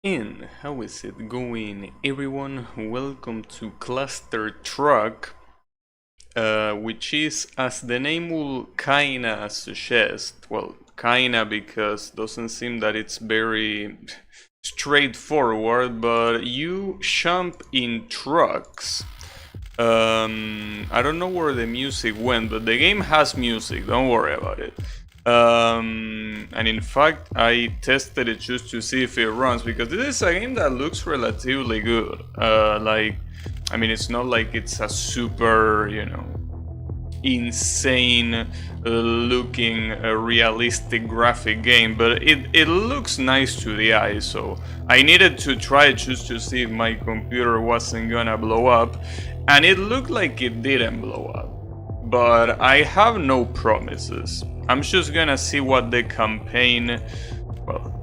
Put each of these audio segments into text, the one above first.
And how is it going, everyone? Welcome to Clustertruck, which is, as the name will kinda suggest, well, kinda because doesn't seem that it's very straightforward, but you jump in trucks. I don't know where the music went, but the game has music, don't worry about it. And in fact, I tested it just to see if it runs, because this is a game that looks relatively good. I mean, it's not like it's a super, insane looking realistic graphic game, but it looks nice to the eye, so I needed to try it just to see if my computer wasn't gonna blow up, and it looked like it didn't blow up. But I have no promises. I'm just gonna see what the campaign, well,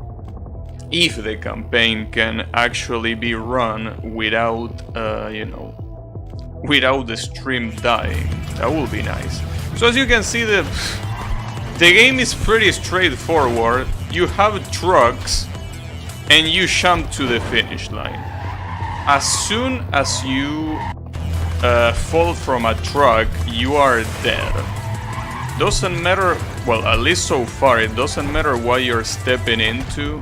if the campaign can actually be run without, without the stream dying. That would be nice. So as you can see, the game is pretty straightforward. You have trucks and you jump to the finish line. As soon as you fall from a truck, you are dead. Doesn't matter, well, at least so far, it doesn't matter what you're stepping into.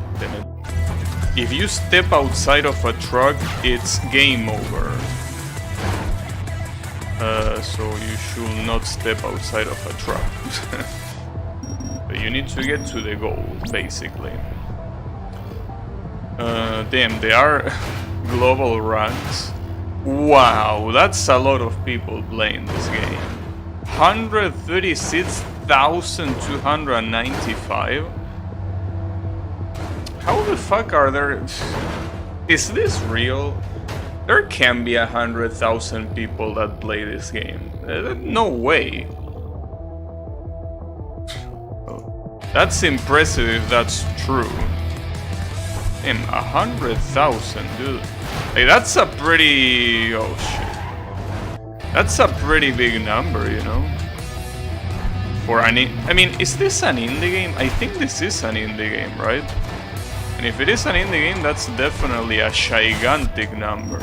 If you step outside of a truck, it's game over. So you should not step outside of a truck. But you need to get to the goal, basically. Damn, they are global ranks. Wow, that's a lot of people playing this game. 136,295? How the fuck are there... Is this real? There can be 100,000 people that play this game. No way. That's impressive if that's true. Damn, 100,000, dude. Hey, that's a pretty... oh shit. That's a pretty big number, you know? For any... I mean, is this an indie game? I think this is an indie game, right? And if it is an indie game, that's definitely a gigantic number.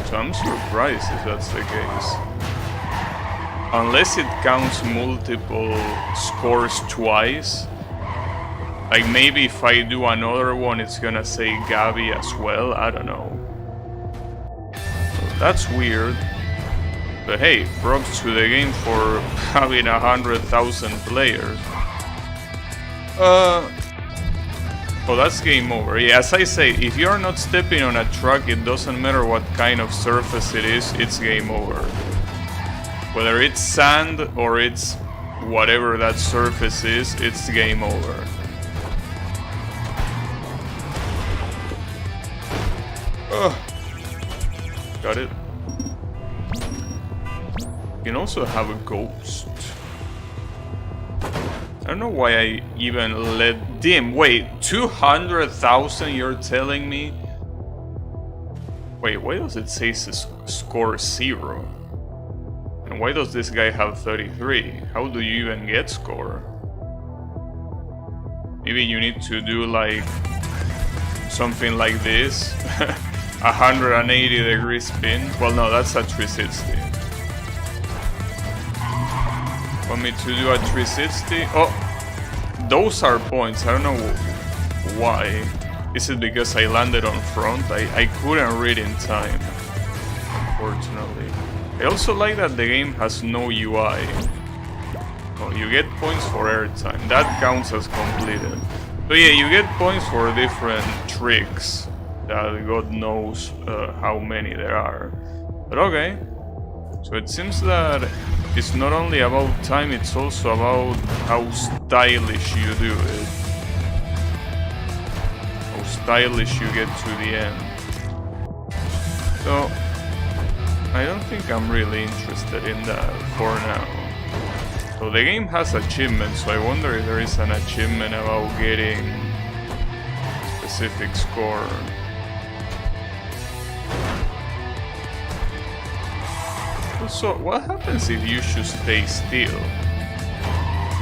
So I'm surprised if that's the case. Unless it counts multiple scores twice. Like maybe if I do another one, it's gonna say Gabi as well. I don't know. So that's weird. But hey, props to the game for having 100,000 players. Oh, that's game over. Yeah, as I say, if you're not stepping on a truck, it doesn't matter what kind of surface it is, it's game over. Whether it's sand or it's whatever that surface is, it's game over. Got it. You can also have a ghost. I don't know why I even let... Damn, wait, 200,000 you're telling me? Wait, why does it say score 0? And why does this guy have 33? How do you even get score? Maybe you need to do like... something like this. 180-degree spin. Well, no, that's a 360. Want me to do a 360? Oh, those are points. I don't know why. Is it because I landed on front? I couldn't read in time, unfortunately. I also like that the game has no UI. Oh, you get points for airtime. That counts as completed. So yeah, you get points for different tricks. That God knows how many there are. But okay. So it seems that it's not only about time, it's also about how stylish you do it. How stylish you get to the end. So I don't think I'm really interested in that for now. So the game has achievements, so I wonder if there is an achievement about getting a specific score. So what happens if you should stay still?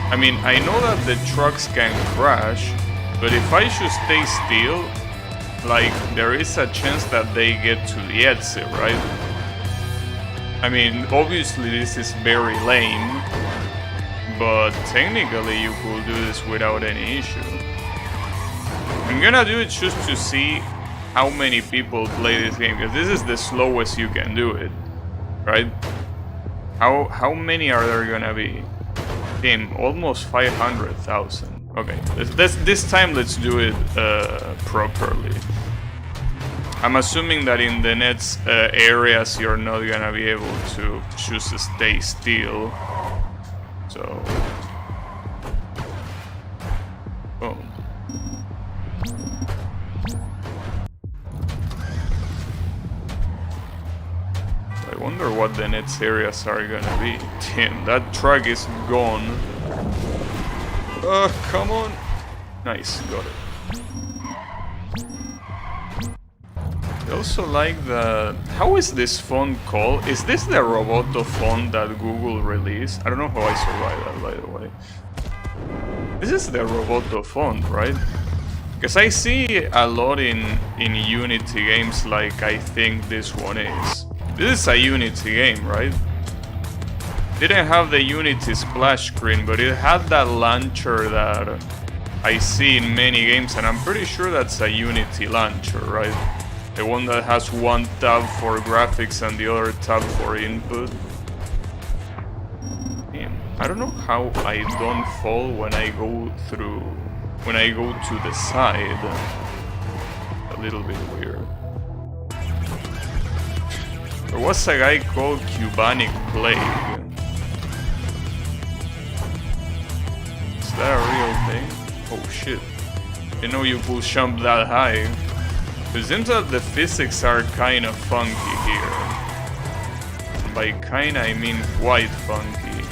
I mean, I know that the trucks can crash, but if I should stay still, like, there is a chance that they get to the exit, right? I mean, obviously this is very lame, but technically you could do this without any issue. I'm gonna do it just to see how many people play this game, because this is the slowest you can do it, right? How many are there gonna be? Game, almost 500,000. Okay, this time let's do it properly. I'm assuming that in the next areas you're not gonna be able to choose to stay still. So, boom. I wonder what the next areas are gonna be. Damn, that truck is gone. Come on. Nice, got it. I also like the... How is this font called? Is this the Roboto font that Google released? I don't know how I survived that, by the way. This is the Roboto font, right? Because I see a lot in Unity games like I think this one is. This is a Unity game, right? Didn't have the Unity splash screen, but it had that launcher that I see in many games, and I'm pretty sure that's a Unity launcher, right? The one that has one tab for graphics and the other tab for input. Damn, I don't know how I don't fall when I go to the side. A little bit weird. There was a guy called Cubanic Plague. Is that a real thing? Oh shit. I know you could jump that high. It seems that the physics are kinda funky here. And by kinda I mean quite funky.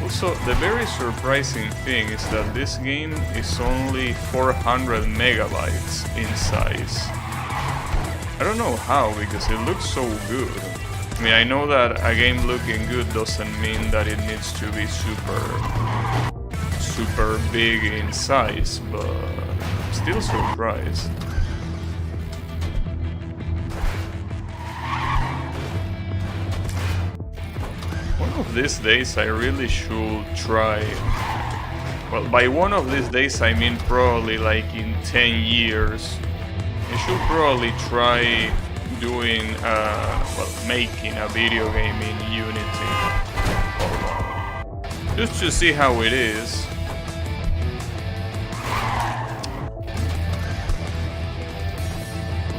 Also, the very surprising thing is that this game is only 400 megabytes in size. I don't know how, because it looks so good. I mean, I know that a game looking good doesn't mean that it needs to be super big in size, but I'm still surprised. One of these days I really should try... Well, by one of these days I mean probably like in 10 years. I should probably try doing, making a video game in Unity. Just to see how it is.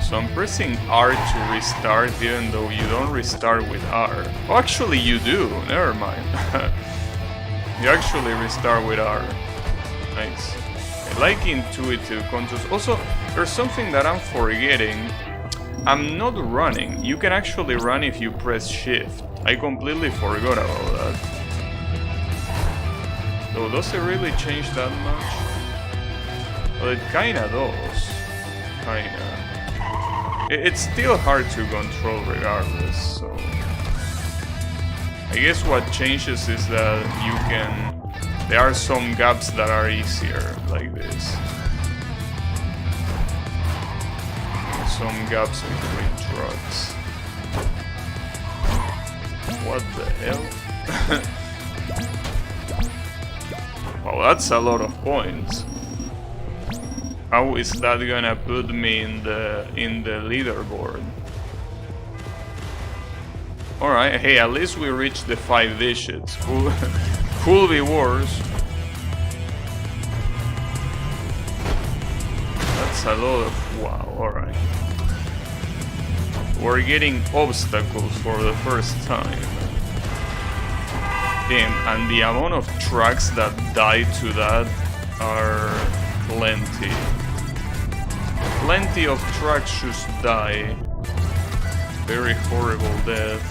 So I'm pressing R to restart, even though you don't restart with R. Oh, actually you do, never mind. You actually restart with R. Nice. I like intuitive controls. Also, there's something that I'm forgetting. I'm not running. You can actually run if you press shift. I completely forgot about that. Though, does it really change that much? Well, it kinda does. Kinda. It's still hard to control regardless, so... I guess what changes is that you can... There are some gaps that are easier, like this. Some gaps between trucks. What the hell? Well, that's a lot of points. How is that gonna put me in the leaderboard? Alright, hey, at least we reached the 5 digits. Could be worse. That's a lot of... Wow, alright. We're getting obstacles for the first time. Damn, and the amount of trucks that die to that are plenty. Plenty of trucks just die. Very horrible death.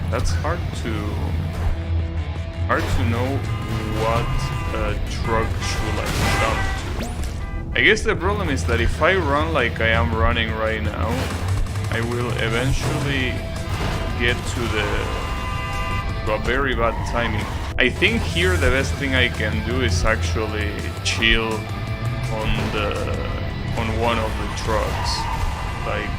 That's hard to... hard to know what truck should I jump to. I guess the problem is that if I run like I am running right now, I will eventually get to a very bad timing. I think here the best thing I can do is actually chill on one of the trucks. Like,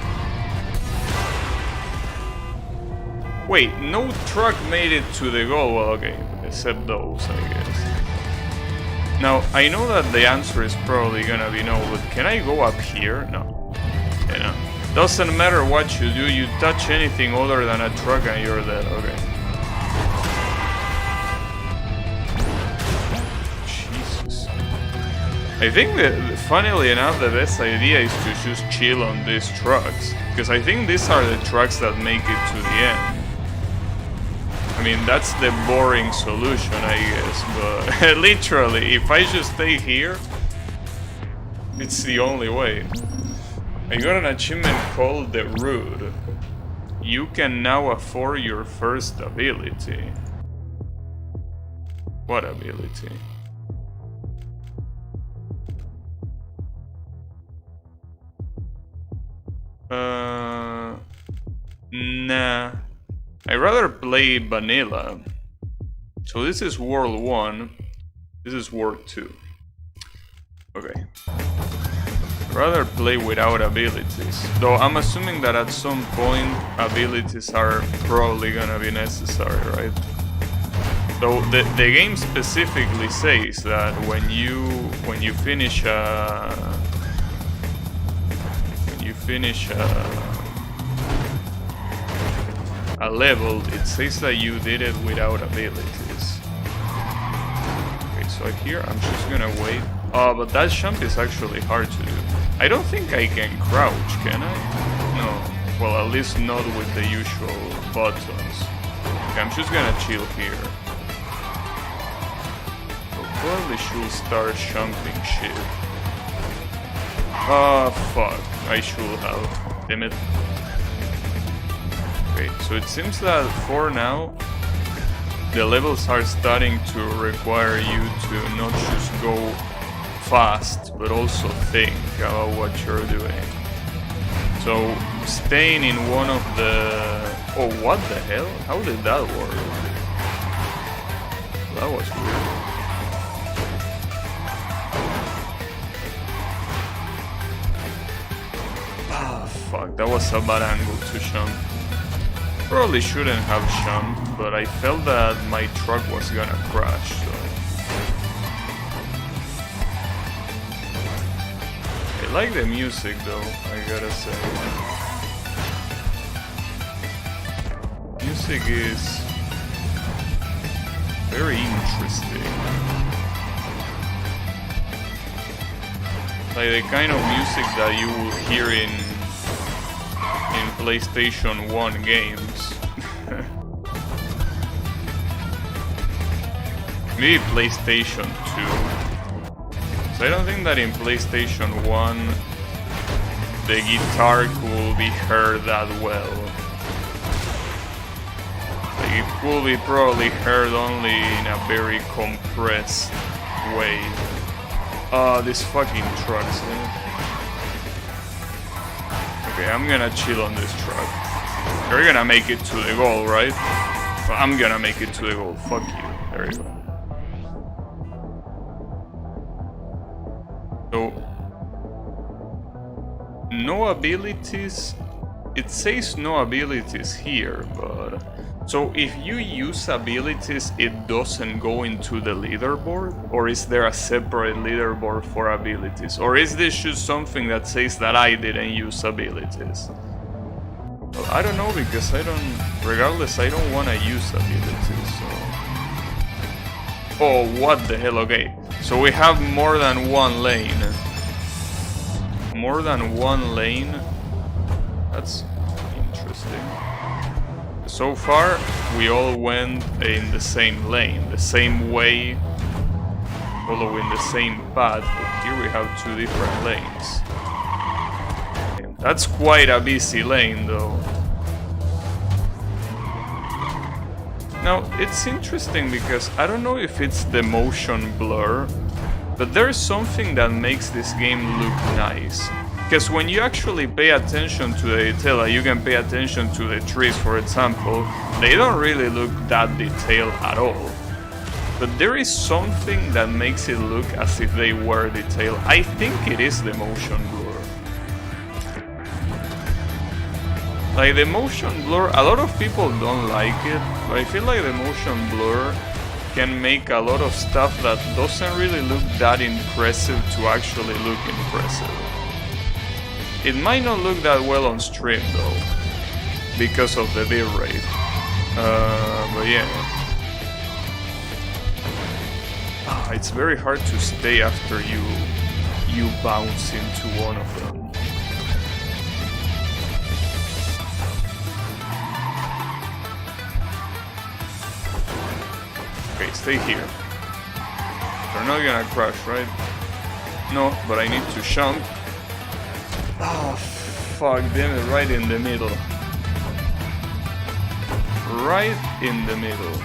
wait, no truck made it to the goal. Well, okay, except those, I guess. Now, I know that the answer is probably gonna be no, but can I go up here? No. You know, doesn't matter what you do, you touch anything other than a truck and you're dead. Okay. Jesus. I think that, funnily enough, the best idea is to just chill on these trucks. Because I think these are the trucks that make it to the end. I mean, that's the boring solution, I guess, but literally, if I just stay here, it's the only way. I got an achievement called the Rude. You can now afford your first ability. What ability? Nah. I'd rather play vanilla. So this is World 1. This is World 2. Okay. I'd rather play without abilities. Though I'm assuming that at some point abilities are probably gonna be necessary, right? Though the game specifically says that when you finish a level, it says that you did it without abilities. Okay, so here I'm just gonna wait. Oh, but that jump is actually hard to do. I don't think I can crouch, can I? No. Well, at least not with the usual buttons. Okay, I'm just gonna chill here. So probably should start jumping shit. Oh, fuck. I should have. Damn it. Okay, so it seems that for now, the levels are starting to require you to not just go fast, but also think about what you're doing. So, staying in one of the... Oh, what the hell? How did that work? That was weird. Ah, fuck, that was a bad angle to jump. Probably shouldn't have jumped, but I felt that my truck was gonna crash, so... I like the music though, I gotta say. Music is... very interesting. Like the kind of music that you will hear in PlayStation 1 games. Maybe PlayStation 2. So I don't think that in PlayStation 1 the guitar could be heard that well. Like it could be probably heard only in a very compressed way. These fucking trucks, man. Okay, I'm gonna chill on this truck. You're gonna make it to the goal, right? Well, I'm gonna make it to the goal. Fuck you. There you go. So, no abilities. It says no abilities here, but... So if you use abilities, it doesn't go into the leaderboard? Or is there a separate leaderboard for abilities? Or is this just something that says that I didn't use abilities? Well, I don't know, because regardless, I don't want to use abilities, so... Oh, what the hell, okay. So we have more than one lane. More than one lane? That's interesting. So far, we all went in the same lane, the same way, following the same path, but here we have two different lanes. That's quite a busy lane, though. Now, it's interesting because I don't know if it's the motion blur, but there is something that makes this game look nice. Because when you actually pay attention to the detail, like you can pay attention to the trees, for example, they don't really look that detailed at all. But there is something that makes it look as if they were detailed. I think it is the motion blur. Like the motion blur, a lot of people don't like it, but I feel like the motion blur can make a lot of stuff that doesn't really look that impressive to actually look impressive. It might not look that well on stream though, because of the bitrate. But yeah. It's very hard to stay after you bounce into one of them. Okay, stay here. They're not gonna crash, right? No, but I need to jump. Oh, fuck, damn it, right in the middle. Right in the middle.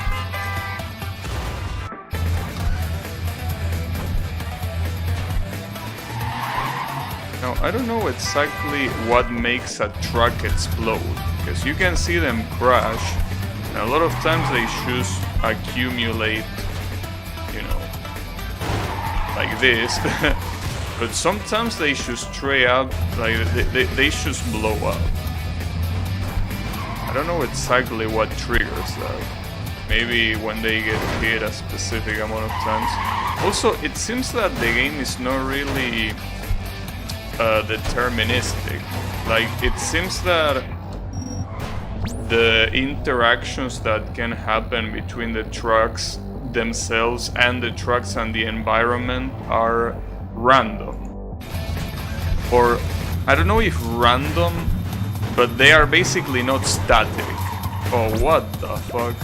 Now, I don't know exactly what makes a truck explode, because you can see them crash, and a lot of times they just accumulate, you know, like this, but sometimes they just straight up, like they just blow up. I don't know exactly what triggers that. Maybe when they get hit a specific amount of times. Also, it seems that the game is not really deterministic. Like, it seems that the interactions that can happen between the trucks themselves and the trucks and the environment are random. Or, I don't know if random, but they are basically not static. Oh, what the fuck?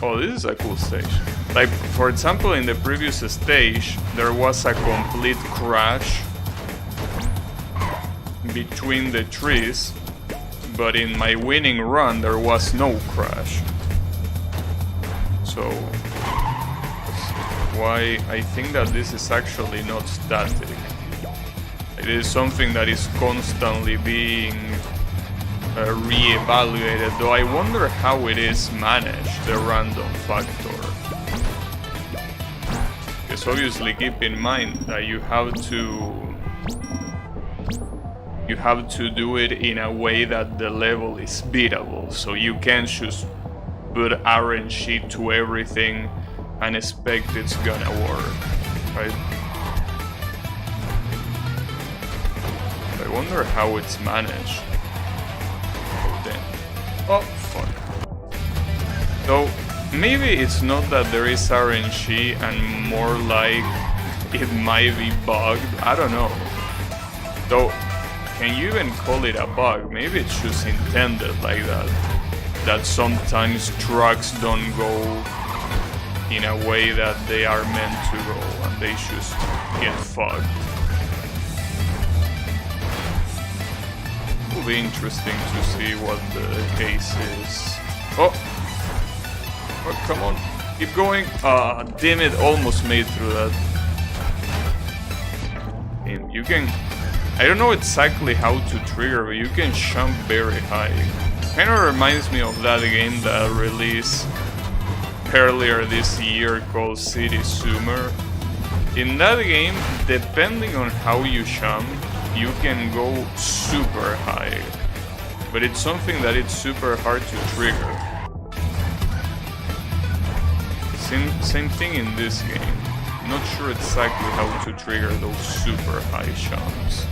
Oh, this is a cool stage. Like, for example, in the previous stage, there was a complete crash between the trees, but in my winning run, there was no crash. So, that's why I think that this is actually not static. It is something that is constantly being re-evaluated, though I wonder how it is managed, the random factor. Because obviously keep in mind that you have to do it in a way that the level is beatable, so you can't just put RNG to everything and expect it's gonna work, right? I wonder how it's managed. Oh, fuck. So, maybe it's not that there is RNG and more like it might be bugged. I don't know. Though, can you even call it a bug? Maybe it's just intended like that. That sometimes trucks don't go in a way that they are meant to go and they just get fucked. It'll be interesting to see what the case is. Oh! Oh, come on. Keep going. Ah, damn it. Almost made through that. And you can... I don't know exactly how to trigger, but you can jump very high. Kinda reminds me of that game that released earlier this year called City Zoomer. In that game, depending on how you jump, you can go super high, but it's something that it's super hard to trigger. Same thing in this game. Not sure exactly how to trigger those super high jumps.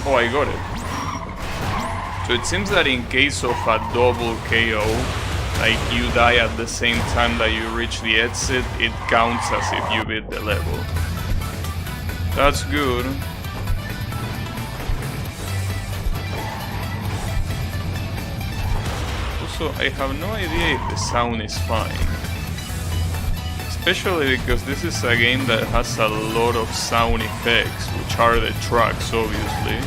Oh, I got it. So it seems that in case of a double KO, like you die at the same time that you reach the exit, it counts as if you beat the level. That's good. Also, I have no idea if the sound is fine. Especially because this is a game that has a lot of sound effects, which are the trucks, obviously.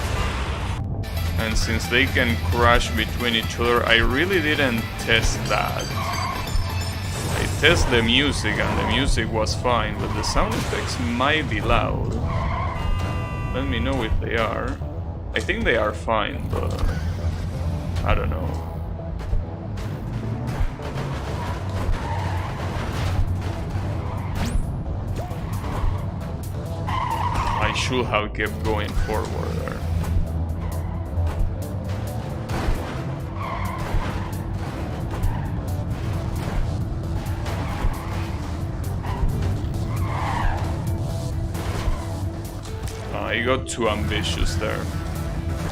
And since they can crash between each other, I really didn't test that. I tested the music, and the music was fine, but the sound effects might be loud. Let me know if they are. I think they are fine, but I don't know. I should have kept going forward there. I got too ambitious there.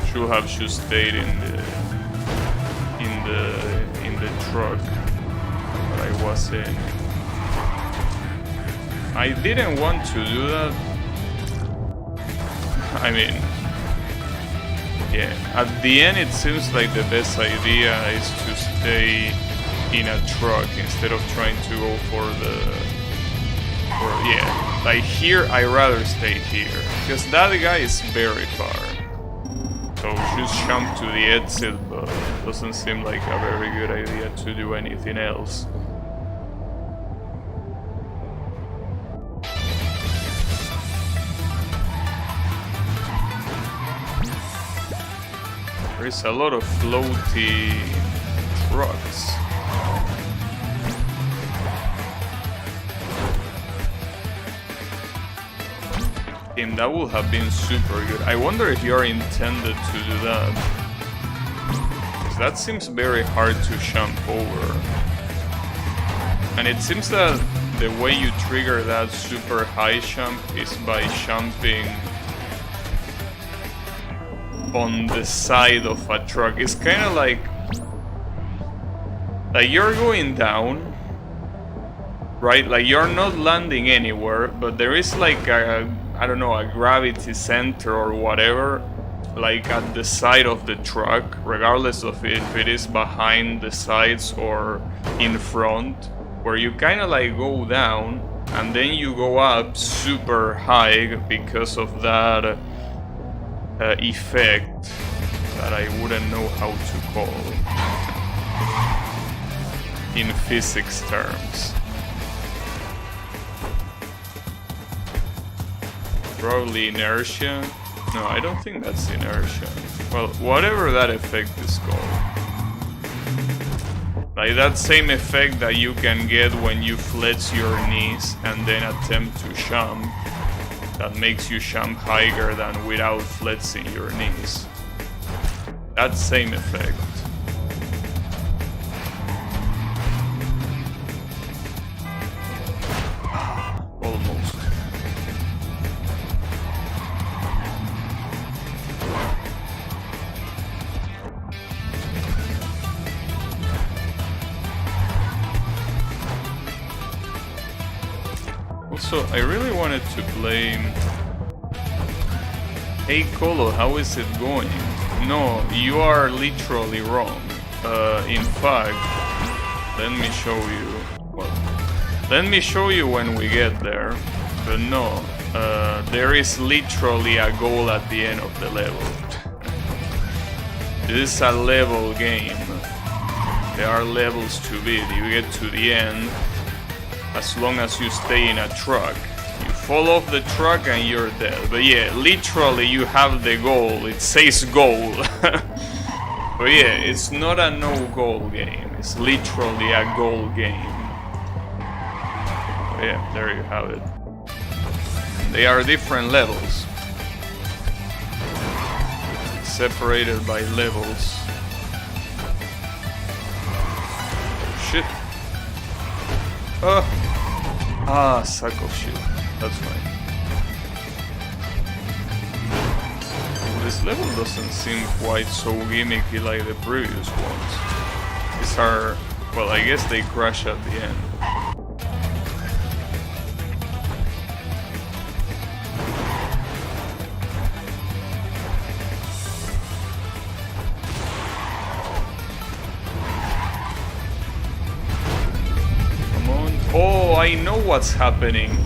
Should have just stayed in the truck that I was in. I didn't want to do that. I mean, yeah, at the end it seems like the best idea is to stay in a truck instead of trying to go for yeah, like here I rather stay here, because that guy is very far. So just jump to the exit, but it doesn't seem like a very good idea to do anything else. There's a lot of floaty trucks. Game, that would have been super good. I wonder if you're intended to do that. Because that seems very hard to jump over. And it seems that the way you trigger that super high jump is by jumping on the side of a truck. It's kind of like you're going down, right? Like you're not landing anywhere, but there is like a, I don't know, a gravity center or whatever, like at the side of the truck, regardless of if it is behind the sides or in front, where you kind of like go down and then you go up super high because of that effect that I wouldn't know how to call in physics terms. Probably inertia. No, I don't think that's inertia. Well, whatever that effect is called. Like that same effect that you can get when you flex your knees and then attempt to jump. That makes you jump higher than without flexing your knees. That same effect. Almost. Also, I really wanted to play... Hey Colo, how is it going? No, you are literally wrong. In fact, let me show you. Well, let me show you when we get there. But no, there is literally a goal at the end of the level. This is a level game. There are levels to beat. You get to the end as long as you stay in a truck. You fall off the truck and you're dead. But yeah, literally you have the goal. It says goal. But yeah, it's not a no-goal game. It's literally a goal game. But yeah, there you have it. They are different levels. Separated by levels. Shit. Sack of shit. That's fine. This level doesn't seem quite so gimmicky like the previous ones. These are... well, I guess they crash at the end. I know what's happening.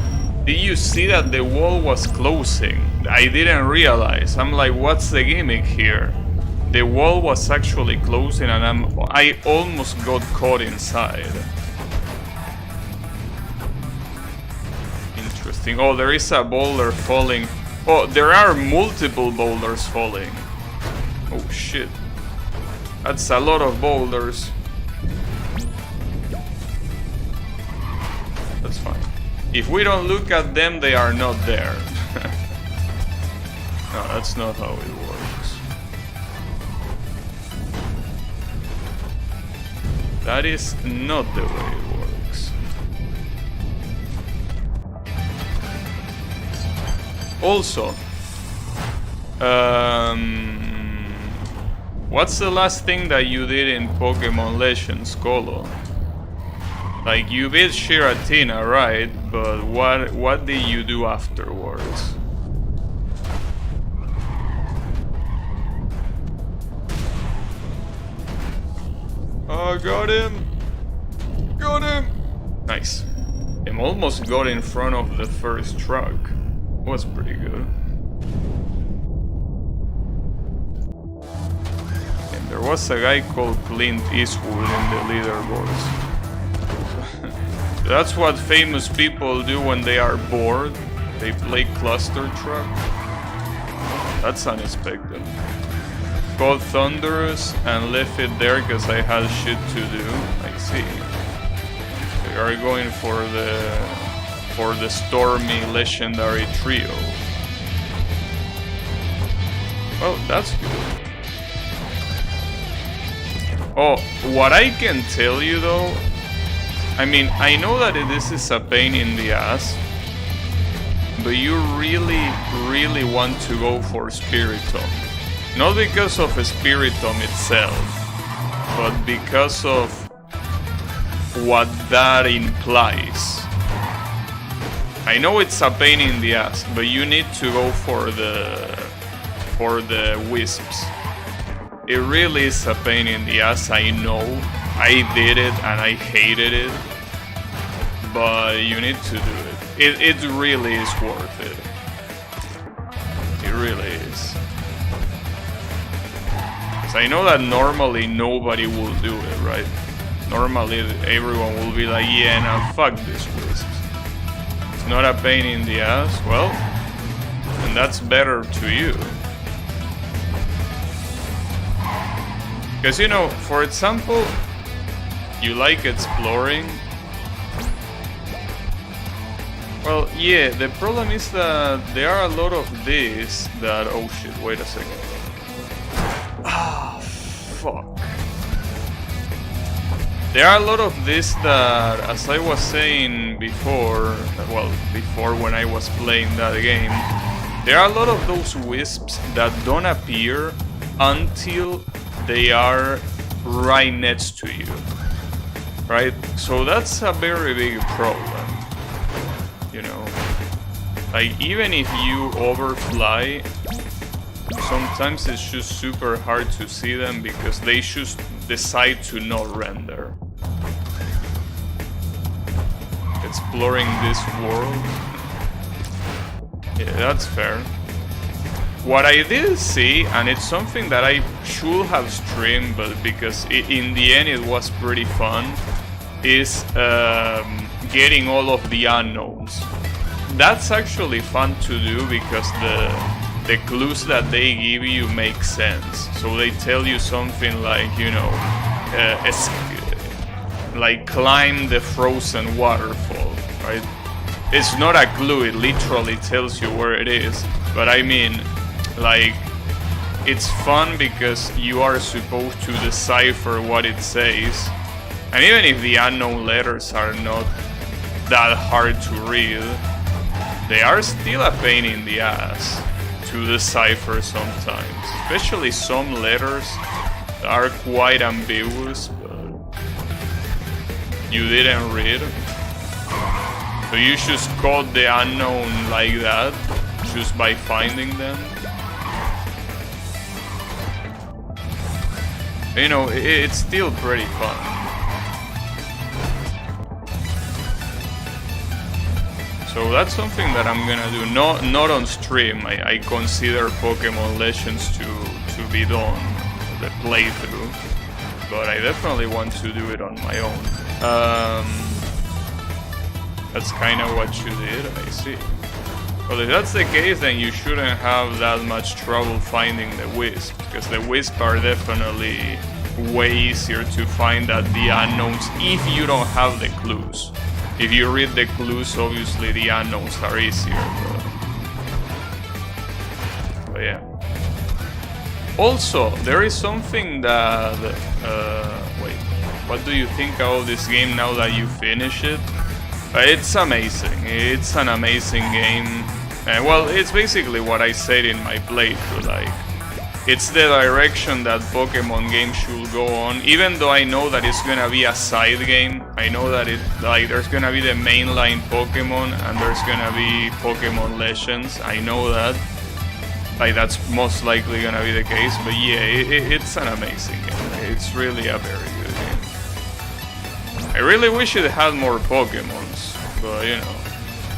Did you see that the wall was closing? I didn't realize. I'm like, what's the gimmick here? The wall was actually closing and I almost got caught inside. Interesting. Oh, there is a boulder falling. Oh, there are multiple boulders falling. Oh shit. That's a lot of boulders. That's fine. If we don't look at them, they are not there. No, that's not how it works. That is not the way it works. Also, what's the last thing that you did in Pokemon Legends, Colo? Like, you beat Shiratina, right? But what did you do afterwards? Oh, got him! Got him! Nice. I'm almost got in front of the first truck. Was pretty good. And there was a guy called Clint Eastwood in the leaderboards. That's what famous people do when they are bored. They play Clustertruck. That's unexpected. Called Thunderous and left it there because I had shit to do. I see. They are going for the Stormy Legendary Trio. Well, that's good. Oh, what I can tell you though, I mean, I know that this is a pain in the ass, but you really want to go for Spiritomb. Not because of Spiritomb itself, but because of what that implies. I know it's a pain in the ass, but you need to go for the wisps. It really is a pain in the ass, I know. I did it and I hated it, but you need to do it. It really is worth it. It really is. So I know that normally nobody will do it, right? Normally everyone will be like, yeah, now fuck this wisps. It's not a pain in the ass, well, and that's better to you. Because, you know, for example, you like exploring. Well, yeah, the problem is that there are a lot of these that... Oh shit, wait a second. Ah, fuck. There are a lot of these that, as I was saying before, well, before when I was playing that game, there are a lot of those wisps that don't appear until they are right next to you, right? So that's a very big problem, you know? Like, even if you overfly, sometimes it's just super hard to see them because they just decide to not render. Exploring this world. Yeah, that's fair. What I did see, and it's something that I should have streamed, but because in the end it was pretty fun, is getting all of the unknowns. That's actually fun to do because the clues that they give you make sense. So they tell you something like, you know, like climb the frozen waterfall, right? It's not a clue, it literally tells you where it is. But I mean, like, it's fun because you are supposed to decipher what it says. And even if the unknown letters are not that hard to read, they are still a pain in the ass to decipher sometimes. Especially some letters that are quite ambiguous, but you didn't read. So you just caught the unknown like that, just by finding them. You know, it's still pretty fun. So that's something that I'm gonna do, not on stream. I consider Pokemon Legends to be done, the playthrough, but I definitely want to do it on my own. That's kind of what you did, I see. Well, if that's the case, then you shouldn't have that much trouble finding the Wisp, because the Wisp are definitely way easier to find than the unknowns if you don't have the clues. If you read the clues, obviously the unknowns are easier, but yeah. Also, there is something that... wait, what do you think of this game now that you finish it? It's amazing. It's an amazing game. Well, it's basically what I said in my playthrough, like... It's the direction that Pokemon games should go on, even though I know that it's gonna be a side game. I know that there's gonna be the mainline Pokemon and there's gonna be Pokemon Legends. I know that. Like, that's most likely gonna be the case, but yeah, it's an amazing game. It's really a very good game. I really wish it had more Pokemons, but you know,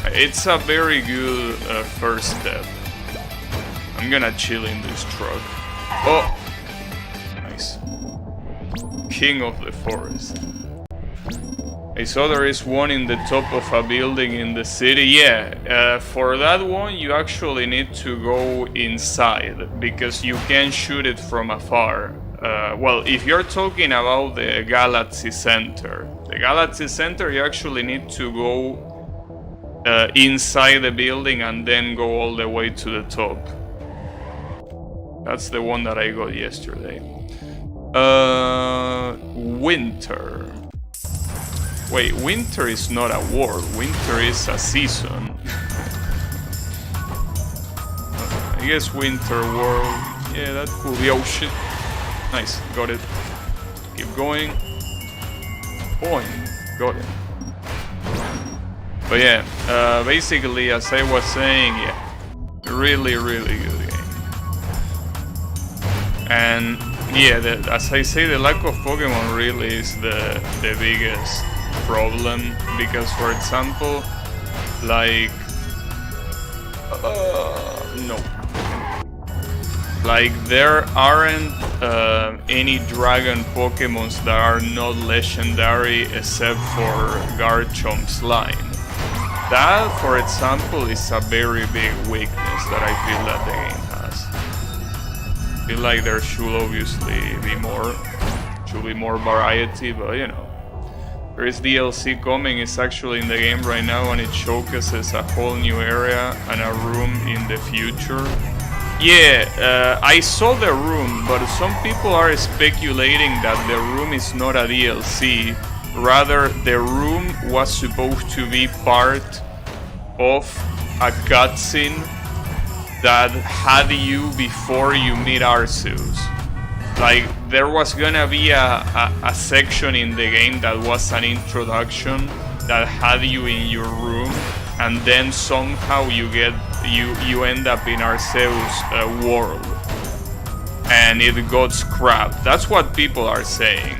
it's a very good first step. I'm gonna chill in this truck. Oh! Nice. King of the forest. I saw there is one in the top of a building in the city. Yeah, for that one you actually need to go inside, because you can shoot it from afar. Well, if you're talking about the Galaxy Center. The Galaxy Center, you actually need to go inside the building and then go all the way to the top. That's the one that I got yesterday. Winter. Wait, winter is not a world. Winter is a season. I guess winter world. Yeah, that could be. Oh shit. Nice, got it. Keep going. Point. Got it. But yeah, basically, as I was saying, yeah, really, really good game. And yeah, as I say, the lack of Pokemon really is the biggest problem, because for example, like no, like there aren't any dragon Pokemons that are not legendary except for Garchomp's line. That, for example, is a very big weakness that I feel that the game has. I feel like there should obviously be more variety, but you know. There is DLC coming, it's actually in the game right now, and it showcases a whole new area and a room in the future. Yeah, I saw the room, but some people are speculating that the room is not a DLC. Rather, the room was supposed to be part of a cutscene that had you before you meet Arceus. Like, there was gonna be a section in the game that was an introduction that had you in your room, and then somehow you end up in Arceus' world, and it got scrapped. That's what people are saying.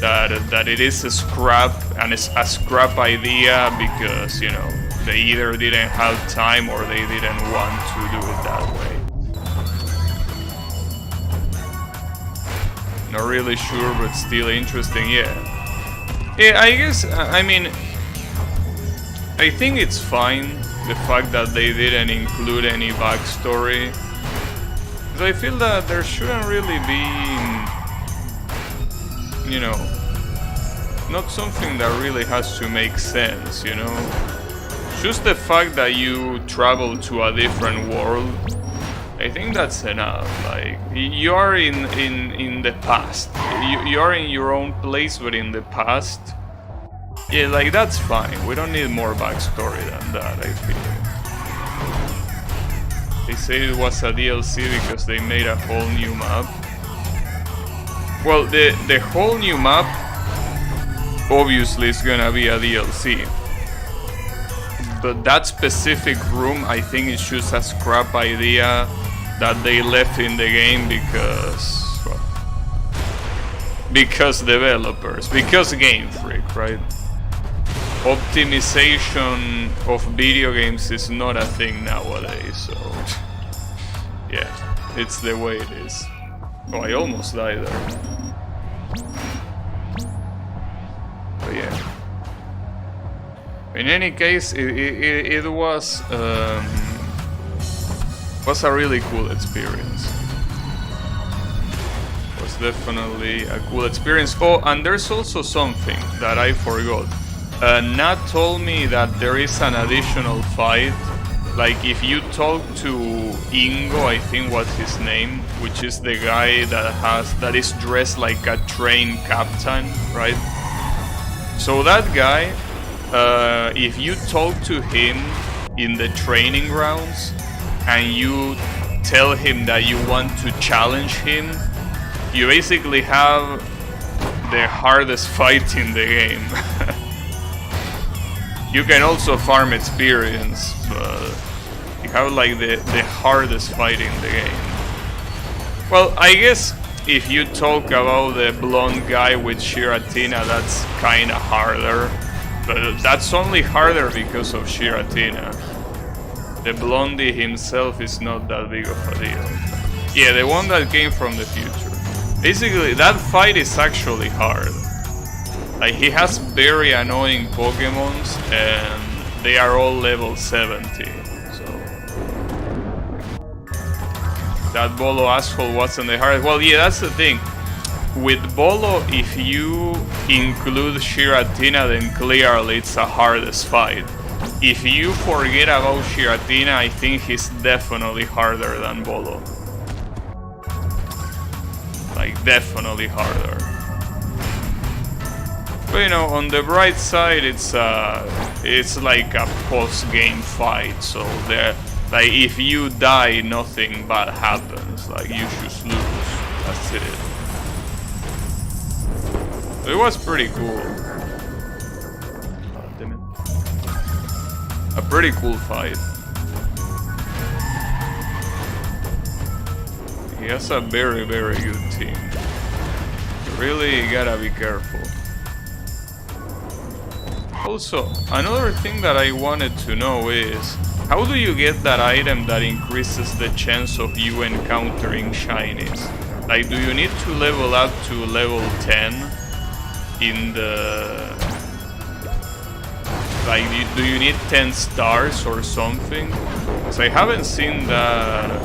That it is a scrap, and it's a scrap idea because, you know, they either didn't have time or they didn't want to do it that way. Not really sure, but still interesting, yeah. Yeah, I guess, I mean, I think it's fine, the fact that they didn't include any backstory. Because I feel that there shouldn't really be, you know, not something that really has to make sense, you know? Just the fact that you travel to a different world, I think that's enough. Like, you are in the past. You are in your own place, but in the past. Yeah, like, that's fine. We don't need more backstory than that, I feel. They say it was a DLC because they made a whole new map. Well, the whole new map obviously is gonna be a DLC. But that specific room, I think it's just a scrap idea that they left in the game because, well, because developers, because Game Freak, right? optimization of video games is not a thing nowadays, so yeah, it's the way it is. Oh, I almost died there. But yeah. In any case, it was a really cool experience. It was definitely a cool experience. Oh, and there's also something that I forgot. Nat told me that there is an additional fight. Like if you talk to Ingo, I think what's his name, which is the guy that is dressed like a train captain, right? So that guy, if you talk to him in the training grounds and you tell him that you want to challenge him, you basically have the hardest fight in the game. You can also farm experience, but you have like the hardest fight in the game. Well, I guess if you talk about the blonde guy with Shiratina, that's kinda harder. But that's only harder because of Shiratina. The blondie himself is not that big of a deal. Yeah, the one that came from the future. Basically, that fight is actually hard. Like, he has very annoying Pokemons, and they are all level 70, so... That Bolo asshole wasn't the hardest. Well, yeah, that's the thing. With Bolo, if you include Shiratina, then clearly it's the hardest fight. If you forget about Shiratina, I think he's definitely harder than Bolo. Like, definitely harder. But you know, on the bright side, it's like a post-game fight, so like if you die, nothing bad happens. Like you just lose. That's it. It was pretty cool. Damn it. A pretty cool fight. He has a very, very good team. You really gotta be careful. Also, another thing that I wanted to know is, how do you get that item that increases the chance of you encountering shinies? Like, do you need to level up to level 10 in the... Like, do you need 10 stars or something? Because I haven't seen that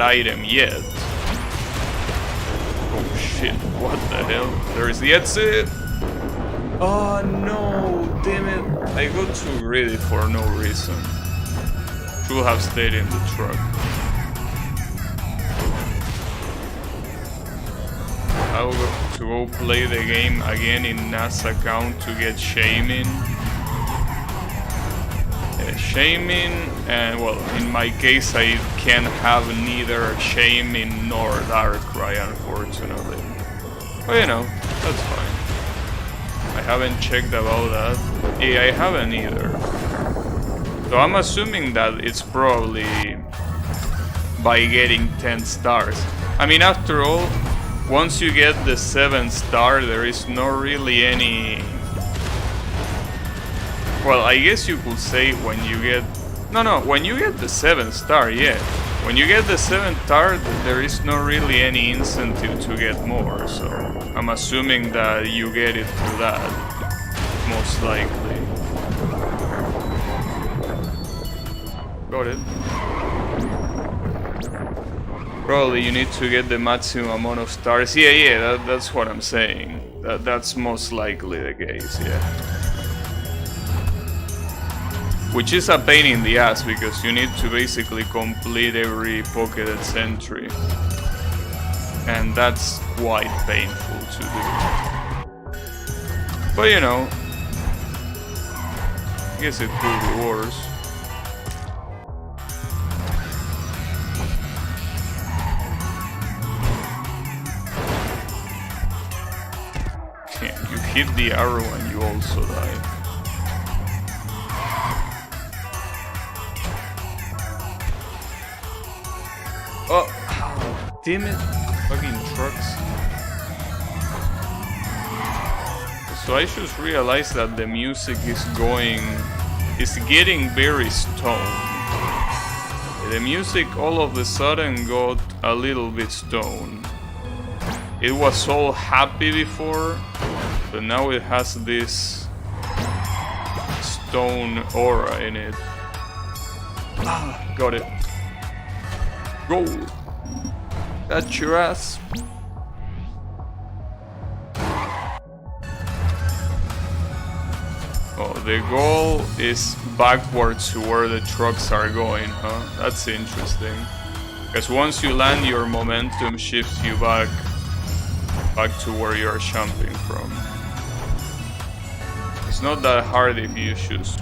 item yet. Oh shit, what the hell? There's the exit! Oh no, damn it. I got too greedy for no reason. Should have stayed in the truck. I'll go to go play the game again in Nat's account to get Shaming. Shaming, and well, in my case I can't have neither Shaming nor Darkrai, unfortunately. But you know, that's fine. I haven't checked about that. Yeah, I haven't either. So I'm assuming that it's probably by getting 10 stars. I mean, after all, once you get the 7 star, there is not really any... Well, I guess you could say when you get... No, when you get the 7 star, yeah. When you get the 7th star, there is not really any incentive to get more, so I'm assuming that you get it through that, most likely. Got it. Probably you need to get the maximum amount of stars. Yeah, that's what I'm saying. That's most likely the case, yeah. Which is a pain in the ass, because you need to basically complete every pocketed entry. And that's quite painful to do. But you know, I guess it could be worse. You hit the arrow and you also die. Oh, damn it. Fucking trucks. Those So I just realized that the music is getting very stoned. The music all of a sudden got a little bit stoned. It was all happy before, but now it has this stone aura in it. Ah, got it. Gold. Got your ass. Oh, the goal is backwards to where the trucks are going, huh? That's interesting. Because once you land, your momentum shifts you back to where you're jumping from. It's not that hard if you just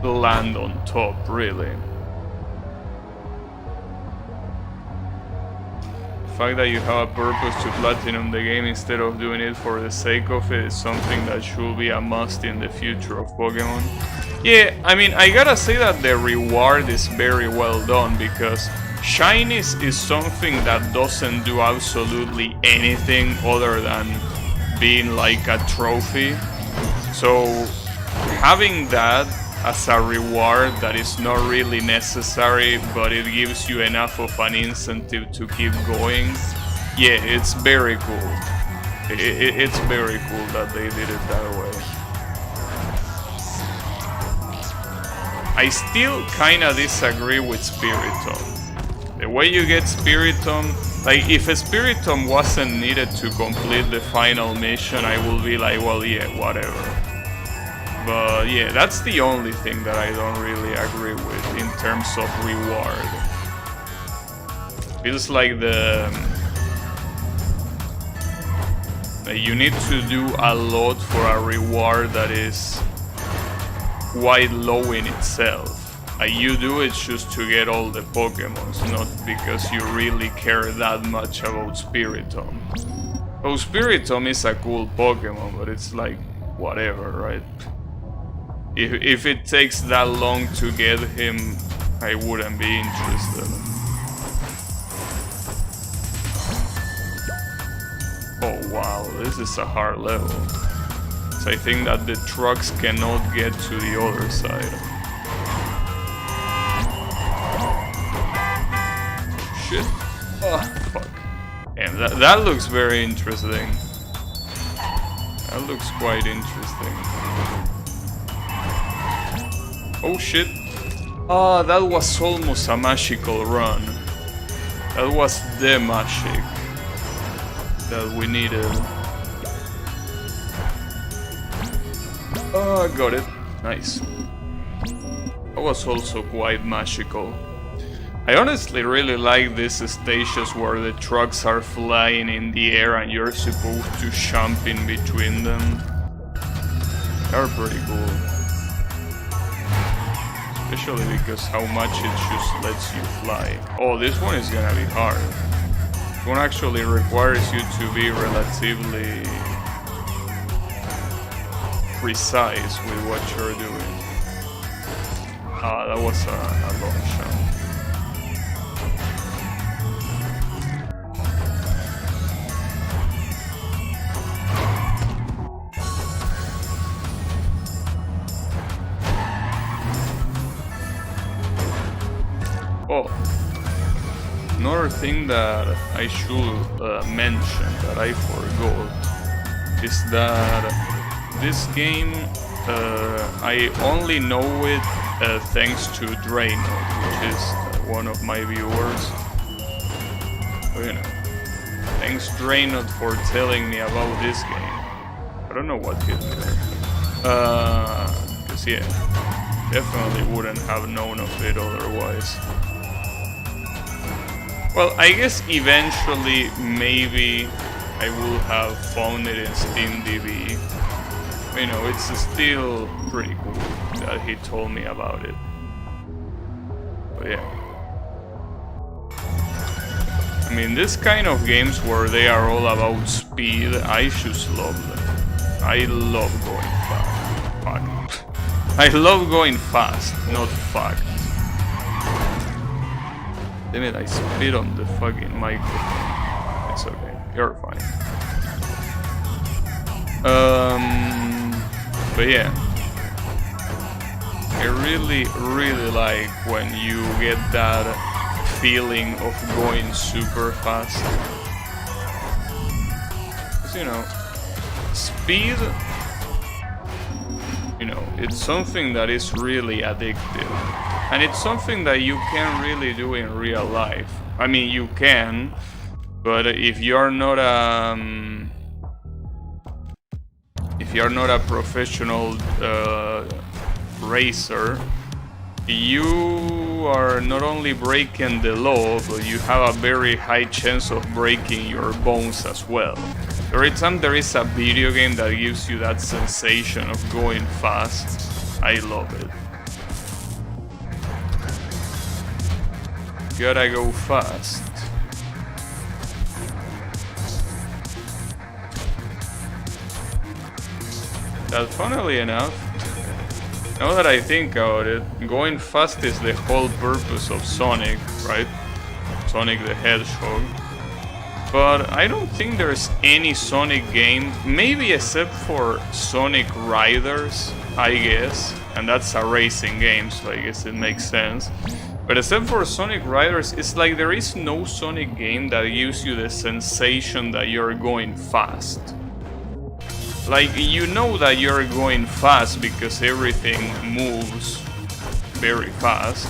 land on top, really. The fact that you have a purpose to platinum the game instead of doing it for the sake of it is something that should be a must in the future of Pokemon. Yeah, I mean, I gotta say that the reward is very well done, because Shinies is something that doesn't do absolutely anything other than being like a trophy. So having that as a reward that is not really necessary, but it gives you enough of an incentive to keep going, yeah, it's very cool. It's very cool that they did it that way. I still kinda disagree with Spiritomb. The way you get Spiritomb, like if a Spiritomb wasn't needed to complete the final mission, I will be like, well, yeah, whatever. But yeah, that's the only thing that I don't really agree with in terms of reward. Feels like you need to do a lot for a reward that is quite low in itself. Like you do it just to get all the Pokemons, not because you really care that much about Spiritomb. Oh, Spiritomb is a cool Pokemon, but it's like, whatever, right? If it takes that long to get him, I wouldn't be interested. Oh wow, this is a hard level. So I think that the trucks cannot get to the other side. Shit. Oh, fuck. And that looks very interesting. That looks quite interesting. Oh shit. Ah, that was almost a magical run. That was the magic that we needed. Ah, got it. Nice. That was also quite magical. I honestly really like these stages where the trucks are flying in the air and you're supposed to jump in between them. They're pretty cool. Especially because how much it just lets you fly. Oh, this one is gonna be hard. This one actually requires you to be relatively precise with what you're doing. Ah, that was a long shot. Oh, another thing that I should mention that I forgot is that this game, I only know it thanks to Draynoth, which is one of my viewers. So, you know, thanks Draynoth for telling me about this game. I don't know what hit me there. Cause yeah, definitely wouldn't have known of it otherwise. Well, I guess eventually, maybe I will have found it in SteamDB. You know, it's still pretty cool that he told me about it. But yeah. I mean, this kind of games where they are all about speed, I just love them. I love going fast. Fuck. I love going fast, not fucked. Damn it, I spit on the fucking microphone. It's okay, you're fine. But yeah, I really like when you get that feeling of going super fast. 'Cause, you know, speed, you know, it's something that is really addictive. And it's something that you can't really do in real life. I mean, you can, but if you're not a professional racer, you are not only breaking the law, but you have a very high chance of breaking your bones as well. Every time there is a video game that gives you that sensation of going fast, I love it. Gotta go fast. That, funnily enough, now that I think about it, going fast is the whole purpose of Sonic, right? Sonic the Hedgehog. But I don't think there's any Sonic game, maybe except for Sonic Riders, I guess. And that's a racing game, so I guess it makes sense. But except for Sonic Riders, it's like there is no Sonic game that gives you the sensation that you're going fast. Like, you know that you're going fast because everything moves very fast.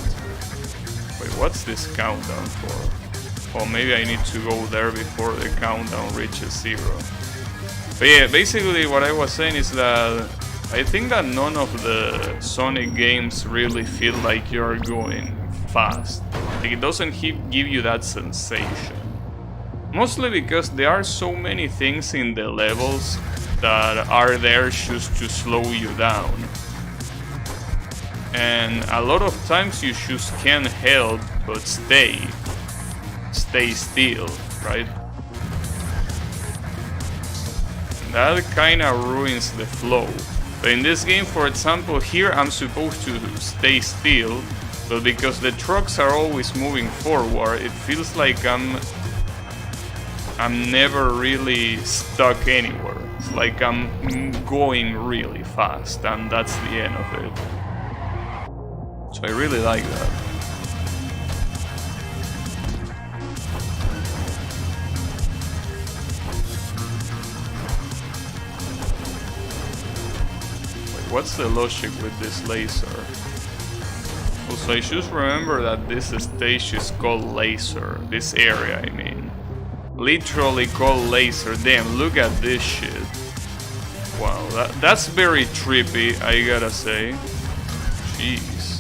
Wait, what's this countdown for? Oh, maybe I need to go there before the countdown reaches 0. But yeah, basically what I was saying is that I think that none of the Sonic games really feel like you're going fast. Like, it doesn't give you that sensation. Mostly because there are so many things in the levels that are there just to slow you down. And a lot of times you just can't help but stay still, right? That kinda ruins the flow. But in this game, for example, here I'm supposed to stay still, but because the trucks are always moving forward, it feels like I'm never really stuck anywhere. It's like I'm going really fast, and that's the end of it. So I really like that. Wait, what's the logic with this laser? Also, I should remember that this stage is called Laser. This area, I mean. Literally called Laser. Damn, look at this shit. Wow, that's very trippy, I gotta say. Jeez.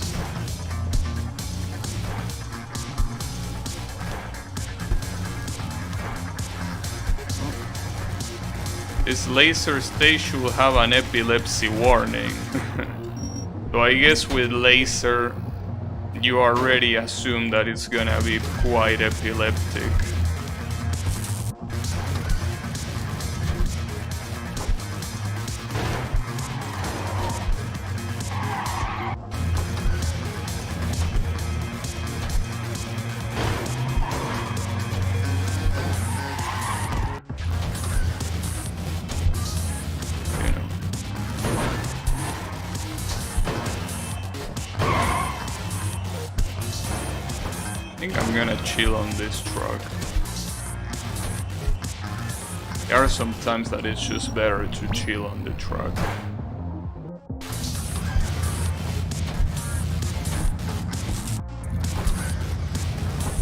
This laser stage will have an epilepsy warning. So I guess with laser, you already assume that it's gonna be quite epileptic. I think I'm gonna chill on this truck. There are some times that it's just better to chill on the truck.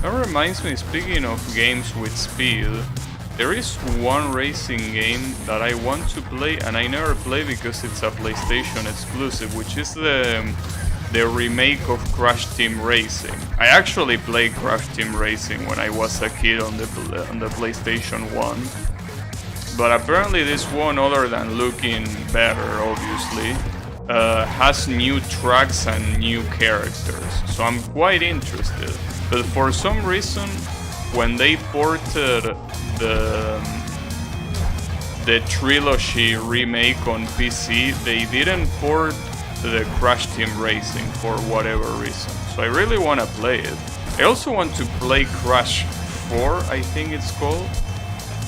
That reminds me, speaking of games with speed, there is one racing game that I want to play and I never play because it's a PlayStation exclusive, which is the remake of Crash Team Racing. I actually played Crash Team Racing when I was a kid on the PlayStation 1. But apparently this one, other than looking better, obviously, has new tracks and new characters. So I'm quite interested. But for some reason, when they ported the trilogy remake on PC, they didn't port the Crash Team Racing for whatever reason. So I really want to play it. I also want to play Crash 4, I think it's called,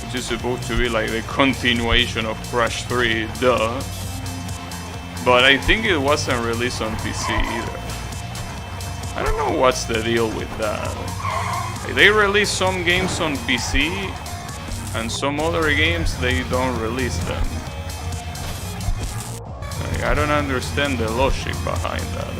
which is supposed to be like the continuation of Crash 3, duh. But I think it wasn't released on PC either. I don't know what's the deal with that. They release some games on PC, and some other games they don't release them. I don't understand the logic behind that.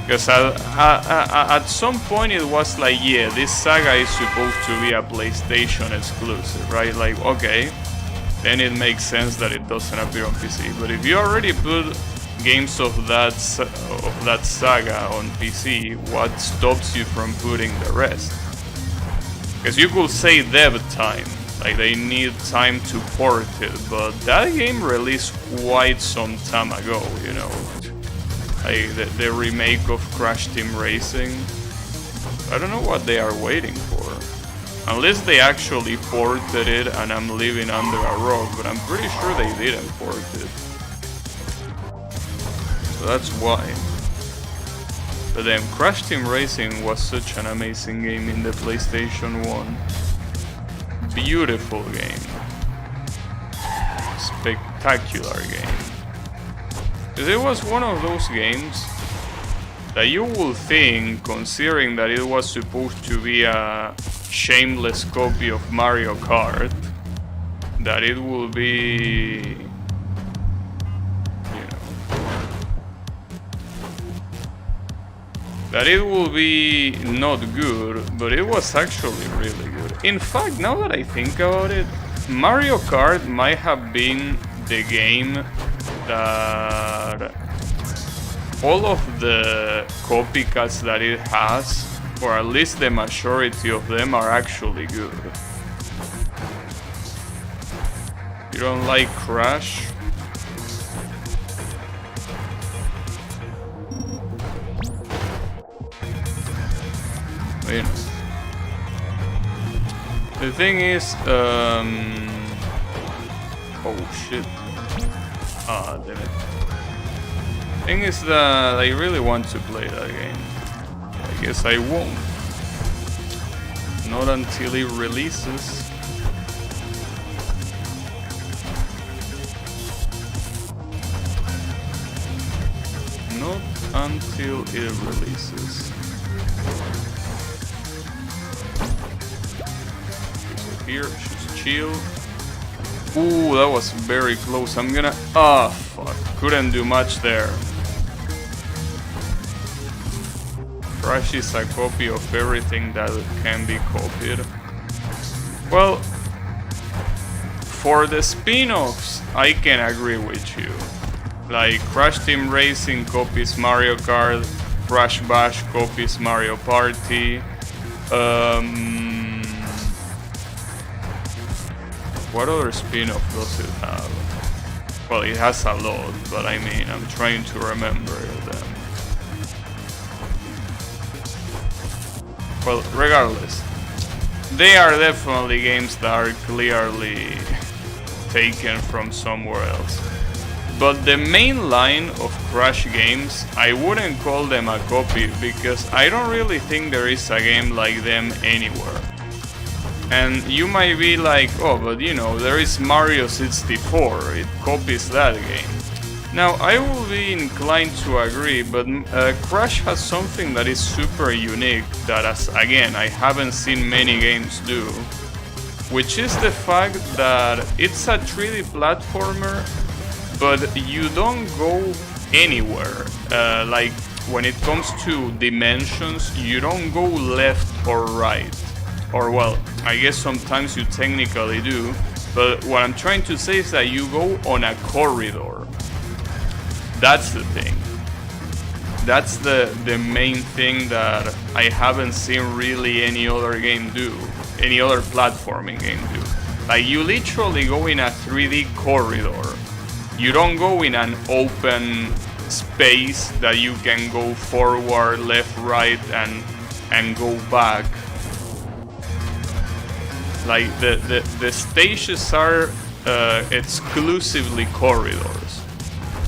Because at some point it was like, yeah, this saga is supposed to be a PlayStation exclusive, right? Like, okay, then it makes sense that it doesn't appear on PC. But if you already put games of that saga on PC, what stops you from putting the rest? Because you could say dev time, like they need time to port it, but that game released quite some time ago, you know. Like the remake of Crash Team Racing. I don't know what they are waiting for. Unless they actually ported it and I'm living under a rock, but I'm pretty sure they didn't port it. So that's why. But then Crash Team Racing was such an amazing game in the PlayStation 1. Beautiful game. Spectacular game. It was one of those games that you would think, considering that it was supposed to be a shameless copy of Mario Kart, that it will be, that it will be not good, but it was actually really good. In fact, now that I think about it, Mario Kart might have been the game that all of the copycats that it has, or at least the majority of them, are actually good. You don't like Crash? You know. The thing is, oh shit. Ah, damn it. Thing is that I really want to play that game. I guess I won't. Not until it releases. Not until it releases. Here, just chill. Ooh, that was very close. I'm gonna... Ah, fuck. Couldn't do much there. Crash is a copy of everything that can be copied. Well, for the spin-offs, I can agree with you. Like, Crash Team Racing copies Mario Kart, Crash Bash copies Mario Party. What other spin-off does it have? Well, it has a lot, but I mean, I'm trying to remember them. Well, regardless, they are definitely games that are clearly taken from somewhere else. But the main line of Crash games, I wouldn't call them a copy, because I don't really think there is a game like them anywhere. And you might be like, oh, but you know, there is Mario 64, it copies that game. Now, I will be inclined to agree, but Crash has something that is super unique that, as again, I haven't seen many games do, which is the fact that it's a 3D platformer, but you don't go anywhere. Like, when it comes to dimensions, you don't go left or right. Or well, I guess sometimes you technically do, but what I'm trying to say is that you go on a corridor. That's the thing. That's the main thing that I haven't seen really any other game do, any other platforming game do. Like, you literally go in a 3D corridor. You don't go in an open space that you can go forward, left, right, and go back. Like, the stages are exclusively corridors.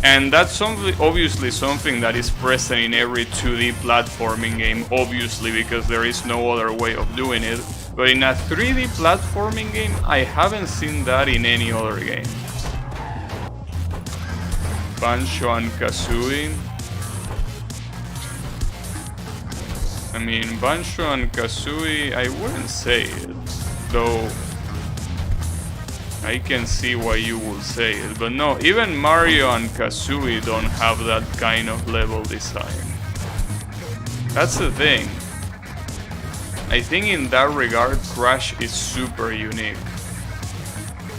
And that's obviously something that is present in every 2D platforming game, obviously, because there is no other way of doing it. But in a 3D platforming game, I haven't seen that in any other game. Banjo and Kazooie. I mean, Banjo and Kazooie, I wouldn't say it, though I can see why you would say it, but no, even Mario and Kazooie don't have that kind of level design. That's the thing. I think in that regard, Crash is super unique.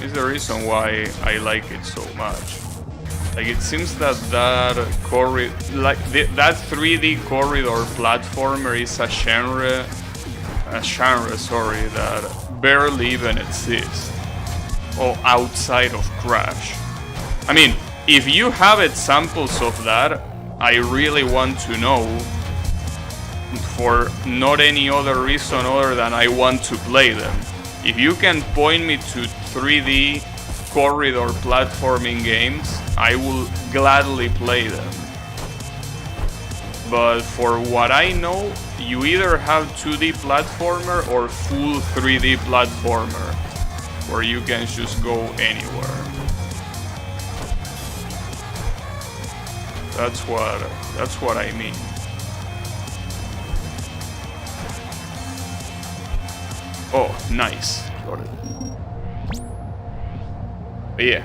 It's the reason why I like it so much. Like, it seems that that 3D corridor platformer is a genre, that barely even exists. Or outside of Crash. I mean, if you have examples of that, I really want to know, for not any other reason other than I want to play them. If you can point me to 3D corridor platforming games, I will gladly play them. But for what I know, you either have 2D platformer or full 3D platformer, where you can just go anywhere. That's what I mean. Oh, nice. Got it. But yeah.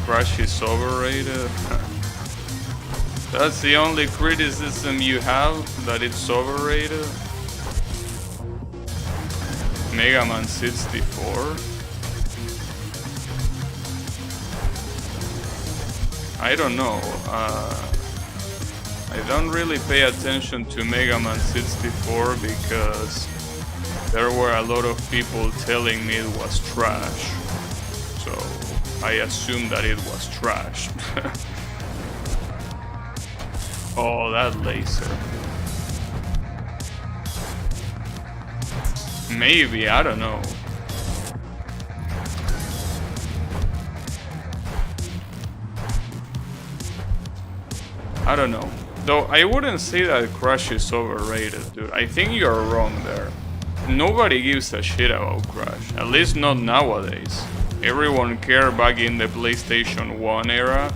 Crash is overrated. That's the only criticism you have, that it's overrated? Mega Man 64? I don't know. I don't really pay attention to Mega Man 64 because there were a lot of people telling me it was trash. So I assumed that it was trash. Oh, that laser. Maybe, I don't know. I don't know. Though I wouldn't say that Crash is overrated, dude. I think you're wrong there. Nobody gives a shit about Crash. At least not nowadays. Everyone cared back in the PlayStation 1 era.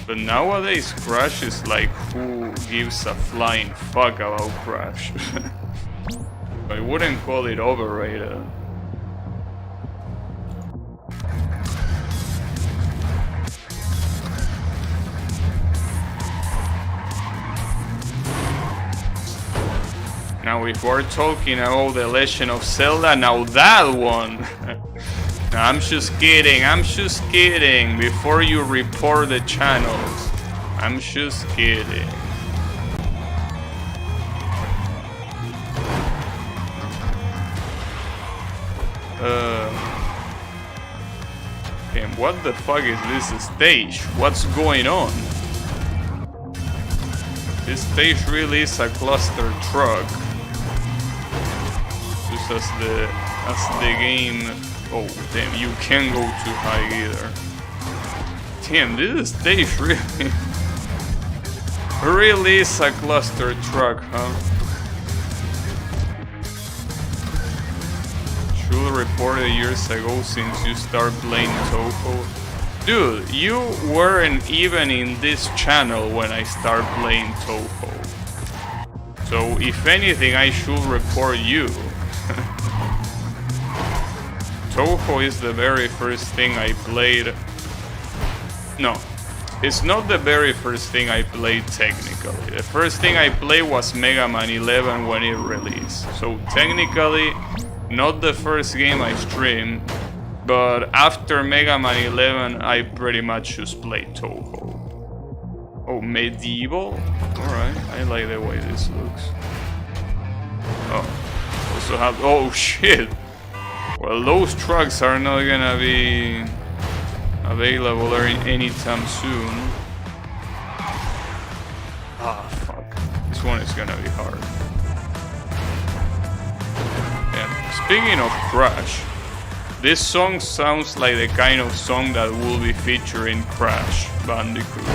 But nowadays, Crash is like, who gives a flying fuck about Crash? I wouldn't call it overrated. Now, if we're talking about The Legend of Zelda, now that one... I'm just kidding, before you report the channels. I'm just kidding. Okay, what the fuck is this stage? What's going on? This stage really is a Clustertruck. Just as the game... Oh, damn, you can't go too high either. Damn, this stage really is a Clustertruck, huh? Should report years ago since you start playing Toho. Dude, you weren't even in this channel when I start playing Toho. So, if anything, I should report you. Toho is the very first thing I played. No, it's not the very first thing I played technically. The first thing I played was Mega Man 11 when it released. So technically, not the first game I streamed, but after Mega Man 11, I pretty much just played Toho. Oh, medieval? Alright, I like the way this looks. Oh, also have... Oh shit! Well, those trucks are not gonna be available anytime soon. Ah, fuck. This one is gonna be hard. Yeah. Speaking of Crash, this song sounds like the kind of song that will be featured in Crash Bandicoot.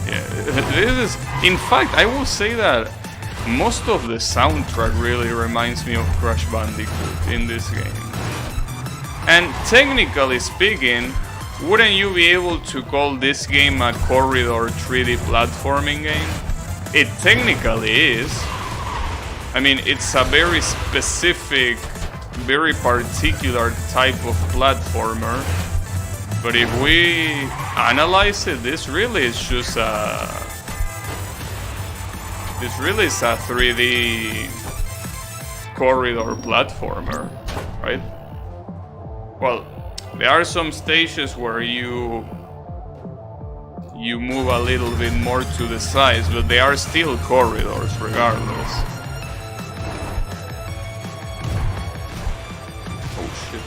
Yeah, this is... In fact, I will say that most of the soundtrack really reminds me of Crash Bandicoot in this game. And technically speaking, wouldn't you be able to call this game a corridor 3D platforming game? It technically is. I mean, it's a very specific, very particular type of platformer. But if we analyze it, this really is just a 3D corridor platformer, right? Well, there are some stages where you move a little bit more to the sides, but they are still corridors regardless. Oh shit.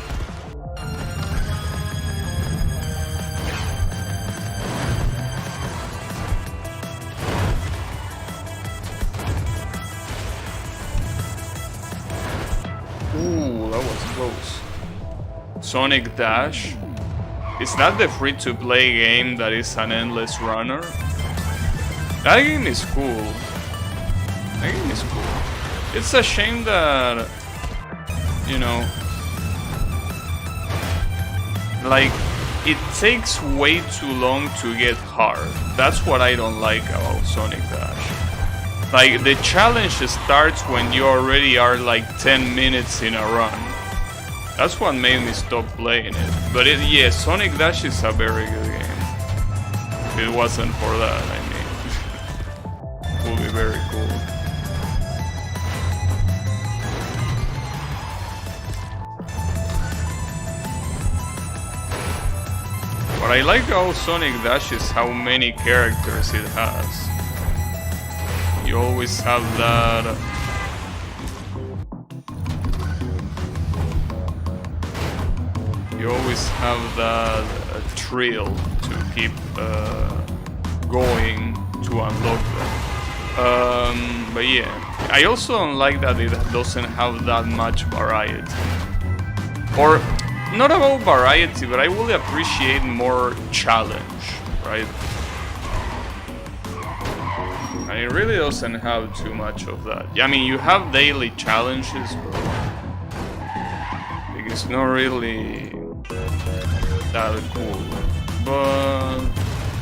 Ooh, that was close. Sonic Dash? Is that the free-to-play game that is an endless runner? That game is cool. That game is cool. It's a shame that, you know, like, it takes way too long to get hard. That's what I don't like about Sonic Dash. Like, the challenge starts when you already are like 10 minutes in a run. That's what made me stop playing it. But yeah, Sonic Dash is a very good game. If it wasn't for that, I mean, it would be very cool. What I like about Sonic Dash is how many characters it has. You always have that. You always have that thrill to keep going to unlock them. But yeah, I also don't like that it doesn't have that much variety. Or, not about variety, but I would appreciate more challenge, right? And it really doesn't have too much of that. I mean, you have daily challenges, but it's not really that cool. But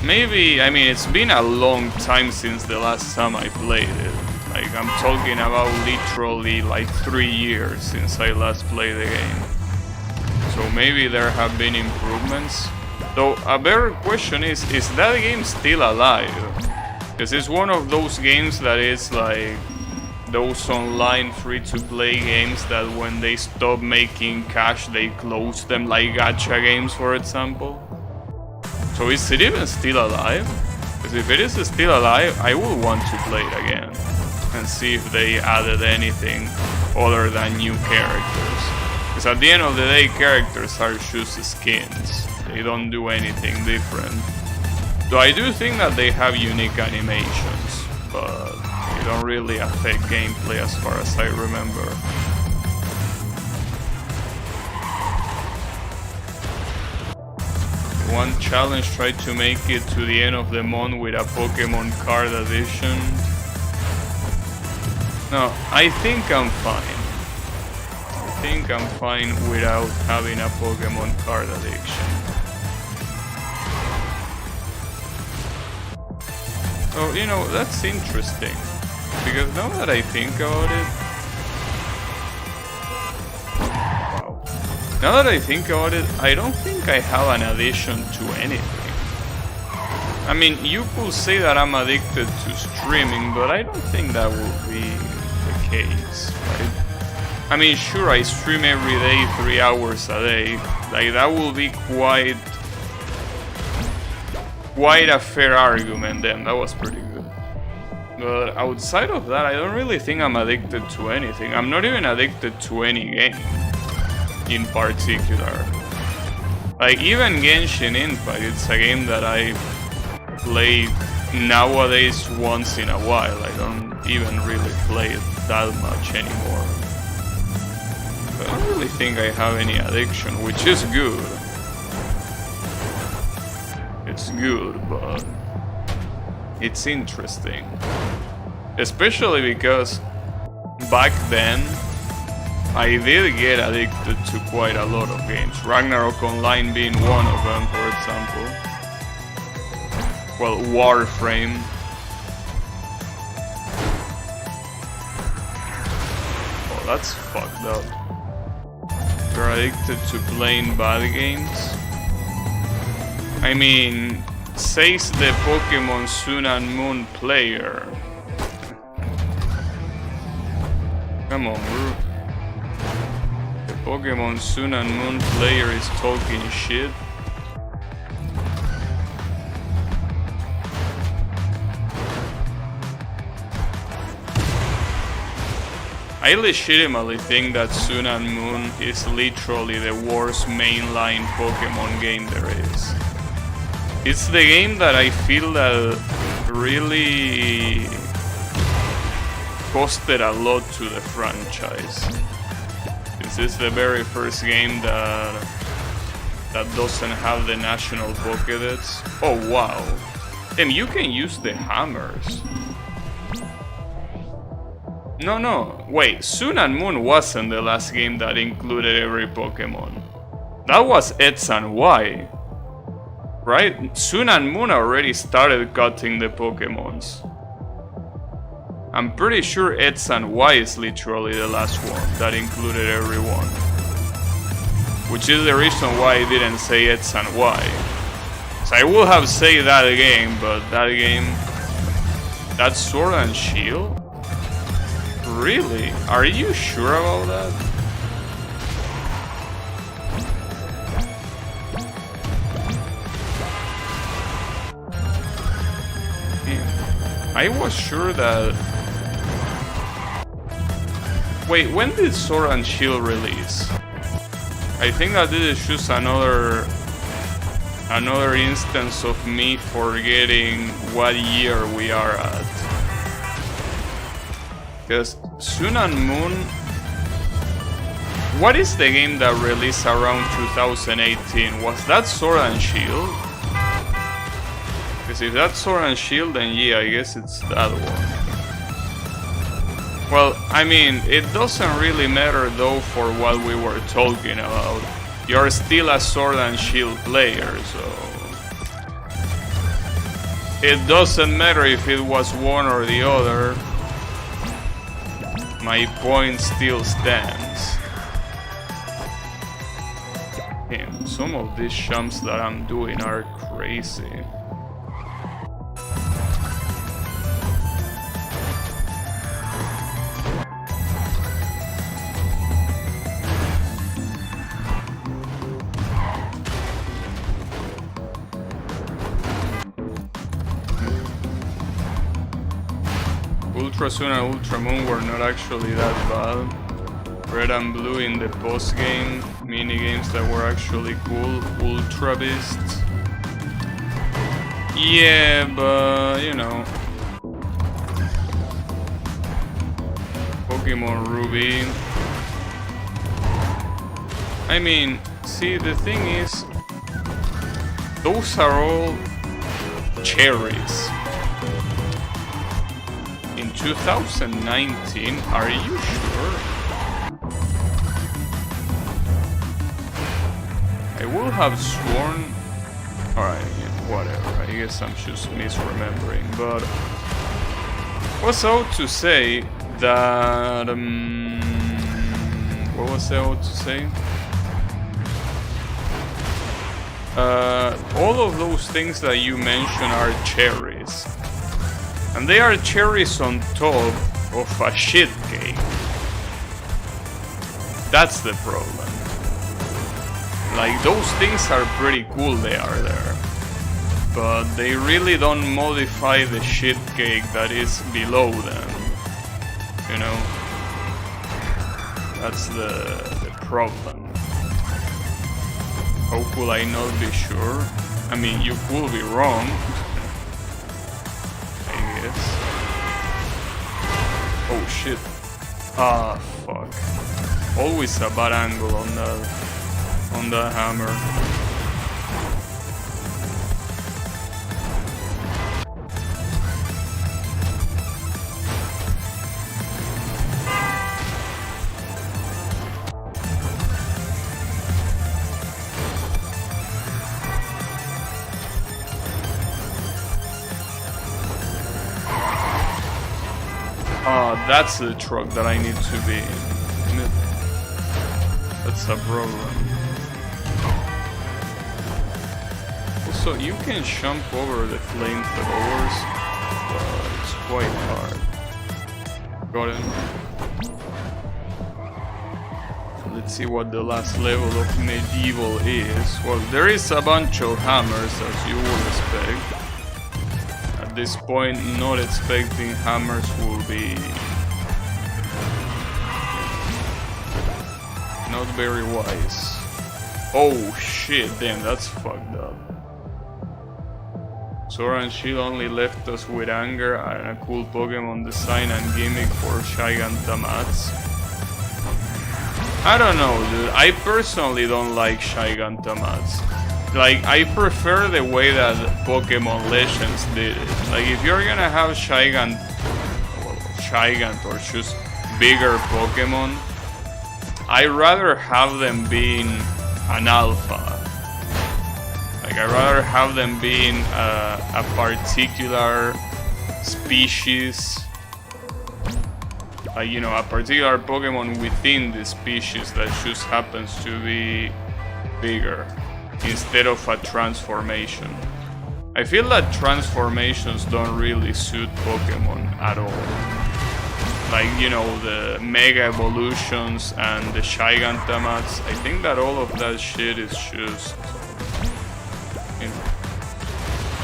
maybe, I mean, it's been a long time since the last time I played it. Like, I'm talking about literally like 3 years since I last played the game. So maybe there have been improvements. Though a better question is that game still alive? Because it's one of those games that is like those online free-to-play games that when they stop making cash, they close them, like gacha games, for example. So is it even still alive? Because if it is still alive, I will want to play it again and see if they added anything other than new characters. Because at the end of the day, characters are just skins. They don't do anything different. Though I do think that they have unique animations, but they don't really affect gameplay as far as I remember. One challenge tried to make it to the end of the month with a Pokemon card edition. No, I think I'm fine. I think I'm fine without having a Pokemon card addiction. Oh, you know, that's interesting. Because now that I think about it... Wow. Now that I think about it, I don't think I have an addiction to anything. I mean, you could say that I'm addicted to streaming, but I don't think that would be the case, right? I mean, sure, I stream every day, 3 hours a day. Like, that will be quite a fair argument then. That was pretty good. But outside of that, I don't really think I'm addicted to anything. I'm not even addicted to any game in particular. Like, even Genshin Impact, it's a game that I play nowadays once in a while. I don't even really play it that much anymore. But I don't really think I have any addiction, which is good. It's good, but it's interesting. Especially because back then I did get addicted to quite a lot of games. Ragnarok Online being one of them, for example. Well, Warframe. Oh, that's fucked up. You're addicted to playing bad games? I mean, says the Pokemon Sun and Moon player. Come on, bro. The Pokemon Sun and Moon player is talking shit. I legitimately think that Sun and Moon is literally the worst mainline Pokemon game there is. It's the game that I feel that really costed a lot to the franchise. This is the very first game that doesn't have the national Pokédex. Oh wow. And you can use the hammers. No, wait, Sun and Moon wasn't the last game that included every Pokemon. That was X and Y. Right? Sun and Moon already started cutting the Pokemons. I'm pretty sure X and Y is literally the last one that included everyone. Which is the reason why I didn't say X and Y. So I would have said that game, but that game... That's Sword and Shield? Really? Are you sure about that? I was sure that... Wait, when did Sword and Shield release? I think that this is just another instance of me forgetting what year we are at. Because Sun and Moon... What is the game that released around 2018? Was that Sword and Shield? Because if that's Sword and Shield, then yeah, I guess it's that one. Well, I mean, it doesn't really matter though for what we were talking about. You're still a Sword and Shield player, so... It doesn't matter if it was one or the other. My point still stands. Damn, some of these jumps that I'm doing are crazy. Ultra Sun and Ultra Moon were not actually that bad. Red and Blue in the post-game mini-games that were actually cool. Ultra Beasts. Yeah, but you know. Pokemon Ruby. I mean, see, the thing is, those are all cherries. In 2019, are you sure? I will have sworn... Alright, whatever, I guess I'm just misremembering, but... What's out to say that... what was there out to say? All of those things that you mentioned are cherries. And they are cherries on top of a shit cake. That's the problem. Like, those things are pretty cool, they are there. But they really don't modify the shit cake that is below them. You know? That's the problem. How could I not be sure? I mean, you could be wrong. Oh shit. Ah, fuck. Always a bad angle on that hammer. That's the truck that I need to be in. That's a problem. Also, you can jump over the flamethrowers, but it's quite hard. Got him. So let's see what the last level of medieval is. Well, there is a bunch of hammers, as you would expect. At this point, not expecting hammers will be not very wise. Oh shit, damn, that's fucked up. Sword and Shield only left us with anger and a cool Pokemon design and gimmick for Gigantamats. I don't know, dude. I personally don't like Gigantamats. Like, I prefer the way that Pokemon Legends did it. Like, if you're gonna have Gigant or just bigger Pokemon, I'd rather have them being an alpha. Like, I'd rather have them being a particular species. You know, a particular Pokemon within the species that just happens to be bigger, instead of a transformation. I feel that transformations don't really suit Pokemon at all. Like, you know, the Mega Evolutions and the Gigantamats. I think that all of that shit is just, you know,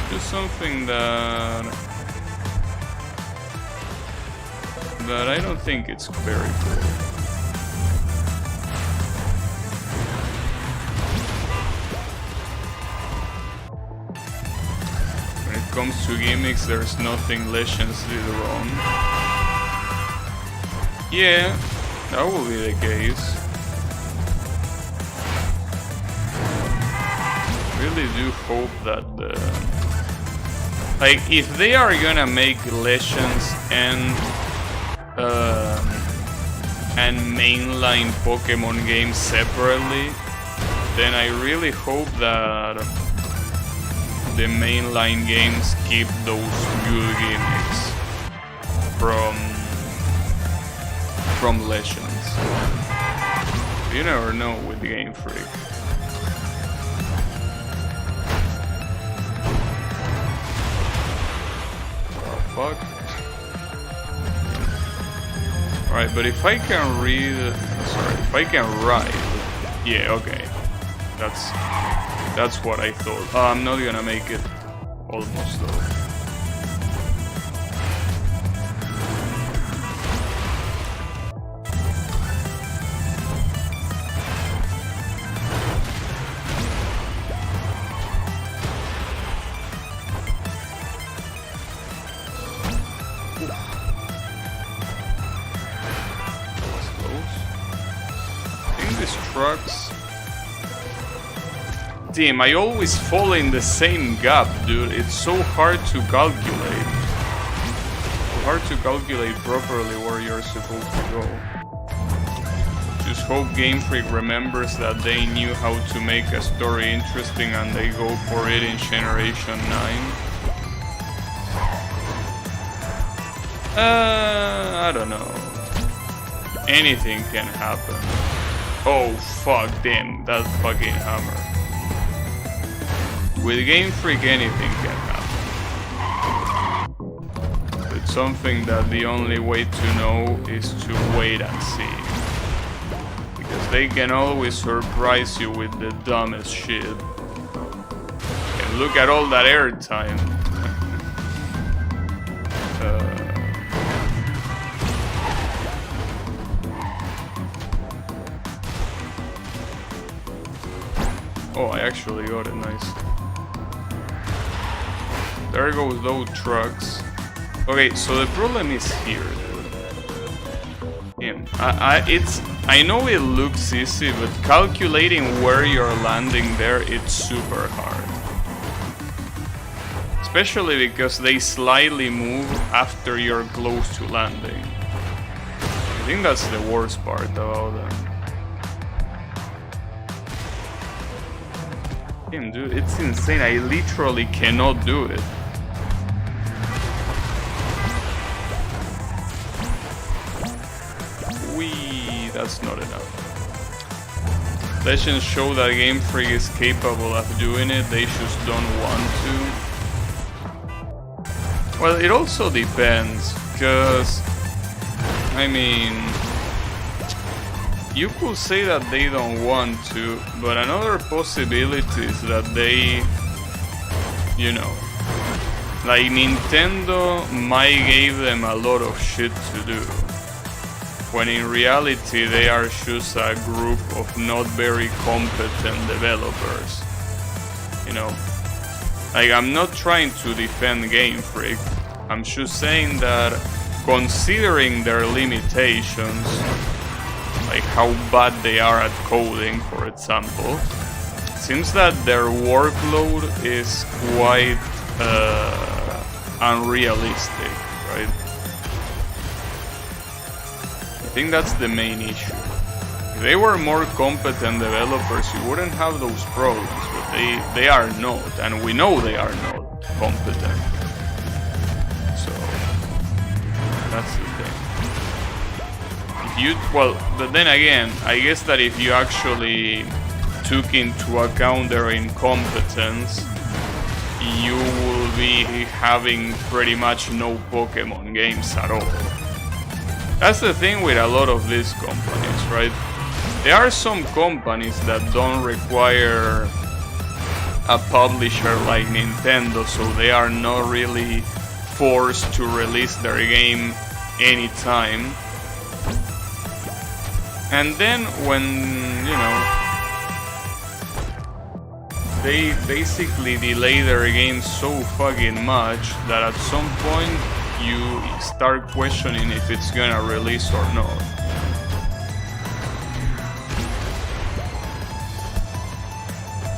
just something that I don't think it's very cool. When it comes to gimmicks, there's nothing Legends did wrong. Yeah, that will be the case. Really do hope that like, if they are gonna make Legends and mainline Pokemon games separately, then I really hope that the mainline games keep those good gimmicks from Legends. You never know with Game Freak. Oh, fuck. Alright, but if I can if I can ride, yeah, okay. That's what I thought. I'm not gonna make it almost though. Trucks. Damn, I always fall in the same gap, dude. It's so hard to calculate. Hard to calculate properly where you're supposed to go. Just hope Game Freak remembers that they knew how to make a story interesting and they go for it in Generation 9. I don't know. Anything can happen. Oh fuck, damn, that fucking hammer. With Game Freak, anything can happen. It's something that the only way to know is to wait and see. Because they can always surprise you with the dumbest shit. And look at all that airtime. Oh, I actually got it, nice. There goes those trucks. Okay, so the problem is here, dude. Damn, I know it looks easy, but calculating where you're landing there, it's super hard. Especially because they slightly move after you're close to landing. I think that's the worst part about them. Dude, it's insane. I literally cannot do it. that's not enough. Legends show that Game Freak is capable of doing it, they just don't want to. Well, it also depends, because, I mean, you could say that they don't want to, but another possibility is that they, you know, like Nintendo might give them a lot of shit to do, when in reality they are just a group of not very competent developers, you know. Like, I'm not trying to defend Game Freak, I'm just saying that considering their limitations, like how bad they are at coding, for example, it seems that their workload is quite unrealistic, right? I think that's the main issue. If they were more competent developers, you wouldn't have those problems, but they are not, and we know they are not competent. So, that's the thing. Well, but then again, I guess that if you actually took into account their incompetence, you will be having pretty much no Pokemon games at all. That's the thing with a lot of these companies, right? There are some companies that don't require a publisher like Nintendo, so they are not really forced to release their game anytime. And then when, you know, they basically delay their game so fucking much that at some point you start questioning if it's gonna release or not.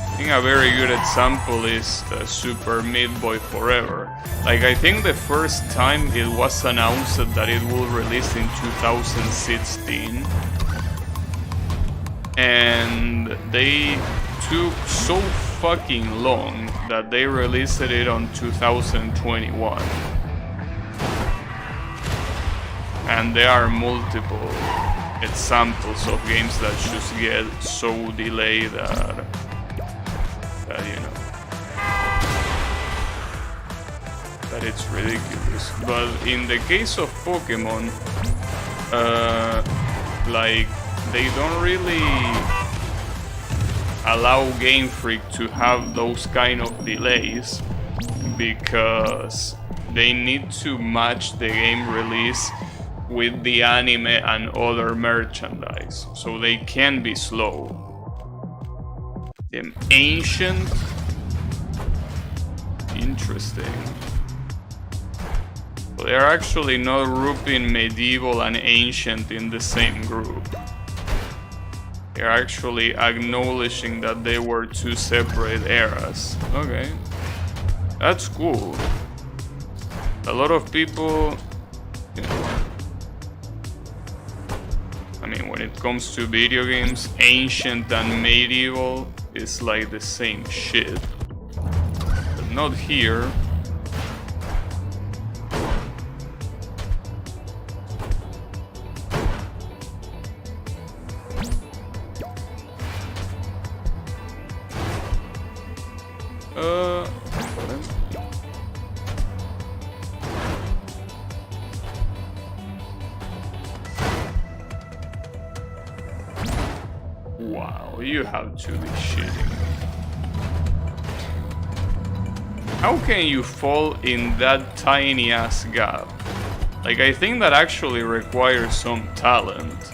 I think a very good example is the Super Meat Boy Forever. Like, I think the first time it was announced that it will release in 2016, and they took so fucking long that they released it on 2021. And there are multiple examples of games that just get so delayed that you know, that it's ridiculous. But in the case of Pokemon, like, they don't really allow Game Freak to have those kind of delays because they need to match the game release with the anime and other merchandise, so they can be slow. Ancient? Interesting. So they're actually not grouping medieval and ancient in the same group. They're actually acknowledging that they were two separate eras. Okay. That's cool. A lot of people, you know, I mean, when it comes to video games, ancient and medieval is like the same shit. But not here. Wow, you have to be shitting me. How can you fall in that tiny ass gap? Like, I think that actually requires some talent.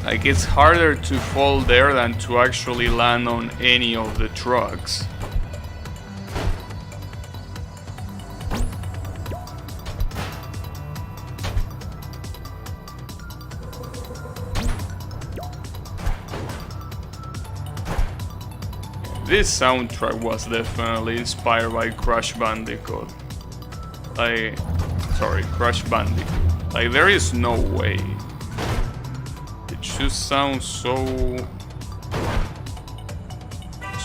Like, it's harder to fall there than to actually land on any of the trucks. This soundtrack was definitely inspired by Crash Bandicoot. Crash Bandicoot. Like, there is no way. It just sounds so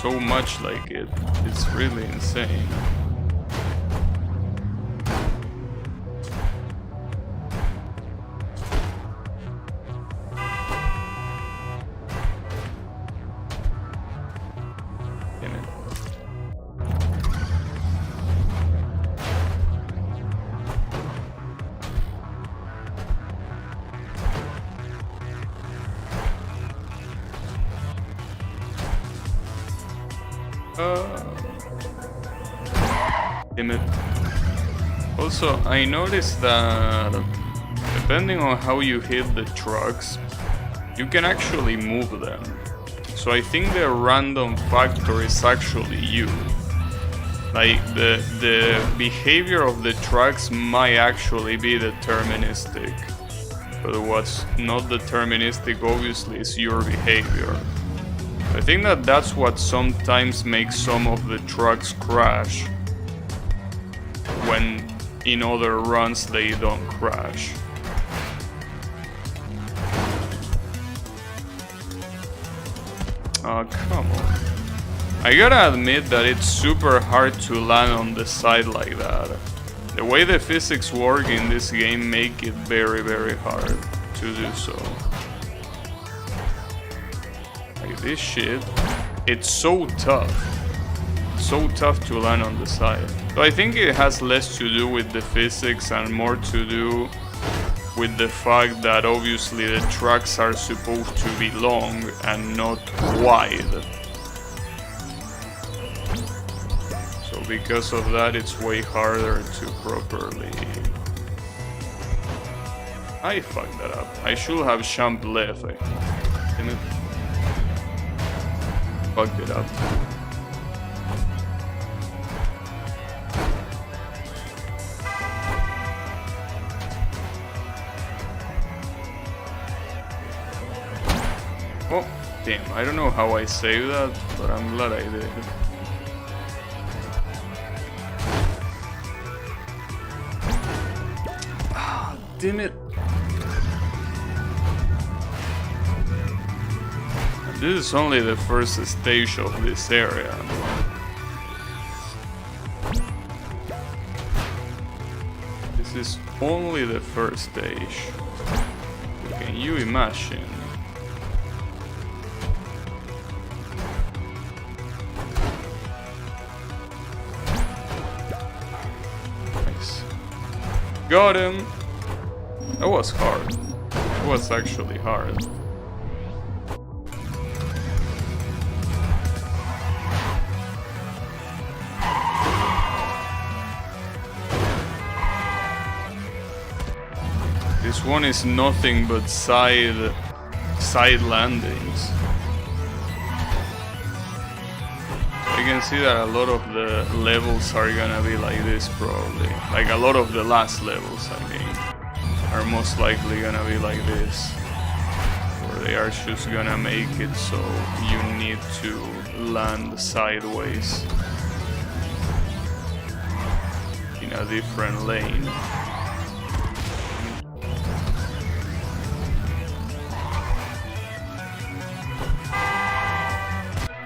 much like it. It's really insane. Damn it. Also, I noticed that depending on how you hit the trucks, you can actually move them. So I think the random factor is actually you. Like the behavior of the trucks might actually be deterministic. But what's not deterministic obviously is your behavior. I think that that's what sometimes makes some of the trucks crash when in other runs they don't crash. Oh, come on. I gotta admit that it's super hard to land on the side like that. The way the physics work in this game make it very, very hard to do so. Like this shit, it's so tough. So tough to land on the side. So I think it has less to do with the physics and more to do with the fact that obviously the tracks are supposed to be long and not wide. So because of that, it's way harder to properly... I fucked that up. I should have jumped left, I think. Didn't it? Fucked it up. Oh, damn, I don't know how I saved that, but I'm glad I did. Ah, damn it. This is only the first stage of this area. This is only the first stage. Can you imagine? Nice. Got him! That was hard. It was actually hard. This one is nothing but side landings. You can see that a lot of the levels are gonna be like this probably. Like a lot of the last levels, I mean, are most likely gonna be like this. Where they are just gonna make it so you need to land sideways in a different lane.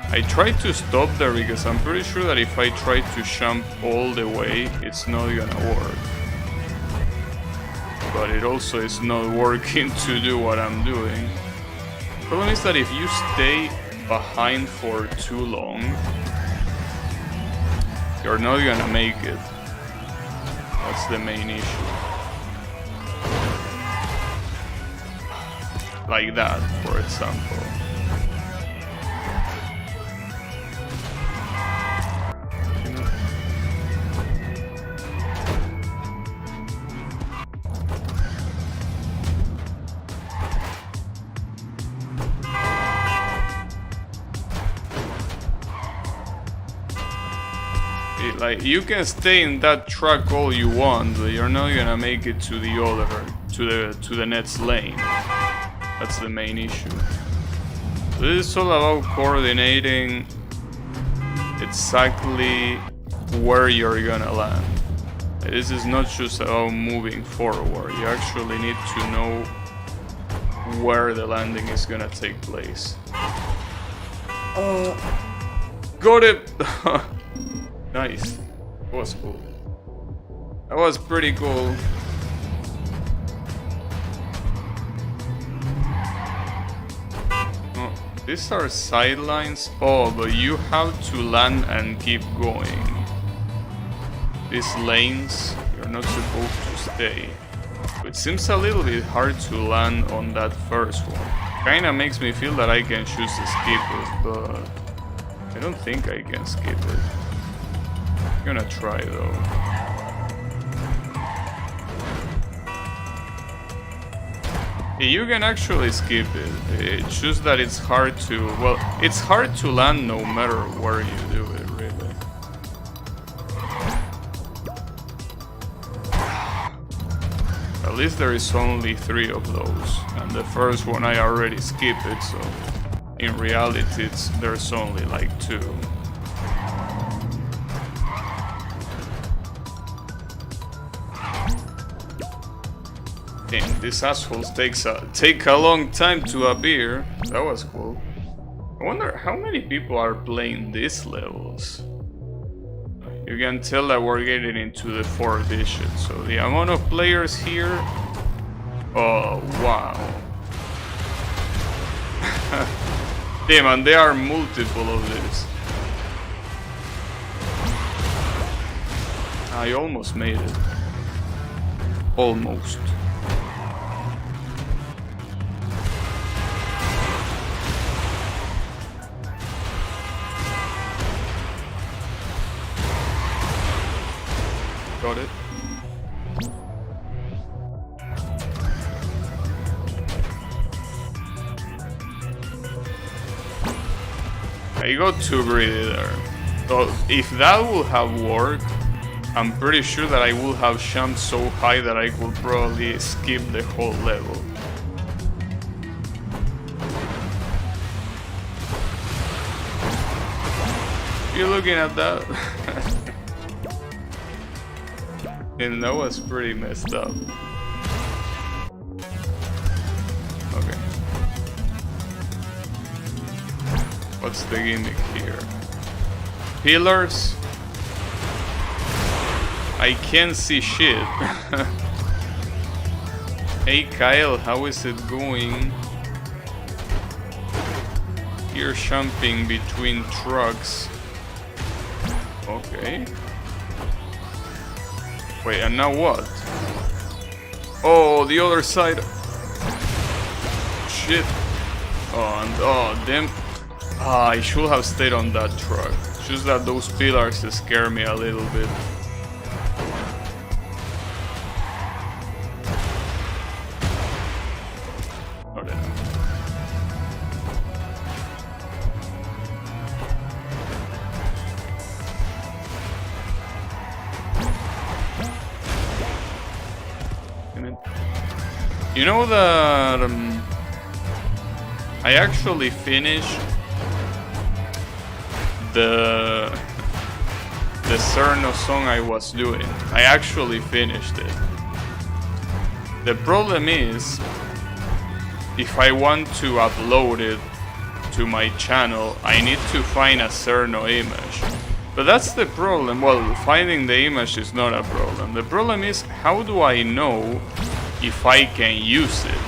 I tried to stop there because I'm pretty sure that if I try to jump all the way, it's not gonna work. But it also is not working to do what I'm doing. The problem is that if you stay behind for too long, you're not gonna make it. That's the main issue. Like that, for example. Like, you can stay in that track all you want, but you're not gonna make it to the other, to the next lane. That's the main issue. So this is all about coordinating exactly where you're gonna land. This is not just about moving forward. You actually need to know where the landing is gonna take place. Got it! Nice. That was cool. That was pretty cool. Oh, these are sidelines. Oh, but you have to land and keep going. These lanes, you're not supposed to stay. It seems a little bit hard to land on that first one. Kinda makes me feel that I can choose to skip it, but I don't think I can skip it. I'm gonna try though. You can actually skip it. It's just that it's hard to... Well, it's hard to land no matter where you do it, really. At least there is only 3 of those. And the first one I already skipped it, so... In reality, there's only like 2. Damn, these assholes take a long time to appear. That was cool. I wonder how many people are playing these levels. You can tell that we're getting into the 4 digits, so the amount of players here... Oh, wow. Damn, and there are multiple of this. I almost made it. Almost. Got it. I got too greedy there. So if that would have worked, I'm pretty sure that I would have jumped so high that I could probably skip the whole level. You looking at that? And that was pretty messed up. Okay. What's the gimmick here? Pillars? I can't see shit. Hey Kyle, how is it going? You're jumping between trucks. Okay. Wait, and now what? Oh, the other side. Shit. Oh, and oh, damn. Ah, I should have stayed on that truck. It's just that those pillars scare me a little bit. You know that I actually finished the Draynoth song I was doing. I actually finished it. The problem is, if I want to upload it to my channel, I need to find a Draynoth image. But that's the problem. Well, finding the image is not a problem. The problem is, how do I know if I can use it?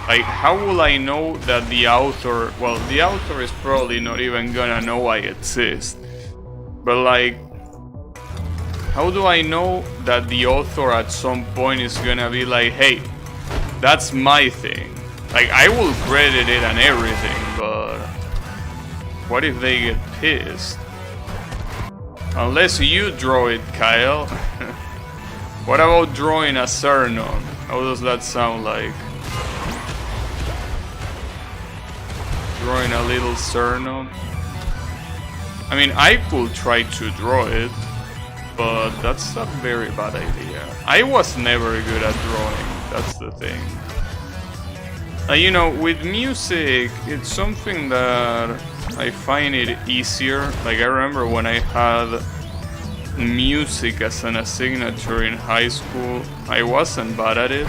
Like, how will I know that the author... Well, the author is probably not even gonna know I exist. But like, how do I know that the author at some point is gonna be like, hey, that's my thing? Like, I will credit it and everything, but what if they get pissed? Unless you draw it, Kyle. What about drawing a Draynoth? How does that sound like? Drawing a little Draynoth? I mean, I could try to draw it, but that's a very bad idea. I was never good at drawing, that's the thing. You know, with music, it's something that I find it easier. Like, I remember when I had music as an assignment in high school, I wasn't bad at it.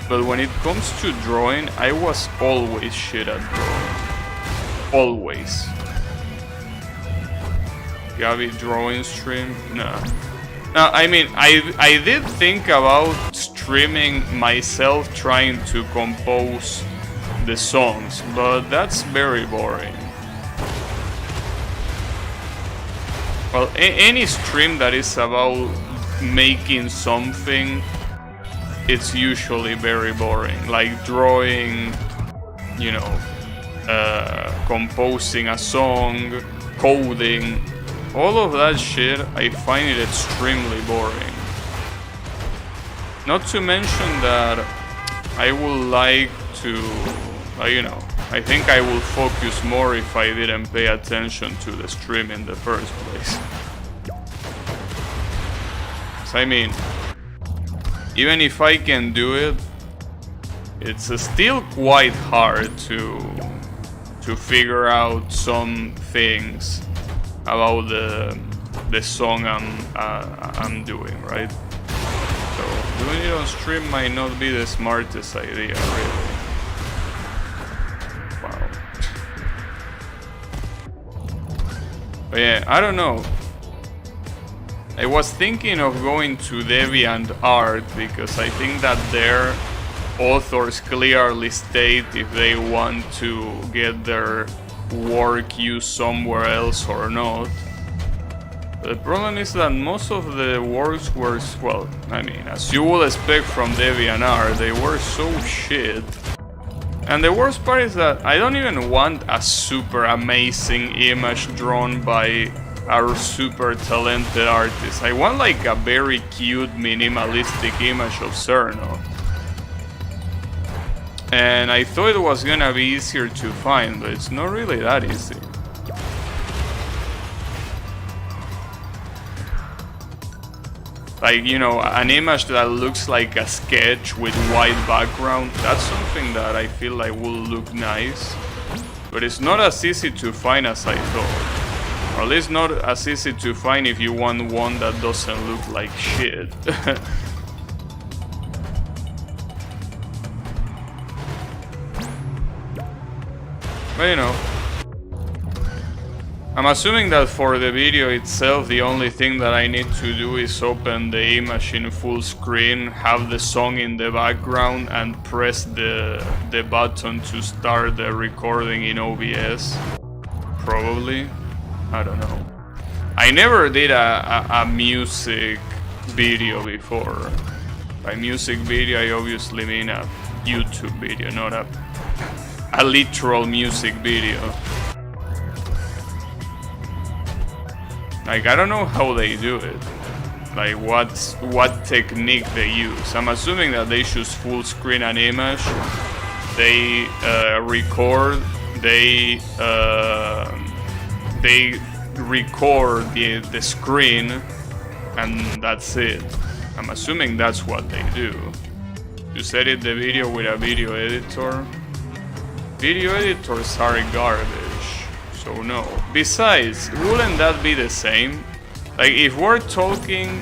But when it comes to drawing, I was always shit at drawing. Always. Gabby drawing stream? Nah. No, I mean, I did think about streaming myself trying to compose the songs, but that's very boring. Well, any stream that is about making something, it's usually very boring. Like drawing, you know, composing a song, coding, all of that shit, I find it extremely boring. Not to mention that I would like to, you know, I think I will focus more if I didn't pay attention to the stream in the first place. So, I mean, even if I can do it, it's still quite hard to figure out some things about the song I'm doing, right? So doing it on stream might not be the smartest idea, really. Wow. But yeah, I don't know. I was thinking of going to DeviantArt because I think that their authors clearly state if they want to get their work used somewhere else or not. The problem is that most of the works were, well, I mean, as you would expect from DeviantArt, they were so shit. And the worst part is that I don't even want a super amazing image drawn by a super talented artist. I want like a very cute minimalistic image of Draynoth. And I thought it was gonna be easier to find, but it's not really that easy. Like, you know, an image that looks like a sketch with white background, that's something that I feel like will look nice. But it's not as easy to find as I thought. Or at least not as easy to find if you want one that doesn't look like shit. But you know, I'm assuming that for the video itself, the only thing that I need to do is open the image in full screen, have the song in the background, and press the button to start the recording in OBS. Probably. I don't know. I never did a music video before. By music video, I obviously mean a YouTube video, not a literal music video. Like, I don't know how they do it. Like, what technique they use. I'm assuming that they choose full screen an image. They record. They record the screen, and that's it. I'm assuming that's what they do. Just edit the video with a video editor. Video editors are garbage, so no. Besides, wouldn't that be the same? Like, if we're talking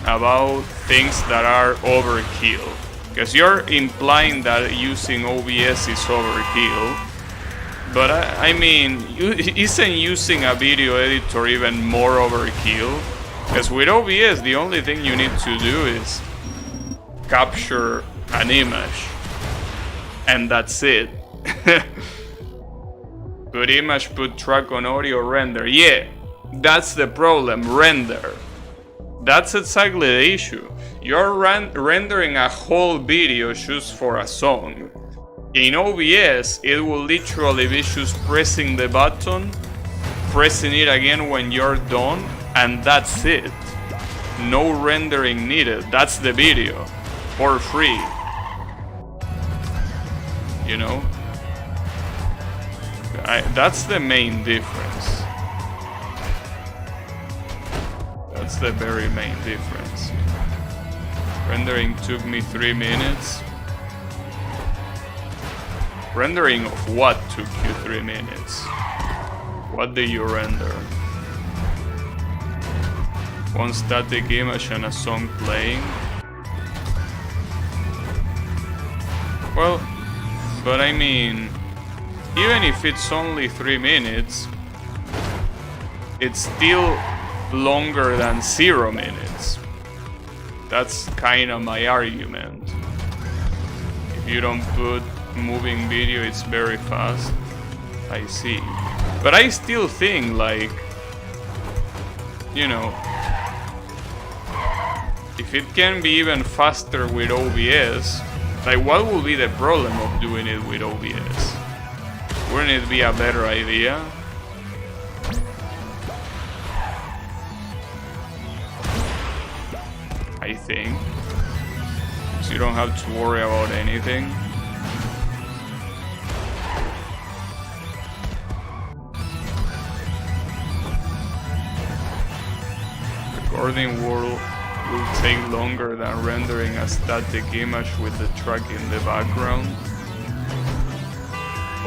about things that are overkill, because you're implying that using OBS is overkill, but I mean, isn't using a video editor even more overkill? Because with OBS, the only thing you need to do is capture an image, and that's it. Put image, put track on audio, render. Yeah, that's the problem, render. That's exactly the issue. You're rendering a whole video just for a song. In OBS, it will literally be just pressing the button, pressing it again when you're done, and that's it. No rendering needed. That's the video. For free. You know? That's the main difference. That's the very main difference. Rendering took me 3 minutes. Rendering of what took you 3 minutes? What did you render? One static image and a song playing? Well, but I mean, even if it's only 3 minutes, it's still longer than 0 minutes. That's kind of my argument. If you don't put moving video, it's very fast. I see. But I still think, like, you know, if it can be even faster with OBS, like, what will be the problem of doing it with OBS? Wouldn't it be a better idea? I think. So you don't have to worry about anything. Recording will take longer than rendering a static image with the track in the background.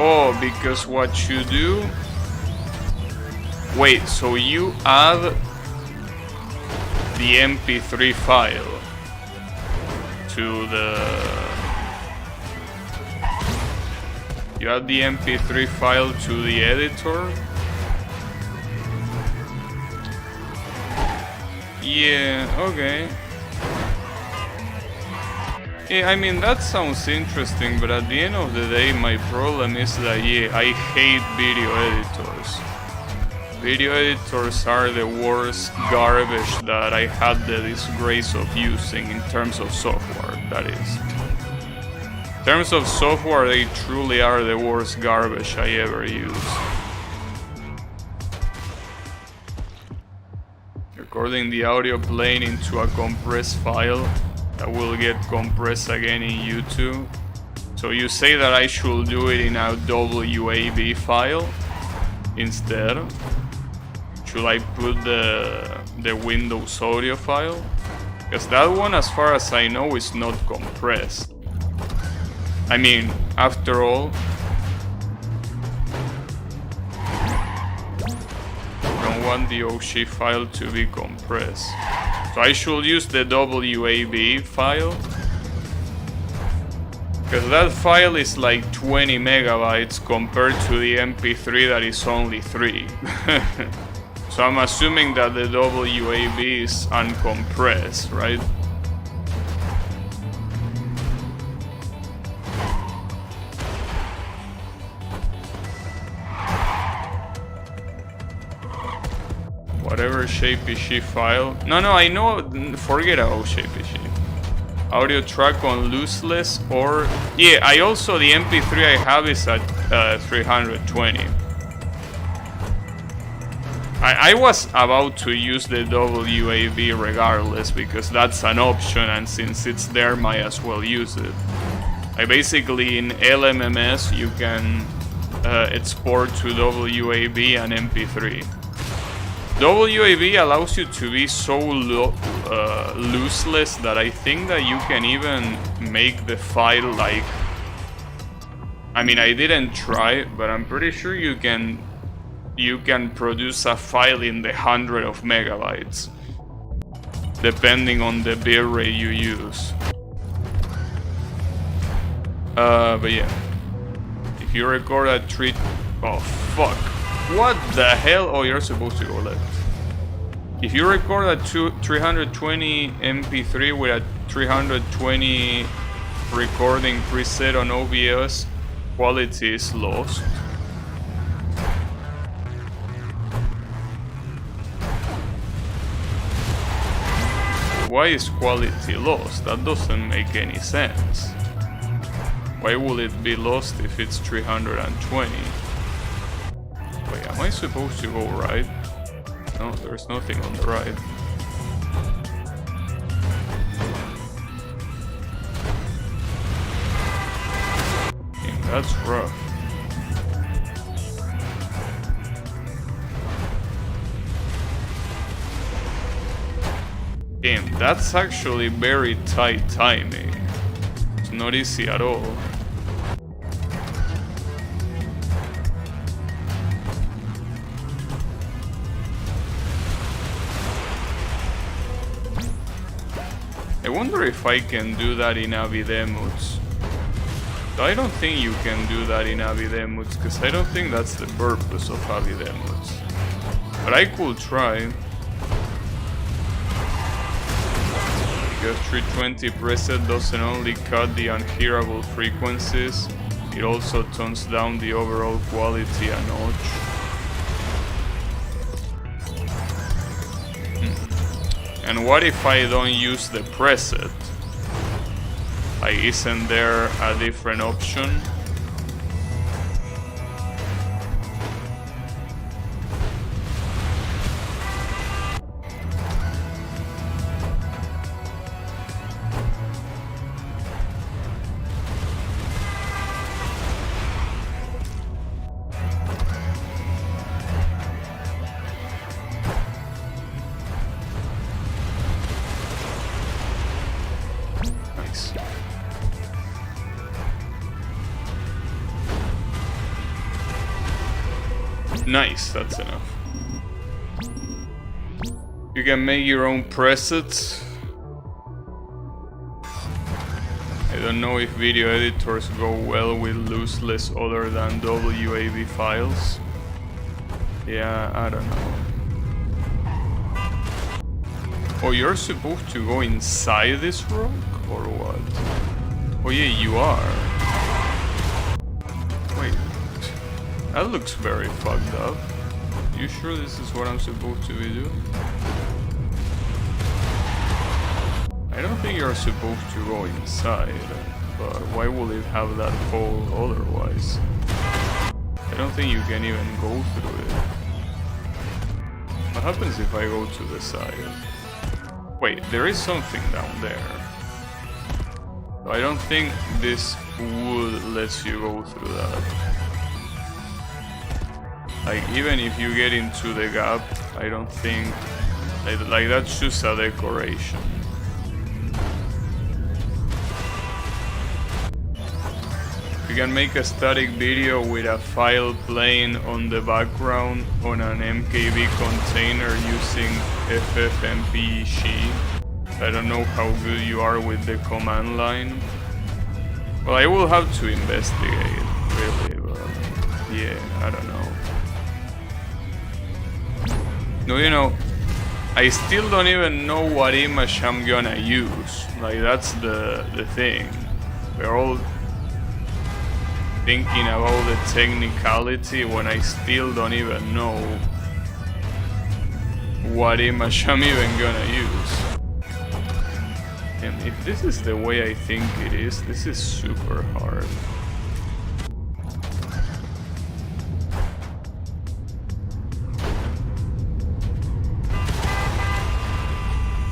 Oh, because what you do... Wait, so you add the MP3 file to the... You add the MP3 file to the editor? Yeah, okay. Yeah, I mean, that sounds interesting, but at the end of the day, my problem is that, yeah, I hate video editors. Video editors are the worst garbage that I had the disgrace of using in terms of software, that is. In terms of software, they truly are the worst garbage I ever used. Recording the audio playing into a compressed file that will get compressed again in YouTube. So you say that I should do it in a WAV file instead? Should I put the Windows audio file? Because that one, as far as I know, is not compressed. I mean, after all, want the OG file to be compressed. So I should use the WAV file, because that file is like 20 megabytes compared to the MP3 that is only 3. So I'm assuming that the WAV is uncompressed, right? Whatever shapey file. No, I know. Forget about shapey. Audio track on lossless or... Yeah, I also, the MP3 I have is at 320. I was about to use the WAV regardless, because that's an option, and since it's there, might as well use it. Basically, in LMMS, you can export to WAV and MP3. WAV allows you to be so lossless that I think that you can even make the file like... I mean, I didn't try, but I'm pretty sure you can produce a file in the 100 of megabytes, depending on the bitrate you use. But yeah, if you record at 3... Oh fuck. What the hell? Oh, you're supposed to go left. If you record at 320 MP3 with a 320 recording preset on OBS, quality is lost. Why is quality lost? That doesn't make any sense. Why will it be lost if it's 320? Wait, am I supposed to go right? No, there's nothing on the right. Damn, that's rough. Damn, that's actually very tight timing. It's not easy at all. I wonder if I can do that in Avidemuts. I don't think you can do that in Avidemuts, because I don't think that's the purpose of Avidemuts. But I could try. Because 320 preset doesn't only cut the unhearable frequencies, it also tones down the overall quality a notch. And what if I don't use the preset? Like, isn't there a different option? Nice, that's enough. You can make your own presets. I don't know if video editors go well with lossless other than WAV files. Yeah, I don't know. Oh, you're supposed to go inside this rock? Or what? Oh yeah, you are. Wait. That looks very fucked up. You sure this is what I'm supposed to be doing? I don't think you're supposed to go inside, but why would it have that hole otherwise? I don't think you can even go through it. What happens if I go to the side? Wait, there is something down there. I don't think this wood lets you go through that. Like, even if you get into the gap, I don't think... Like that's just a decoration. You can make a static video with a file playing on the background on an MKB container using FFmpeg. I don't know how good you are with the command line. Well, I will have to investigate, really, but yeah, I don't know. No, you know, I still don't even know what image I'm gonna use. Like, that's the thing. We're all thinking about the technicality when I still don't even know what image I'm even gonna use. And if this is the way I think it is, this is super hard.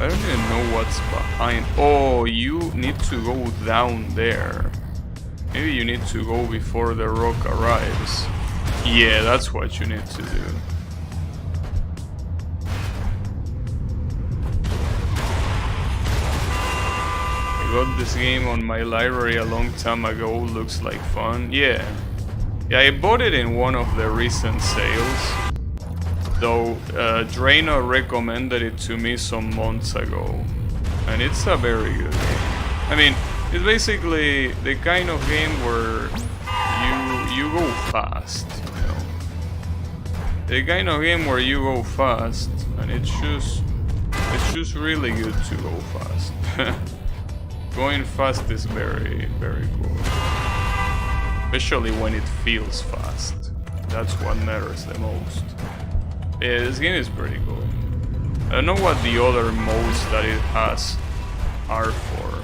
I don't even know what's behind. Oh, you need to go down there. Maybe you need to go before the rock arrives. Yeah, that's what you need to do. I got this game on my library a long time ago. Looks like fun. Yeah, I bought it in one of the recent sales. Though Draynoth recommended it to me some months ago. And it's a very good game. I mean, it's basically the kind of game where you go fast, you know. The kind of game where you go fast, and it's just really good to go fast. Going fast is very, very cool. Especially when it feels fast. That's what matters the most. Yeah, this game is pretty cool. I don't know what the other modes that it has are for.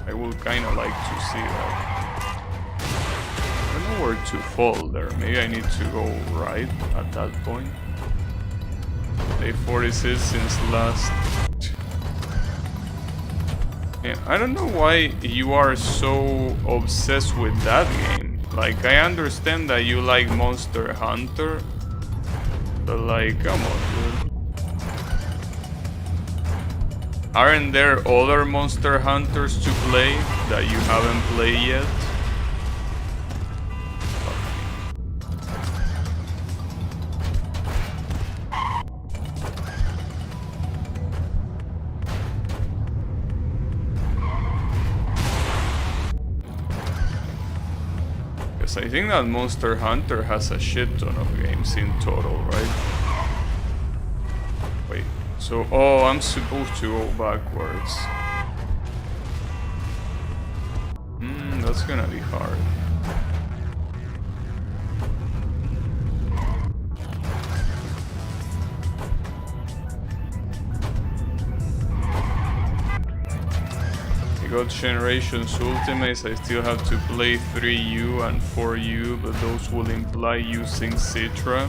I would kind of like to see that. I don't know where to fall there. Maybe I need to go right at that point. Day 46 since last... Yeah, I don't know why you are so obsessed with that game. Like, I understand that you like Monster Hunter, but like, come on, dude. Aren't there other Monster Hunters to play that you haven't played yet? Because I think that Monster Hunter has a shit ton of games in total, right? Wait. So, oh, I'm supposed to go backwards. That's gonna be hard. I got Generations Ultimates. I still have to play 3U and 4U, but those will imply using Citra.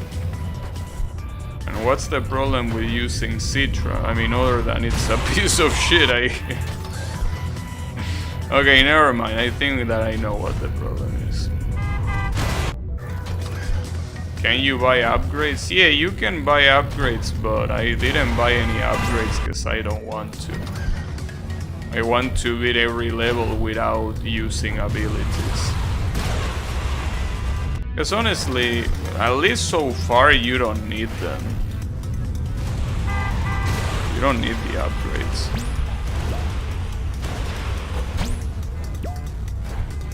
And what's the problem with using Citra? I mean, other than it's a piece of shit, Okay, never mind. I think that I know what the problem is. Can you buy upgrades? Yeah, you can buy upgrades, but I didn't buy any upgrades because I don't want to. I want to beat every level without using abilities. Because honestly, at least so far, you don't need them. You don't need the upgrades.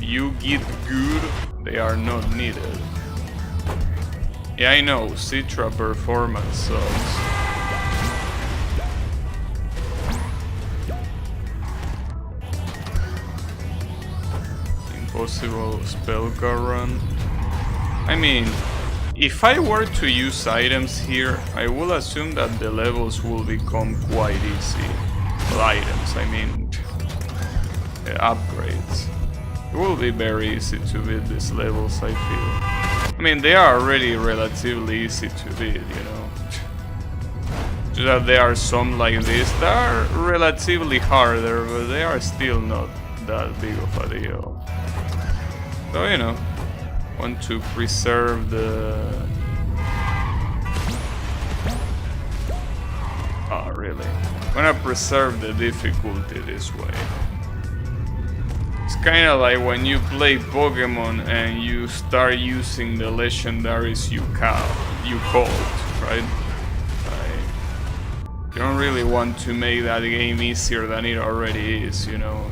You get good, they are not needed. Yeah, I know, Citra performance sucks. Impossible spell card run. I mean, if I were to use items here, I will assume that the levels will become quite easy. Well, items, I mean, upgrades. It will be very easy to beat these levels, I feel. I mean, they are already relatively easy to beat, you know. Just that there are some like this that are relatively harder, but they are still not that big of a deal. So, you know, want to preserve the... Oh, really? I'm gonna preserve the difficulty this way. It's kinda like when you play Pokemon and you start using the legendaries you caught, right? Like, you don't really want to make that game easier than it already is, you know?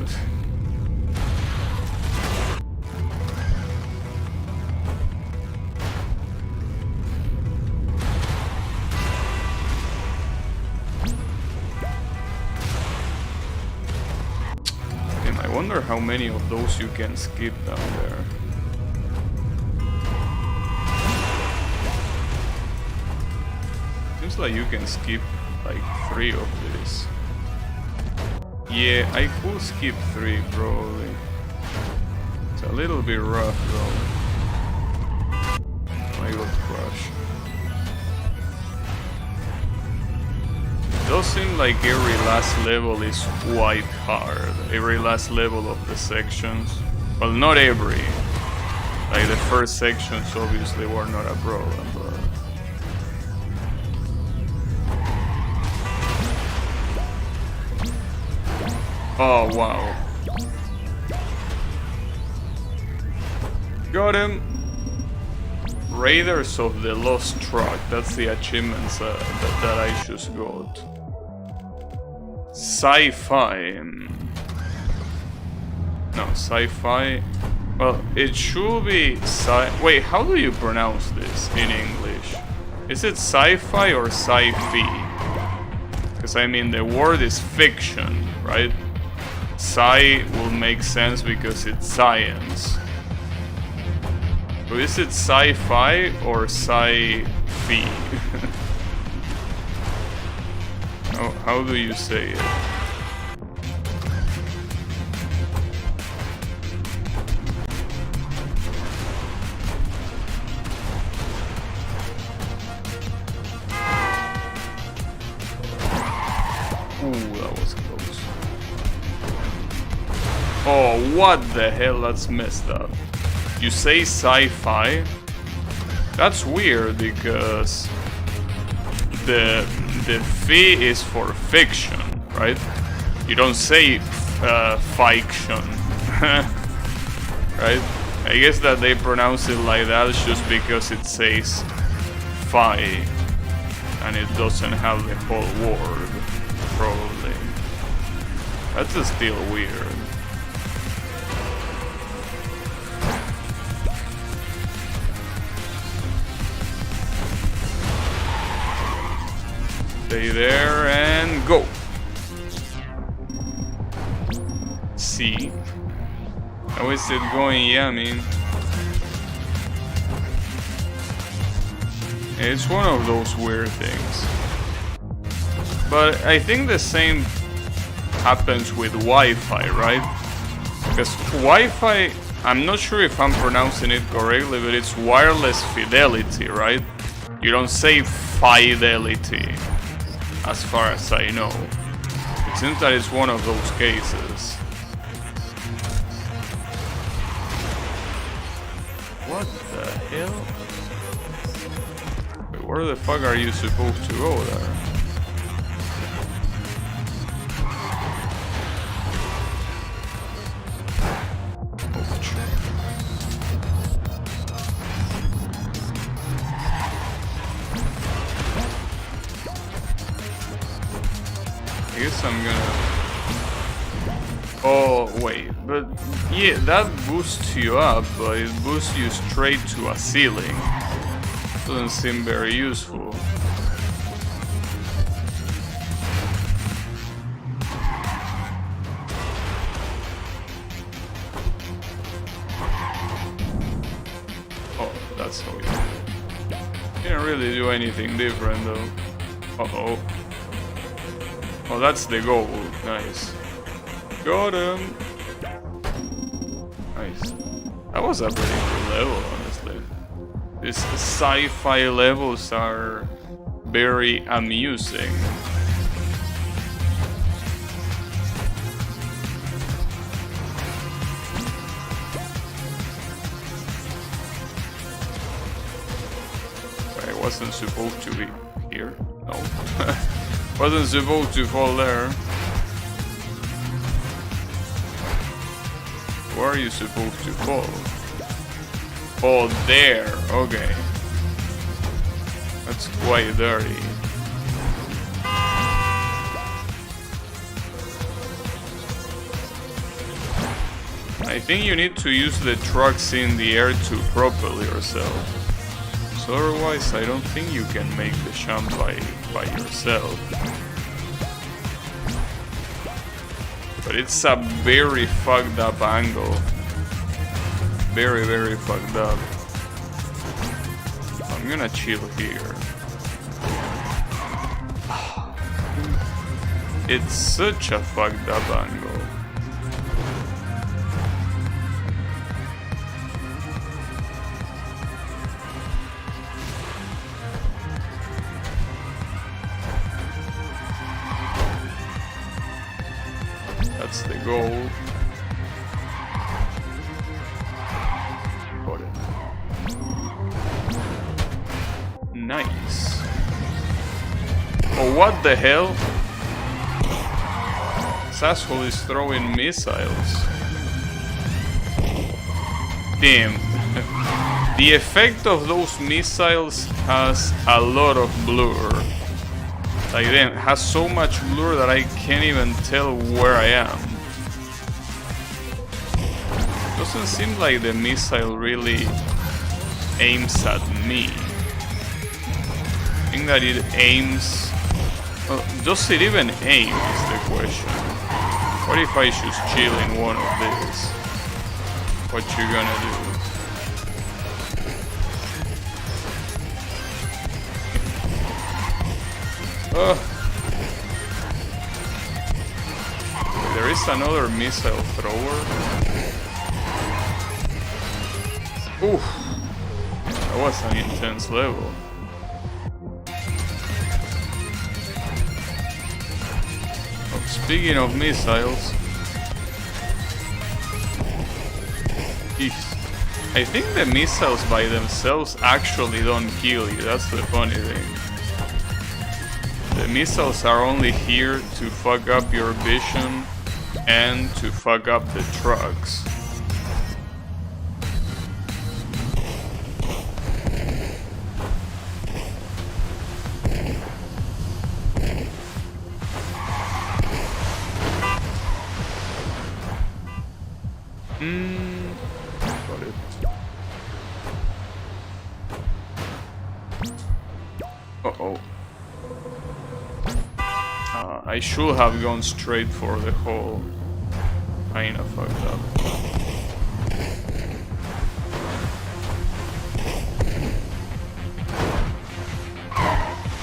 I wonder how many of those you can skip down there. Seems like you can skip like 3 of these. Yeah, I could skip 3 probably. It's a little bit rough though. I got crushed. It does seem like every last level is quite hard. Every last level of the sections. Well, not every. Like the first sections obviously were not a problem, but... Oh, wow. Got him! Raiders of the Lost Truck. That's the achievements that I just got. Sci-fi. No, sci-fi. Well, it should be wait, how do you pronounce this in English? Is it sci-fi or sci-fi? Because I mean, the word is fiction, right? Sci will make sense because it's science. So is it sci-fi or sci-fi? How do you say it? Ooh, that was close. Oh, what the hell? That's messed up. You say sci-fi? That's weird because the fi is for fiction, right? You don't say fiction, right? I guess that they pronounce it like that just because it says fi and it doesn't have the whole word, probably. That's still weird. Stay there and go. See. How is it going? Yeah, I mean, it's one of those weird things. But I think the same happens with Wi-Fi, right? Because Wi-Fi, I'm not sure if I'm pronouncing it correctly, but it's wireless fidelity, right? You don't say fidelity, as far as I know. It seems that it's one of those cases. What the hell? Wait, where the fuck are you supposed to go there? I guess I'm gonna... Oh, wait, but yeah, that boosts you up, but it boosts you straight to a ceiling. Doesn't seem very useful. Oh, that's how you do it. Didn't really do anything different though. Uh-oh. Oh, that's the goal. Nice. Got him! Nice. That was a pretty good level, honestly. These sci-fi levels are very amusing. I wasn't supposed to be here. No. Wasn't supposed to fall there. Where are you supposed to fall? Oh, there. Okay. That's quite dirty. I think you need to use the trucks in the air to propel yourself. So otherwise, I don't think you can make the jump by yourself. But it's a very fucked up angle. Very, very fucked up. I'm gonna chill here. It's such a fucked up angle. That's the goal. Got it. Nice. Oh, what the hell? This asshole is throwing missiles. Damn. The effect of those missiles has a lot of blur. Like, damn, it has so much blur that I can't even tell where I am. Doesn't seem like the missile really aims at me. I think that it aims... Well, does it even aim is the question. What if I just chill in one of these? What you gonna do? There is another missile thrower. Oof. That was an intense level. Oh, speaking of missiles, I think the missiles by themselves actually don't kill you. That's the funny thing. The missiles are only here to fuck up your vision and to fuck up the trucks. Got it. Uh-oh. I should have gone straight for the hole. Kinda fucked up.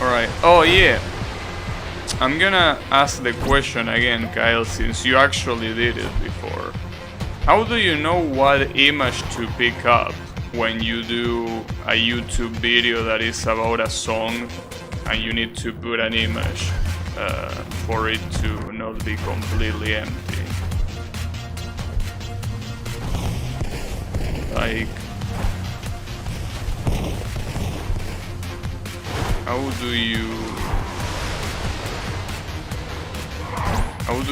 Alright, oh yeah. I'm gonna ask the question again, Kyle, since you actually did it before. How do you know what image to pick up when you do a YouTube video that is about a song and you need to put an image for it to not be completely empty? Like, how do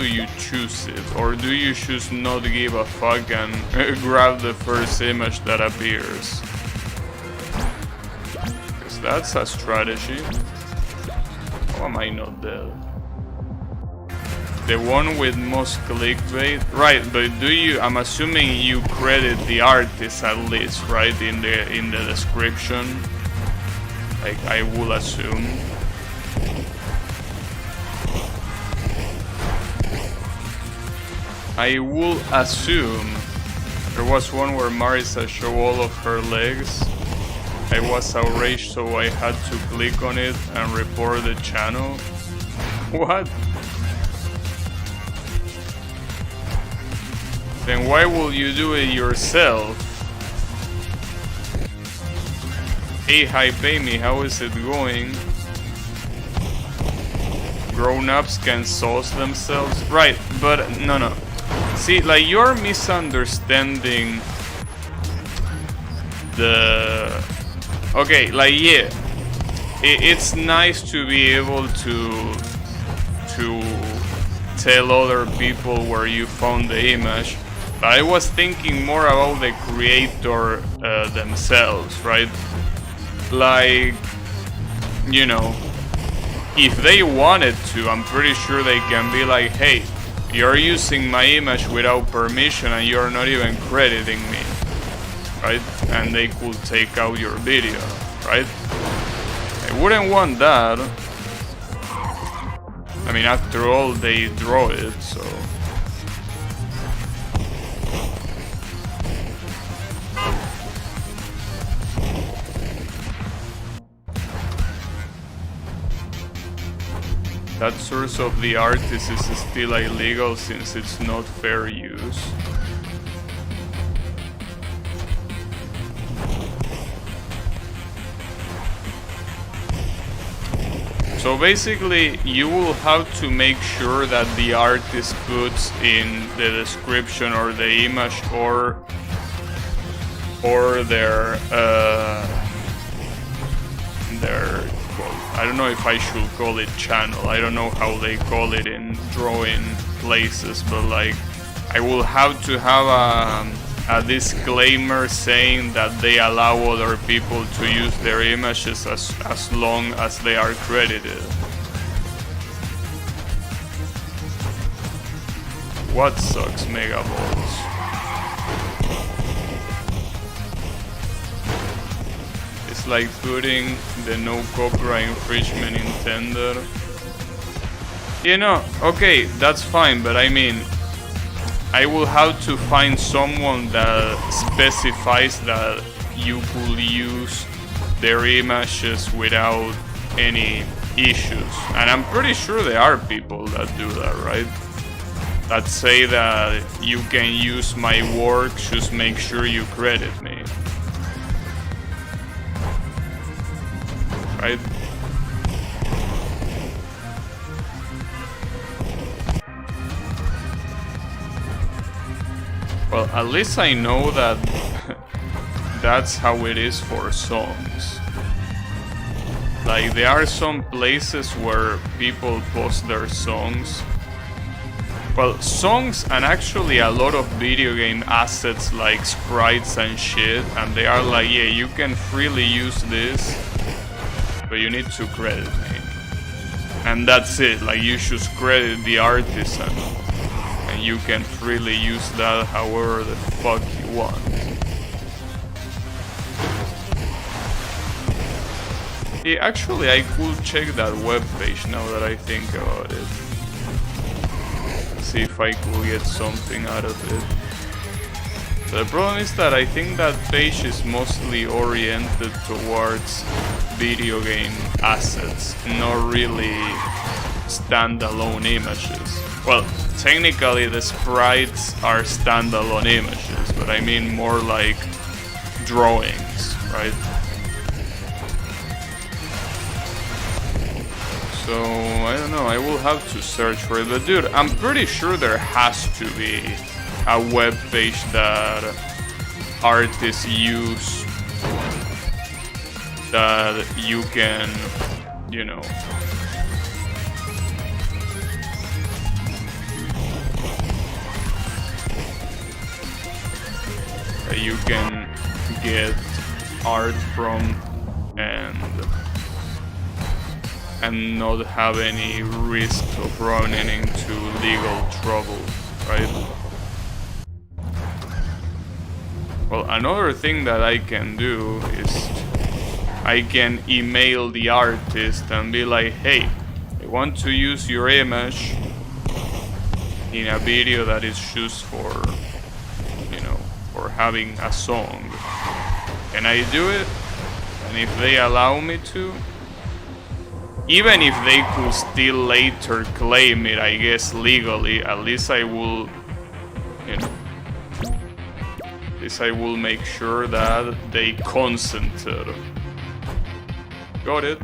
you choose it? Or do you just not give a fuck and grab the first image that appears? Because that's a strategy. How am I not dead? The one with most clickbait, right? But do you? I'm assuming you credit the artist at least, right? In the description, like I will assume. I will assume. There was one where Marisa showed all of her legs. I was outraged, so I had to click on it and report the channel. What? Then why will you do it yourself? Hey, hi, Baby, how is it going? Grown-ups can sauce themselves? Right, but no. See, like, you're misunderstanding the... Okay, like, yeah. It's nice to be able to tell other people where you found the image. But I was thinking more about the creator themselves, right? Like, you know, if they wanted to, I'm pretty sure they can be like, hey, you're using my image without permission and you're not even crediting me, right? And they could take out your video, right? I wouldn't want that. I mean, after all, they draw it, so... That source of the artist is still illegal since it's not fair use. So basically, you will have to make sure that the artist puts in the description or the image or their I don't know if I should call it channel. I don't know how they call it in drawing places, but like I will have to have a disclaimer saying that they allow other people to use their images as long as they are credited. What sucks, Megaballs? It's like putting the no copyright infringement intended. You know, okay, that's fine, but I mean, I will have to find someone that specifies that you could use their images without any issues. And I'm pretty sure there are people that do that, right? That say that you can use my work, just make sure you credit me. Right? Well, at least I know that that's how it is for songs. Like, there are some places where people post their songs. Well, songs and actually a lot of video game assets like sprites and shit, and they are like, yeah, you can freely use this, but you need to credit me. And that's it, like you should credit the artist and you can freely use that however the fuck you want. Yeah, actually I could check that webpage now that I think about it. See if I could get something out of it. The problem is that I think that page is mostly oriented towards video game assets, not really standalone images. Well, technically the sprites are standalone images, but I mean more like drawings, right? So, I don't know, I will have to search for it, but dude, I'm pretty sure there has to be a web page that artists use that you can, you know, that you can get art from and and not have any risk of running into legal trouble, right? Well, another thing that I can do is I can email the artist and be like, hey, I want to use your image in a video that is just for, you know, for having a song. Can I do it? And if they allow me to, even if they could still later claim it, I guess legally, at least I will, you know, at least I will make sure that they consented. Got it.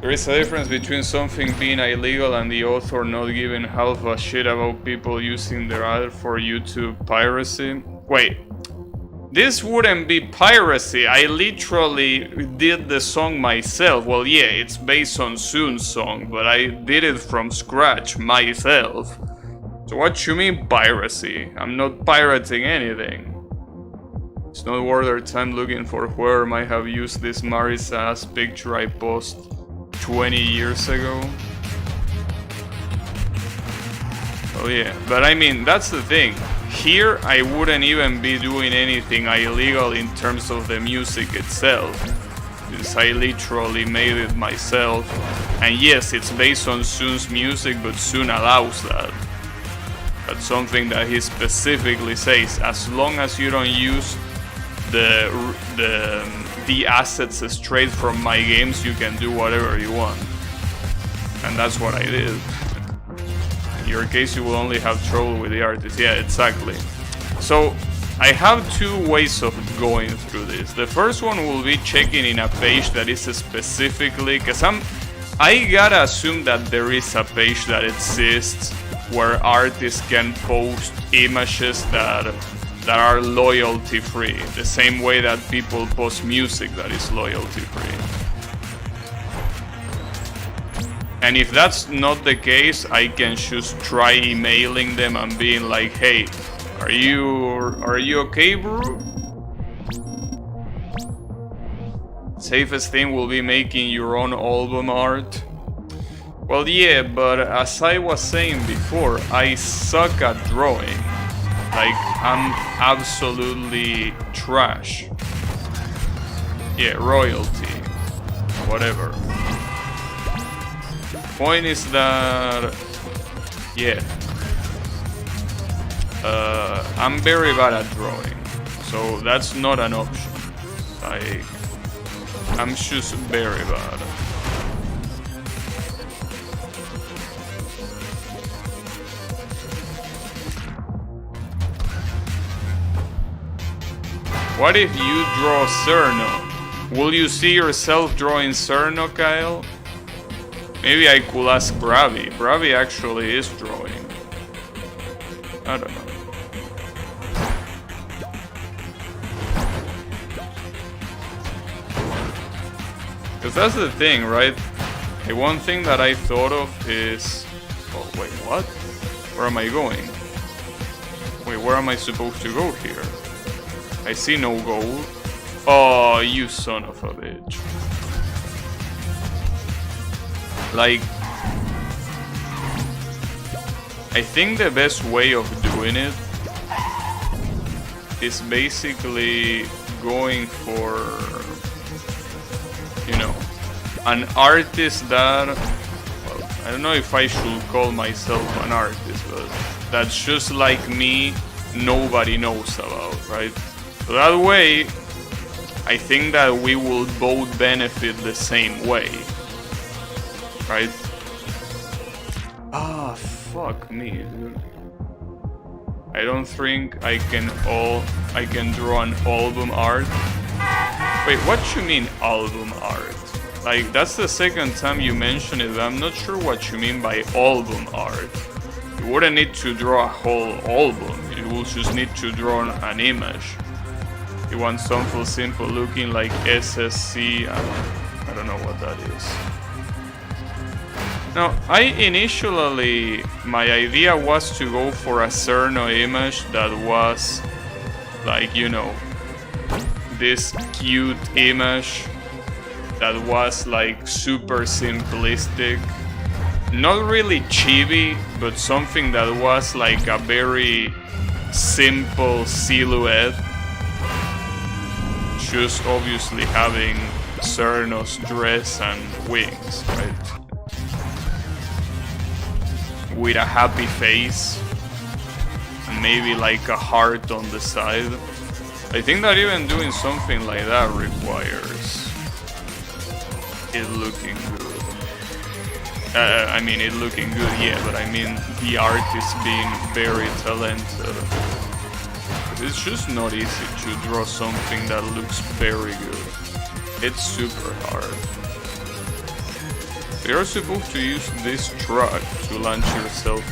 There is a difference between something being illegal and the author not giving half a shit about people using their art for YouTube piracy. Wait, this wouldn't be piracy. I literally did the song myself. Well, yeah, it's based on Soon's song, but I did it from scratch myself. So what you mean piracy? I'm not pirating anything. It's not worth their time looking for whoever might have used this Marisa's picture I posted 20 years ago. Oh yeah, but I mean, that's the thing. Here, I wouldn't even be doing anything illegal in terms of the music itself, because I literally made it myself. And yes, it's based on Soon's music, but Soon allows that. That's something that he specifically says. As long as you don't use the assets straight from my games, you can do whatever you want. And that's what I did. In your case, you will only have trouble with the artist. Yeah, exactly. So I have two ways of going through this. The first one will be checking in a page that is specifically, because I gotta assume that there is a page that exists where artists can post images that are loyalty free, the same way that people post music that is loyalty free. And if that's not the case, I can just try emailing them and being like, hey, are you okay, bro? Safest thing will be making your own album art. Well, yeah, but as I was saying before, I suck at drawing. Like, I'm absolutely trash. Yeah, royalty. Whatever. Point is that... yeah. I'm very bad at drawing. So that's not an option. I'm just very bad. What if you draw Cerno? Will you see yourself drawing Cerno, Kyle? Maybe I could ask Bravi. Bravi actually is drawing. I don't know. Because that's the thing, right? The one thing that I thought of is... oh, wait, what? Where am I going? Wait, where am I supposed to go here? I see no gold. Oh, you son of a bitch. Like... I think the best way of doing it is basically going for, you know, an artist that, well, I don't know if I should call myself an artist, but that's just like me, nobody knows about, right? So that way, I think that we will both benefit the same way, right? Ah, fuck me, dude. I don't think I can draw an album art. Wait, what you mean album art? Like, that's the second time you mention it, but I'm not sure what you mean by album art. You wouldn't need to draw a whole album, you will just need to draw an image. You want something simple looking like SSC, I don't know what that is. Now, initially, my idea was to go for a Cerno image that was, like, you know, this cute image that was like super simplistic. Not really chibi, but something that was like a very simple silhouette. Just obviously having Draynoth's dress and wings, right? With a happy face. And maybe like a heart on the side. I think that even doing something like that requires it looking good. I mean, it looking good, yeah, but I mean the artist being very talented. It's just not easy to draw something that looks very good. It's super hard. You're supposed to use this truck to launch yourself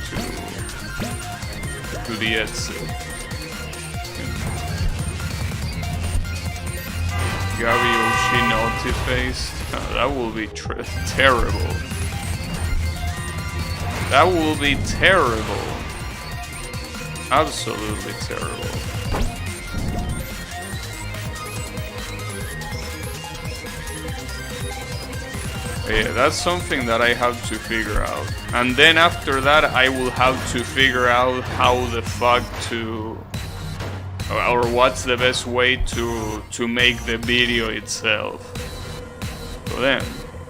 to the exit. Gary Oshi naughty face. That will be terrible. That will be terrible. Absolutely terrible. Yeah, that's something that I have to figure out. And then after that, I will have to figure out how the fuck to... or what's the best way to make the video itself. So then...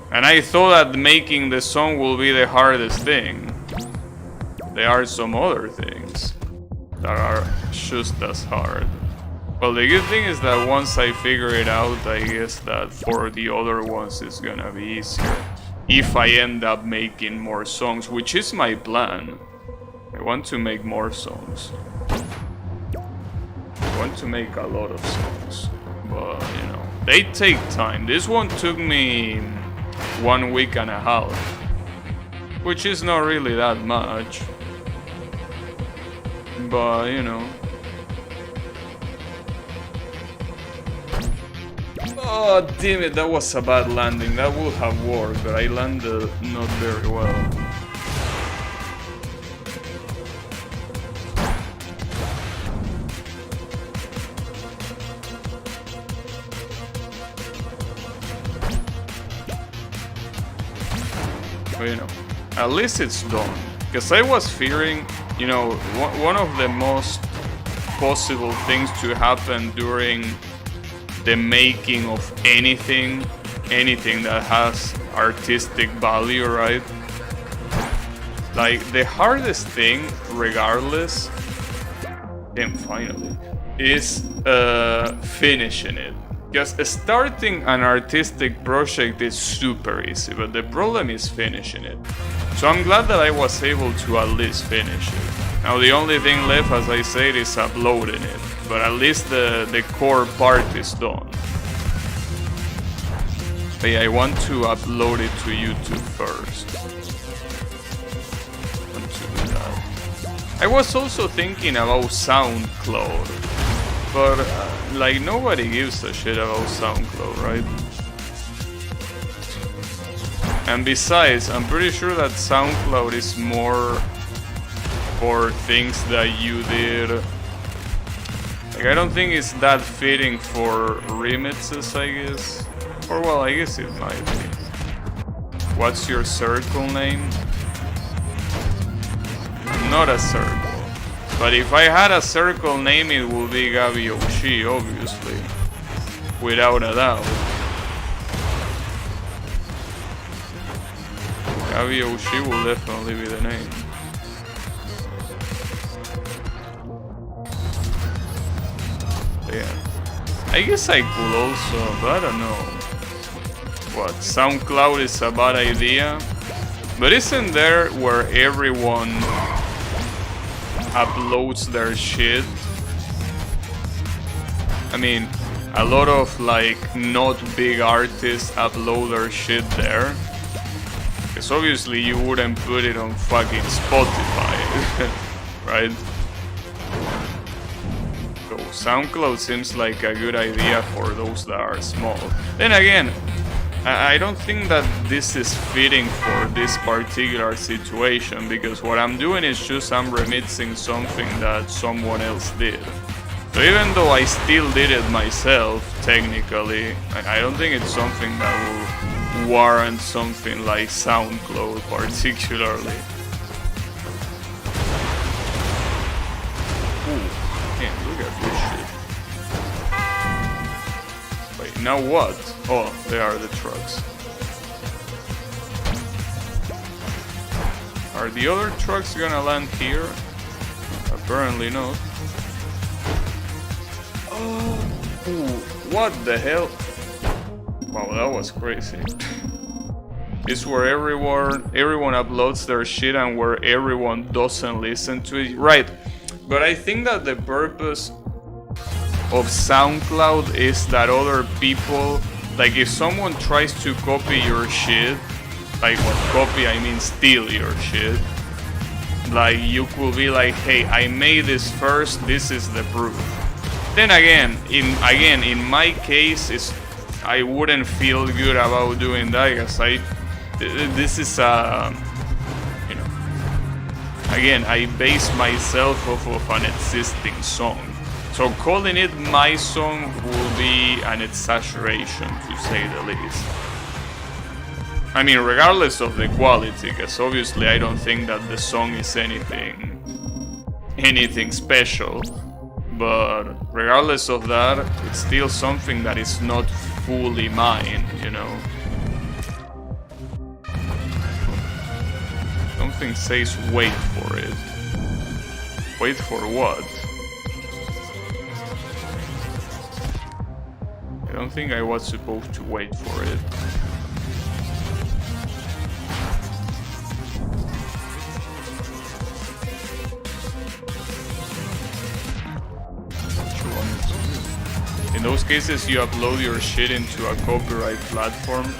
And I thought that making the song will be the hardest thing. There are some other things that are just as hard. Well, the good thing is that once I figure it out, I guess that for the other ones it's gonna be easier. If I end up making more songs, which is my plan. I want to make more songs. I want to make a lot of songs. But, you know, they take time. This one took me 1 week and a half. Which is not really that much. But, you know. Oh, damn it, that was a bad landing. That would have worked, but I landed not very well. But, you know, at least it's done. Because I was fearing, you know, one of the most possible things to happen during the making of anything that has artistic value, right? Like, the hardest thing, regardless, and finally, is finishing it. Because starting an artistic project is super easy, but the problem is finishing it. So I'm glad that I was able to at least finish it. Now the only thing left, as I said, is uploading it. But at least the core part is done. But yeah, I want to upload it to YouTube first. I want to do that. I was also thinking about SoundCloud. But, like, nobody gives a shit about SoundCloud, right? And besides, I'm pretty sure that SoundCloud is more for things that you did. Like, I don't think it's that fitting for remixes, I guess. Or, well, I guess it might be. What's your circle name? Not a circle. But if I had a circle name, it would be Gabi Oshi, obviously. Without a doubt. Gabi Oshi will definitely be the name. Yeah. I guess I could also, but I don't know. What, SoundCloud is a bad idea? But isn't there where everyone uploads their shit? I mean, a lot of like not big artists upload their shit there. Because obviously you wouldn't put it on fucking Spotify, right? So SoundCloud seems like a good idea for those that are small. Then again, I don't think that this is fitting for this particular situation, because what I'm doing is just I'm remixing something that someone else did. So even though I still did it myself, technically, I don't think it's something that will warrant something like SoundCloud particularly. Ooh, man, look at this shit. Wait, now what? Oh, they are the trucks. Are the other trucks gonna land here? Apparently not. Oh, what the hell? Wow, that was crazy. It's where everyone uploads their shit and where everyone doesn't listen to it. Right, but I think that the purpose of SoundCloud is that other people, like if someone tries to copy your shit, like what copy, I mean steal your shit, like you could be like, hey, I made this first, this is the proof. Then again, in my case, I wouldn't feel good about doing that because this is you know, again, I base myself off of an existing song. So calling it my song will be an exaggeration, to say the least. I mean, regardless of the quality, because obviously I don't think that the song is anything special. But regardless of that, it's still something that is not fully mine, you know. Something says wait for it. Wait for what? I don't think I was supposed to wait for it. In those cases, you upload your shit into a copyright platform.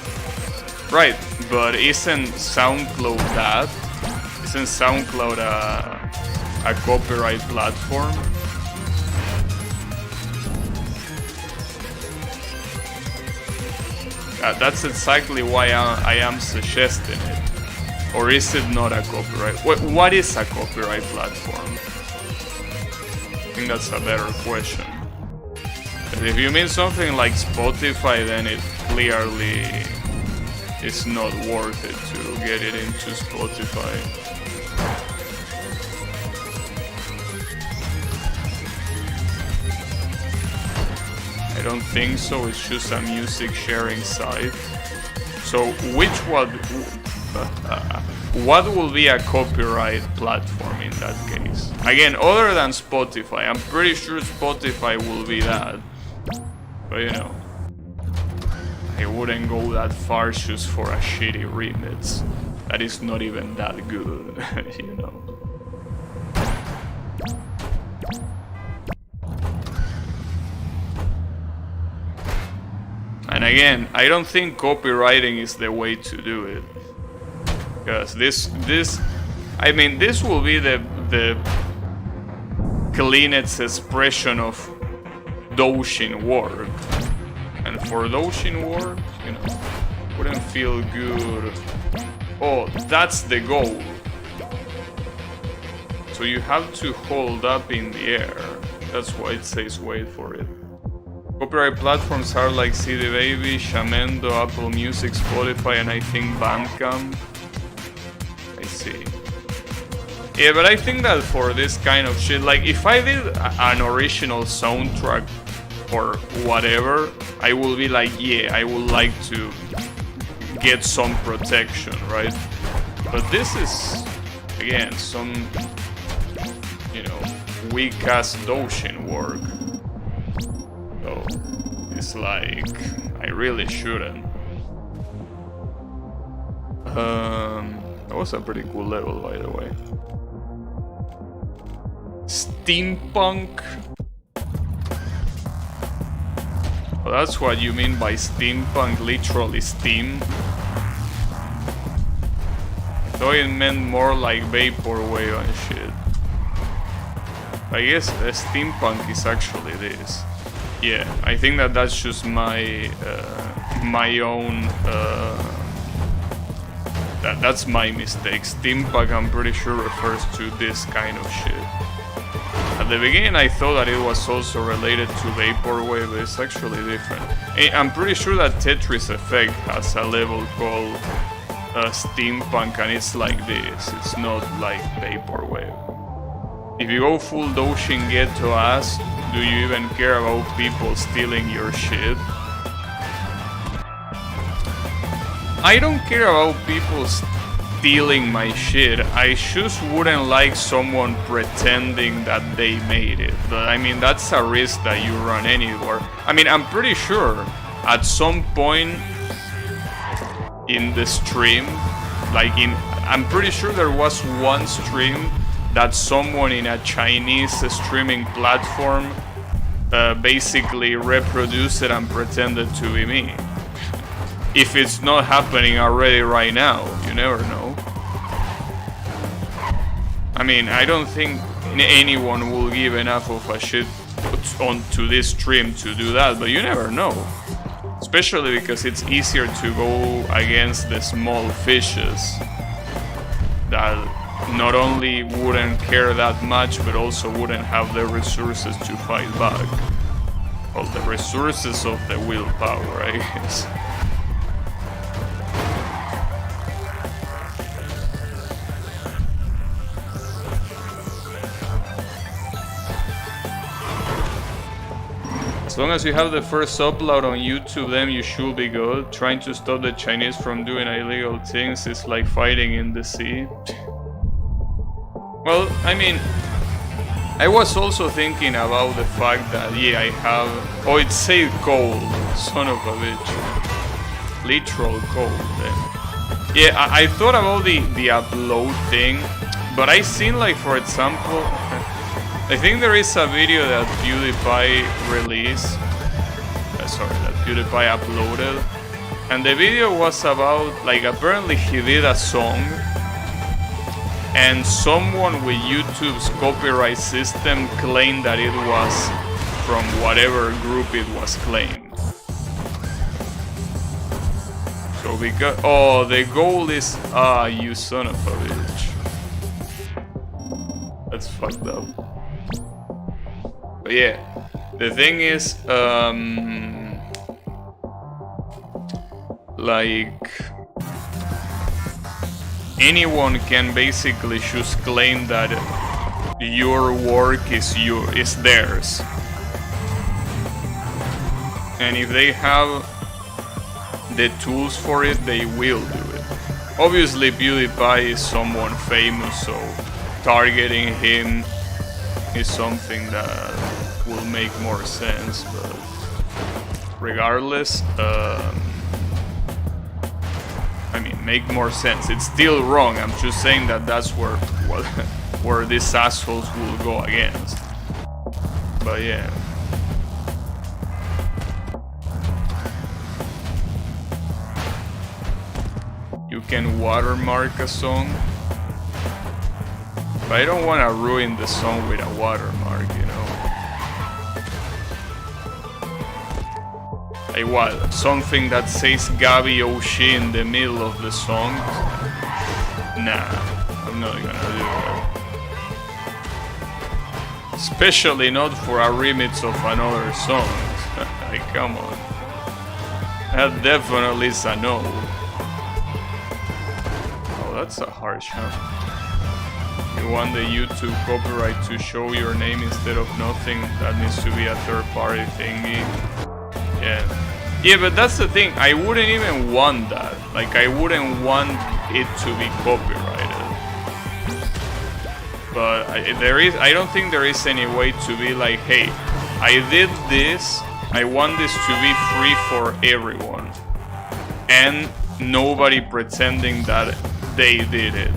Right, but isn't SoundCloud that? Isn't SoundCloud a copyright platform? That's exactly why I am suggesting it. Or is it not a copyright? What is a copyright platform? I think that's a better question. If you mean something like Spotify, then it clearly is not worth it to get it into Spotify. I don't think so, it's just a music sharing site. So what will be a copyright platform in that case? Again, other than Spotify, I'm pretty sure Spotify will be that. But you know, I wouldn't go that far just for a shitty remix. That is not even that good, you know. And again, I don't think copywriting is the way to do it. Because this will be the cleanest expression of Doshin work, and for Doshin work, you know, wouldn't feel good. Oh, that's the goal. So you have to hold up in the air. That's why it says wait for it. Copyright platforms are like CD Baby, Shamendo, Apple Music, Spotify, and I think Bandcamp. I see. Yeah, but I think that for this kind of shit, like if I did an original soundtrack or whatever, I will be like, yeah, I would like to get some protection, right? But this is, again, some, you know, weak-ass Doshin work. So, it's like, I really shouldn't. That was a pretty cool level, by the way. Steampunk? Oh, that's what you mean by steampunk, literally steam. I thought it meant more like vaporwave and shit. I guess steampunk is actually this. Yeah, I think that that's just my my own. That's my mistake. Steampunk, I'm pretty sure, refers to this kind of shit. At At the beginning I thought that it was also related to Vaporwave, but it's actually different. I'm pretty sure that Tetris Effect has a level called Steampunk, and it's like this. It's not like Vaporwave. If you go full Doshin Ghetto ass, do you even care about people stealing your shit? I don't care about people stealing my shit. I just wouldn't like someone pretending that they made it. But I mean, that's a risk that you run anywhere. I mean, I'm pretty sure at some point in the stream, I'm pretty sure there was one stream that someone in a Chinese streaming platform basically reproduced it and pretended to be me. If it's not happening already right now, you never know. I mean, I don't think anyone will give enough of a shit onto this stream to do that, but you never know. Especially because it's easier to go against the small fishes that not only wouldn't care that much, but also wouldn't have the resources to fight back. Well, the resources of the willpower, I guess. As long as you have the first upload on YouTube, then you should be good. Trying to stop the Chinese from doing illegal things is like fighting in the sea. Well, I mean, I was also thinking about the fact that, yeah, I have... Oh, it saved gold, son of a bitch. Literal gold, then. Yeah, I thought about the upload thing, but I seen, like, for example... I think there is a video that PewDiePie released, that PewDiePie uploaded, and the video was about, like, apparently he did a song, and someone with YouTube's copyright system claimed that it was from whatever group it was claimed. So because, oh, the goal is, you son of a bitch. That's fucked up. But yeah, the thing is, like, anyone can basically just claim that your work is theirs. And if they have the tools for it, they will do it. Obviously, PewDiePie is someone famous, so targeting him is something that will make more sense, but regardless, I mean, make more sense. It's still wrong. I'm just saying that that's where these assholes will go against. But yeah. You can watermark a song, but I don't want to ruin the song with a watermark, you know. Like what? Something that says Gabi Oshi in the middle of the song? Nah, I'm not gonna do that. Especially not for a remix of another song. Like, come on. That definitely is a no. Oh, that's a harsh, huh? You want the YouTube copyright to show your name instead of nothing? That needs to be a third-party thingy. Yeah. Yeah, but that's the thing. I wouldn't even want that. Like, I wouldn't want it to be copyrighted. But I don't think there is any way to be like, hey, I did this. I want this to be free for everyone. And nobody pretending that they did it.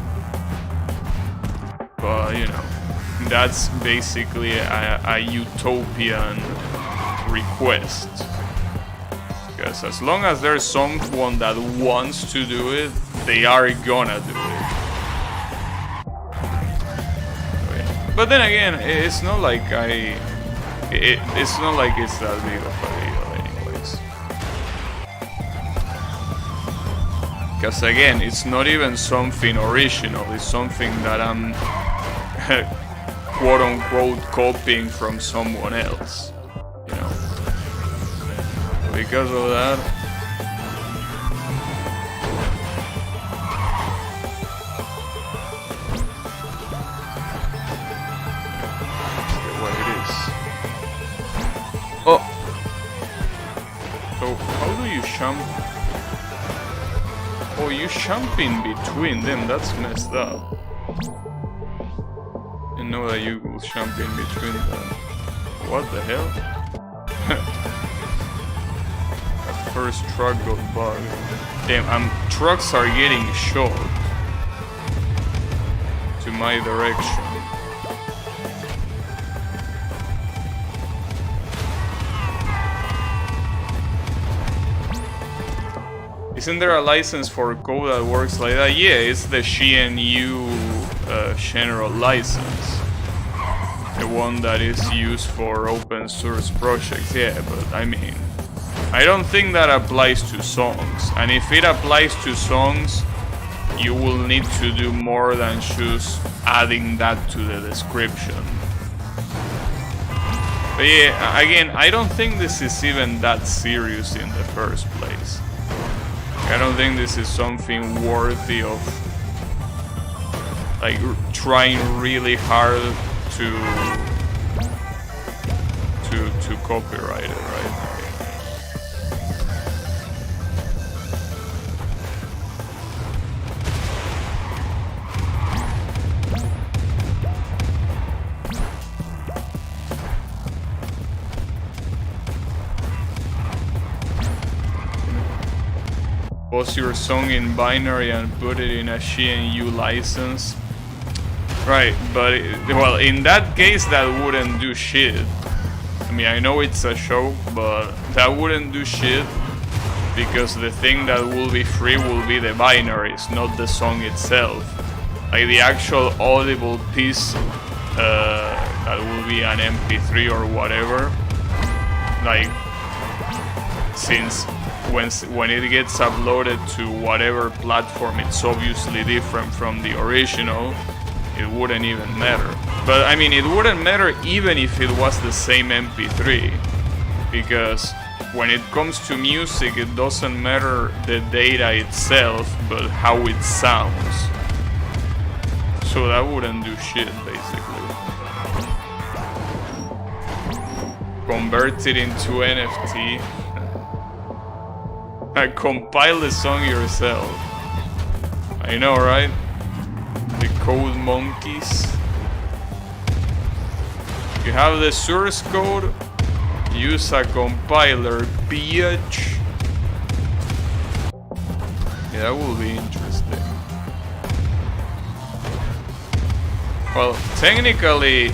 But, you know, that's basically a utopian request. Because as long as there's someone that wants to do it, they are gonna do it. But then again, it's not like it's not like it's that big of a deal anyways. Because again, it's not even something original, it's something that I'm quote-unquote copying from someone else, you know. Because of that, what it is. Oh, so how do you jump? Oh, you jump in between them. That's messed up. Didn't know that you will jump in between them. What the hell? That first truck got bugged. Damn, trucks are getting short to my direction. Isn't there a license for code that works like that? Yeah, it's the GNU general license. The one that is used for open source projects, yeah, but I mean, I don't think that applies to songs. And if it applies to songs, you will need to do more than just adding that to the description. But yeah, again, I don't think this is even that serious in the first place. I don't think this is something worthy of like trying really hard to copyright it, right? Post your song in binary and put it in a GNU license. Right, but well, in that case that wouldn't do shit. I mean, I know it's a show, but that wouldn't do shit because the thing that will be free will be the binaries, not the song itself. Like the actual audible piece that will be an MP3 or whatever. Like, since when it gets uploaded to whatever platform, it's obviously different from the original. It wouldn't even matter. But I mean, it wouldn't matter even if it was the same MP3, because when it comes to music, it doesn't matter the data itself, but how it sounds. So that wouldn't do shit, basically. Convert it into NFT. Compile the song yourself. I know, right? The code monkeys. You have the source code. Use a compiler, bitch. Yeah, that will be interesting. Well, technically,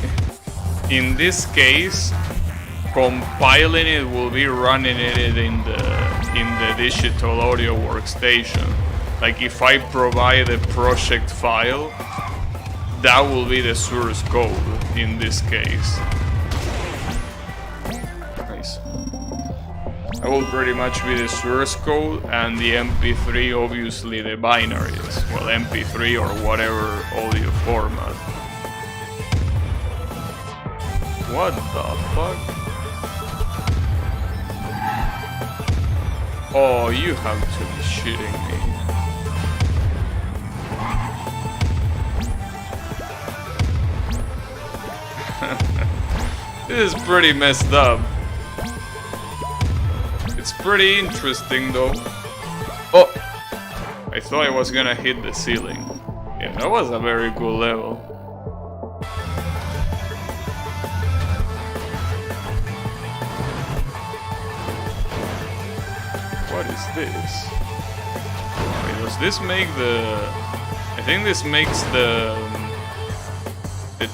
in this case, compiling it will be running it in the digital audio workstation. Like if I provide a project file, that will be the source code in this case. Nice. That will pretty much be the source code, and the MP3 obviously the binaries. Well, MP3 or whatever audio format. What the fuck? Oh, you have to be shitting me. This is pretty messed up. It's pretty interesting though. Oh! I thought I was gonna hit the ceiling. Yeah, that was a very cool level. What is this? Wait, does this make the... I think this makes the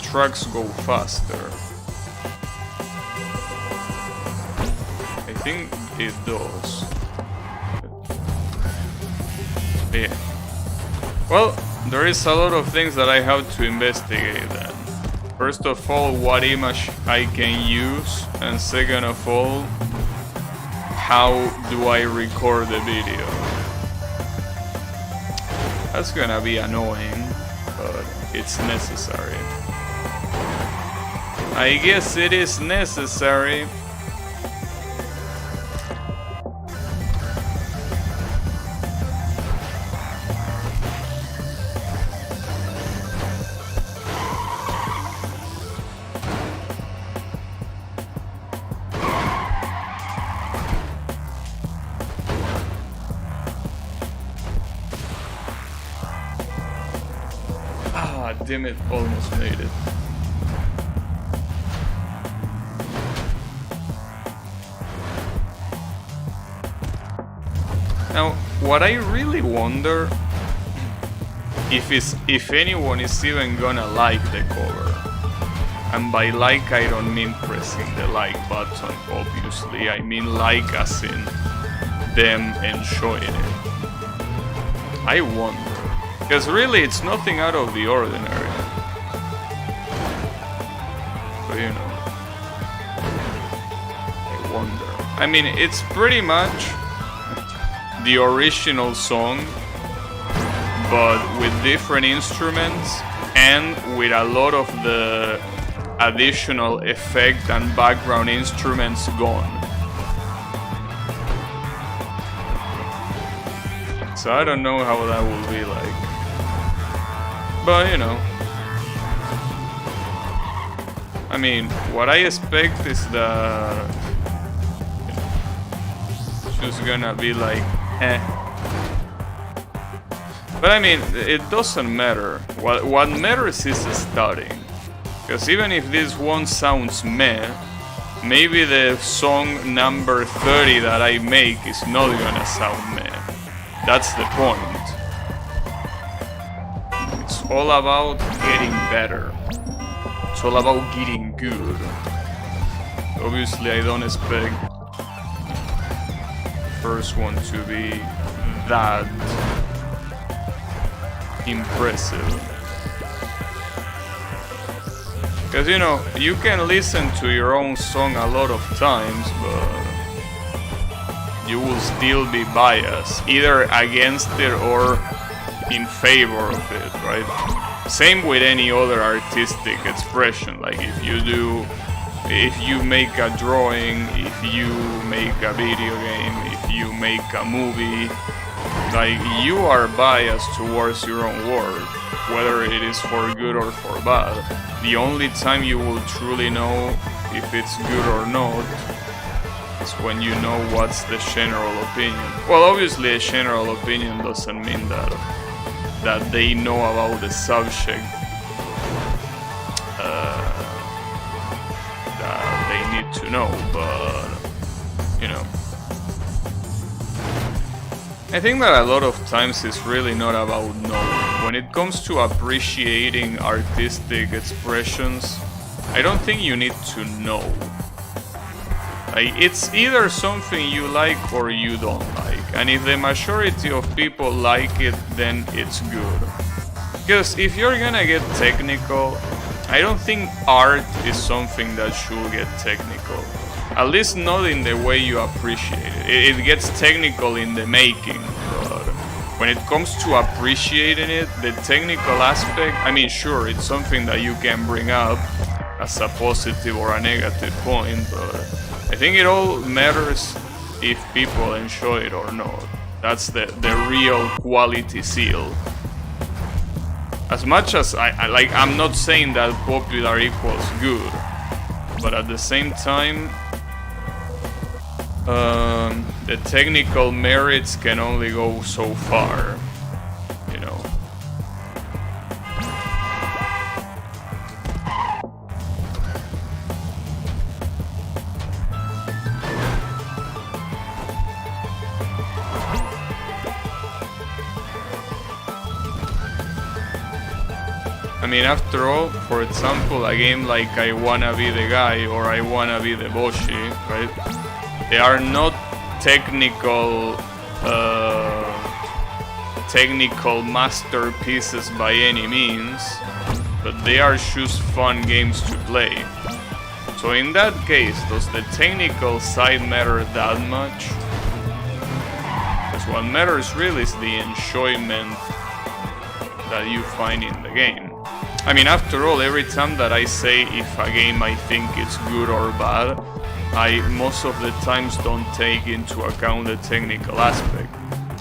trucks go faster. I think it does. Yeah. Well, there is a lot of things that I have to investigate then. First of all, what image I can use, and second of all, how do I record the video? That's gonna be annoying, but it's necessary. I guess it is necessary. Ah, damn it, almost made it. Now, what I really wonder if anyone is even gonna like the cover. And by like I don't mean pressing the like button, obviously. I mean like as in them enjoying it. I wonder. Because really it's nothing out of the ordinary. But you know. I wonder. I mean, it's pretty much the original song, but with different instruments and with a lot of the additional effect and background instruments gone. So I don't know how that will be like. But you know. I mean, what I expect is that it's just gonna be like But I mean, it doesn't matter. What matters is starting. Because even if this one sounds meh, maybe the song number 30 that I make is not gonna sound meh. That's the point. It's all about getting better. It's all about getting good. Obviously, I don't expect first one to be that impressive. Because you know, you can listen to your own song a lot of times, but you will still be biased, either against it or in favor of it, right? Same with any other artistic expression, like if you make a drawing, if you make a video game, if you make a movie, like you are biased towards your own work, whether it is for good or for bad. The only time you will truly know if it's good or not is when you know what's the general opinion. Well, obviously a general opinion doesn't mean that they know about the subject that they need to know, but you know, I think that a lot of times it's really not about knowing. When it comes to appreciating artistic expressions, I don't think you need to know. Like, it's either something you like or you don't like, and if the majority of people like it, then it's good. Because if you're gonna get technical, I don't think art is something that should get technical. At least not in the way you appreciate it. It gets technical in the making, but when it comes to appreciating it, the technical aspect, I mean, sure, it's something that you can bring up as a positive or a negative point, but I think it all matters if people enjoy it or not. That's the real quality seal. As much as I'm not saying that popular equals good, but at the same time, the technical merits can only go so far, you know. I mean, after all, for example, a game like I Wanna Be the Guy or I Wanna Be the Boshi, right? They are not technical masterpieces by any means, but they are just fun games to play. So in that case, does the technical side matter that much? Because what matters really is the enjoyment that you find in the game. I mean, after all, every time that I say if a game I think it's good or bad, I most of the times don't take into account the technical aspect.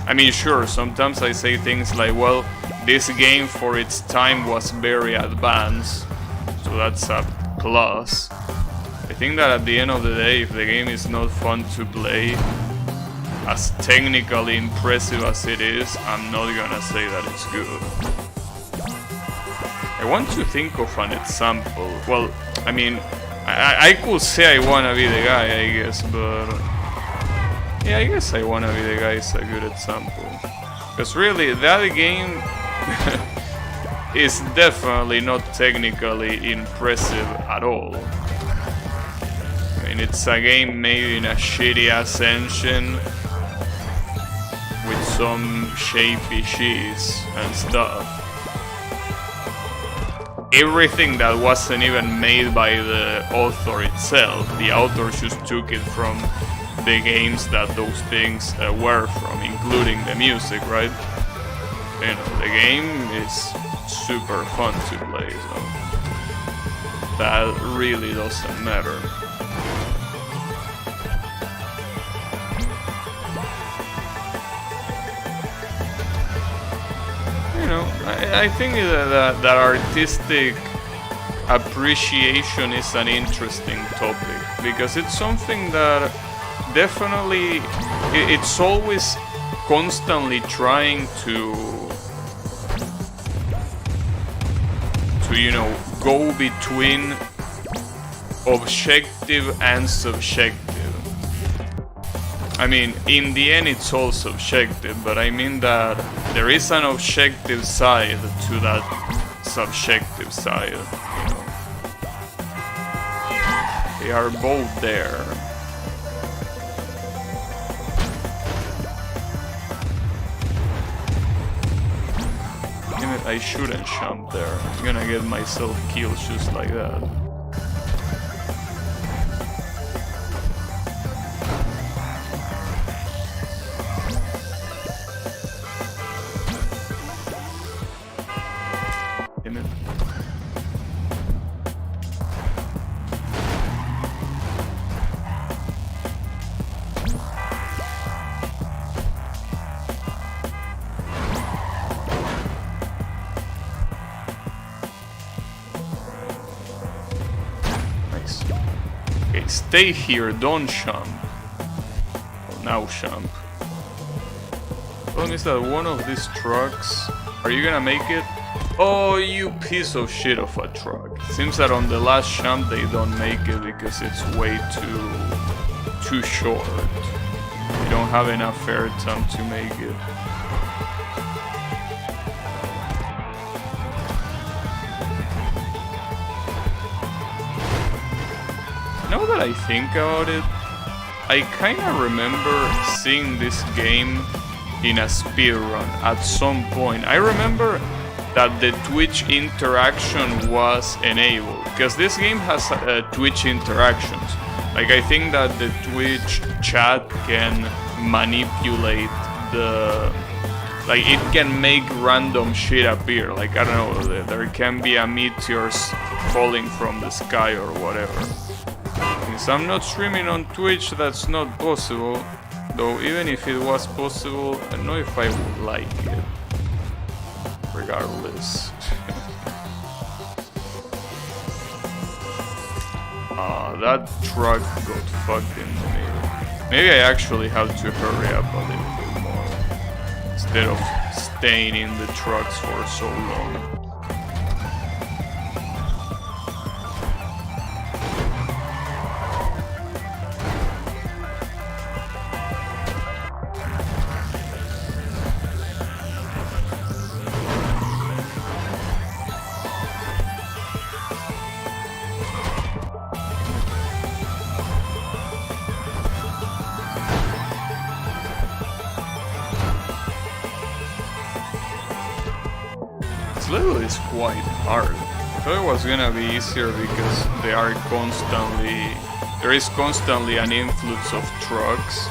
I mean, sure, sometimes I say things like, well, this game for its time was very advanced, so that's a plus. I think that at the end of the day, if the game is not fun to play, as technically impressive as it is, I'm not gonna say that it's good. I want to think of an example. Well, I mean, I could say I wanna be the guy, I guess, but... yeah, I guess I wanna be the guy is a good example. Because really, that game is definitely not technically impressive at all. I mean, it's a game made in a shitty-ass engine with some shapy cheese and stuff. Everything that wasn't even made by the author itself, the author just took it from the games that those things were from, including the music, right? You know, the game is super fun to play, so that really doesn't matter. You know, I think that artistic appreciation is an interesting topic, because it's something that definitely, it's always constantly trying to you know, go between objective and subjective. I mean, in the end it's all subjective, but I mean that there is an objective side to that subjective side, you know. They are both there. Damn it, I shouldn't jump there. I'm gonna get myself killed just like that. Okay, stay here, don't jump. Oh, now jump. The problem is that one of these trucks... Are you gonna make it? Oh, you piece of shit of a truck. Seems that on the last jump they don't make it because it's way too short. They don't have enough air time to make it. Now that I think about it, I kinda remember seeing this game in a speedrun at some point. I remember that the Twitch interaction was enabled, because this game has Twitch interactions. Like, I think that the Twitch chat can manipulate the... like, it can make random shit appear. Like, I don't know, there can be a meteor falling from the sky or whatever. Since I'm not streaming on Twitch, that's not possible. Though even if it was possible, I don't know if I would like it. Regardless. That truck got fucked in the middle. Maybe I actually have to hurry up a little bit more, instead of staying in the trucks for so long. This level is quite hard. I thought it was gonna be easier because there is constantly an influx of trucks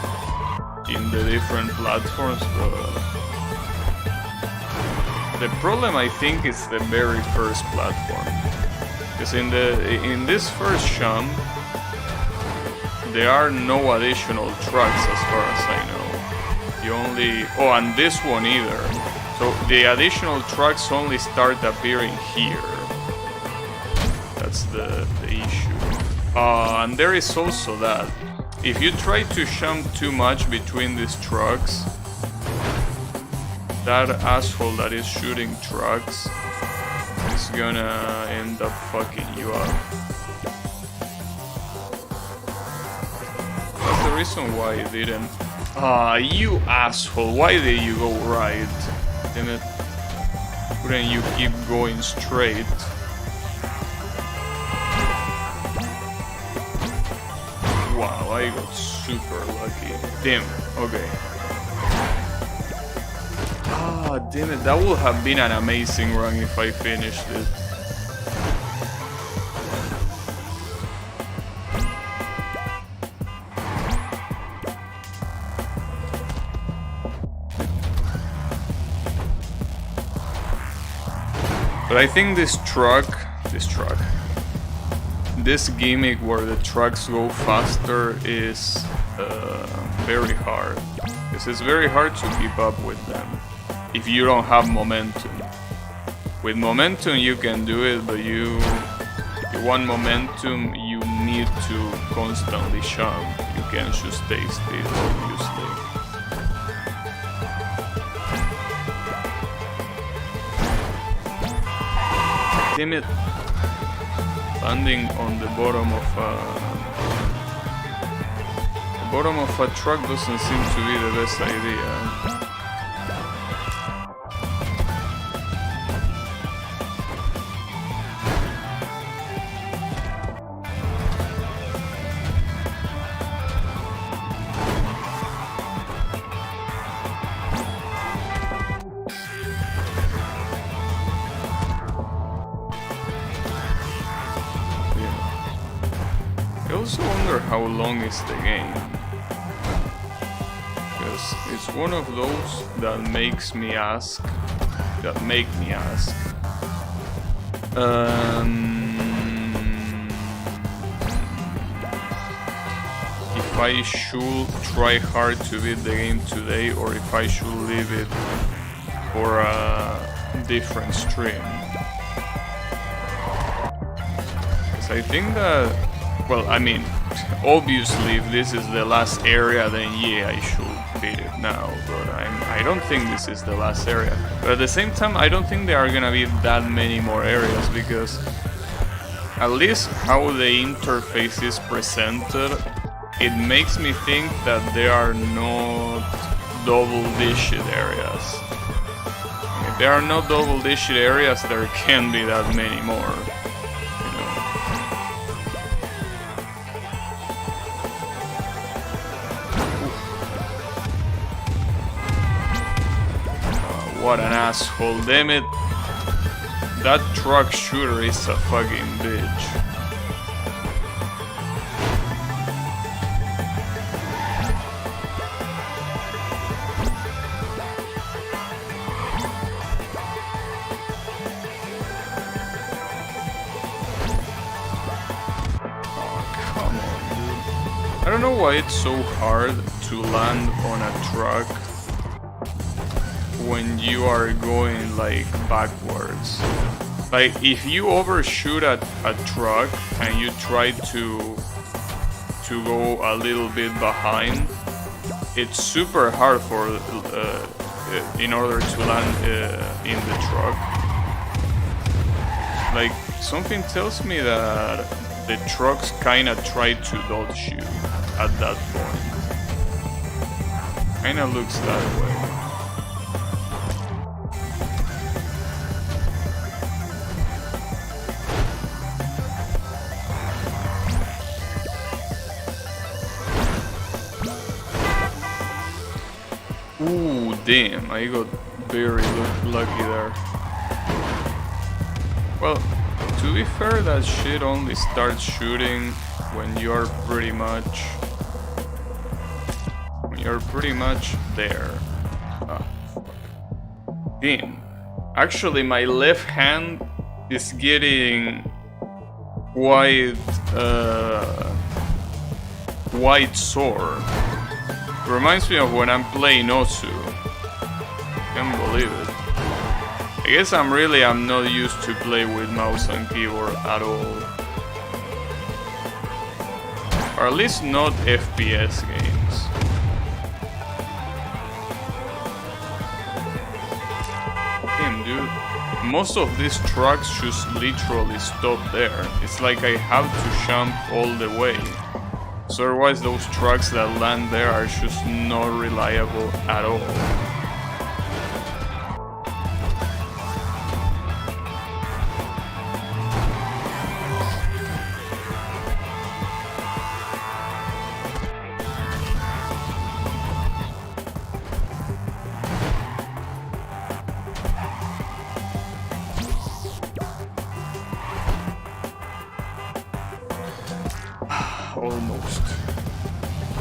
in the different platforms, but The problem, I think, is the very first platform. Because in this first jump, there are no additional trucks as far as I know. You only... Oh, and this one either. So the additional trucks only start appearing here. That's the issue. And there is also that. If you try to jump too much between these trucks, that asshole that is shooting trucks is gonna end up fucking you up. That's the reason why it didn't. You asshole, why did you go right? Damn it. Couldn't you keep going straight? Wow, I got super lucky. Damn, okay. Damn it, that would have been an amazing run if I finished it. But I think this gimmick where the trucks go faster is very hard. Because it's very hard to keep up with them if you don't have momentum. With momentum you can do it, but if you want momentum, you need to constantly jump. You can't just stay still, obviously. Damn it. Landing on the bottom of a truck doesn't seem to be the best idea. I also wonder how long is the game, because it's one of those that make me ask, if I should try hard to beat the game today or if I should leave it for a different stream. Because I think that, well, I mean, obviously if this is the last area, then yeah, I should beat it now, but I don't think this is the last area. But at the same time, I don't think there are gonna be that many more areas, because at least how the interface is presented, it makes me think that there are no double-digit areas. If there are no double-digit areas, there can't be that many more. What an asshole, damn it. That truck shooter is a fucking bitch. Oh, come on, dude. I don't know why it's so hard to land on a truck when you are going like backwards. Like if you overshoot a truck and you try to go a little bit behind, it's super hard for in order to land in the truck. Like something tells me that the trucks kinda try to dodge you at that point. Kinda looks that way. Ooh, damn, I got very lucky there. Well, to be fair, that shit only starts shooting when you're pretty much there. Ah, fuck. Damn. Actually, my left hand is getting quite white sore. It reminds me of when I'm playing Osu. Can't believe it. I guess I'm not used to play with mouse and keyboard at all. Or at least not FPS games. Damn, dude. Most of these trucks just literally stop there. It's like I have to jump all the way. So otherwise those trucks that land there are just not reliable at all. Almost.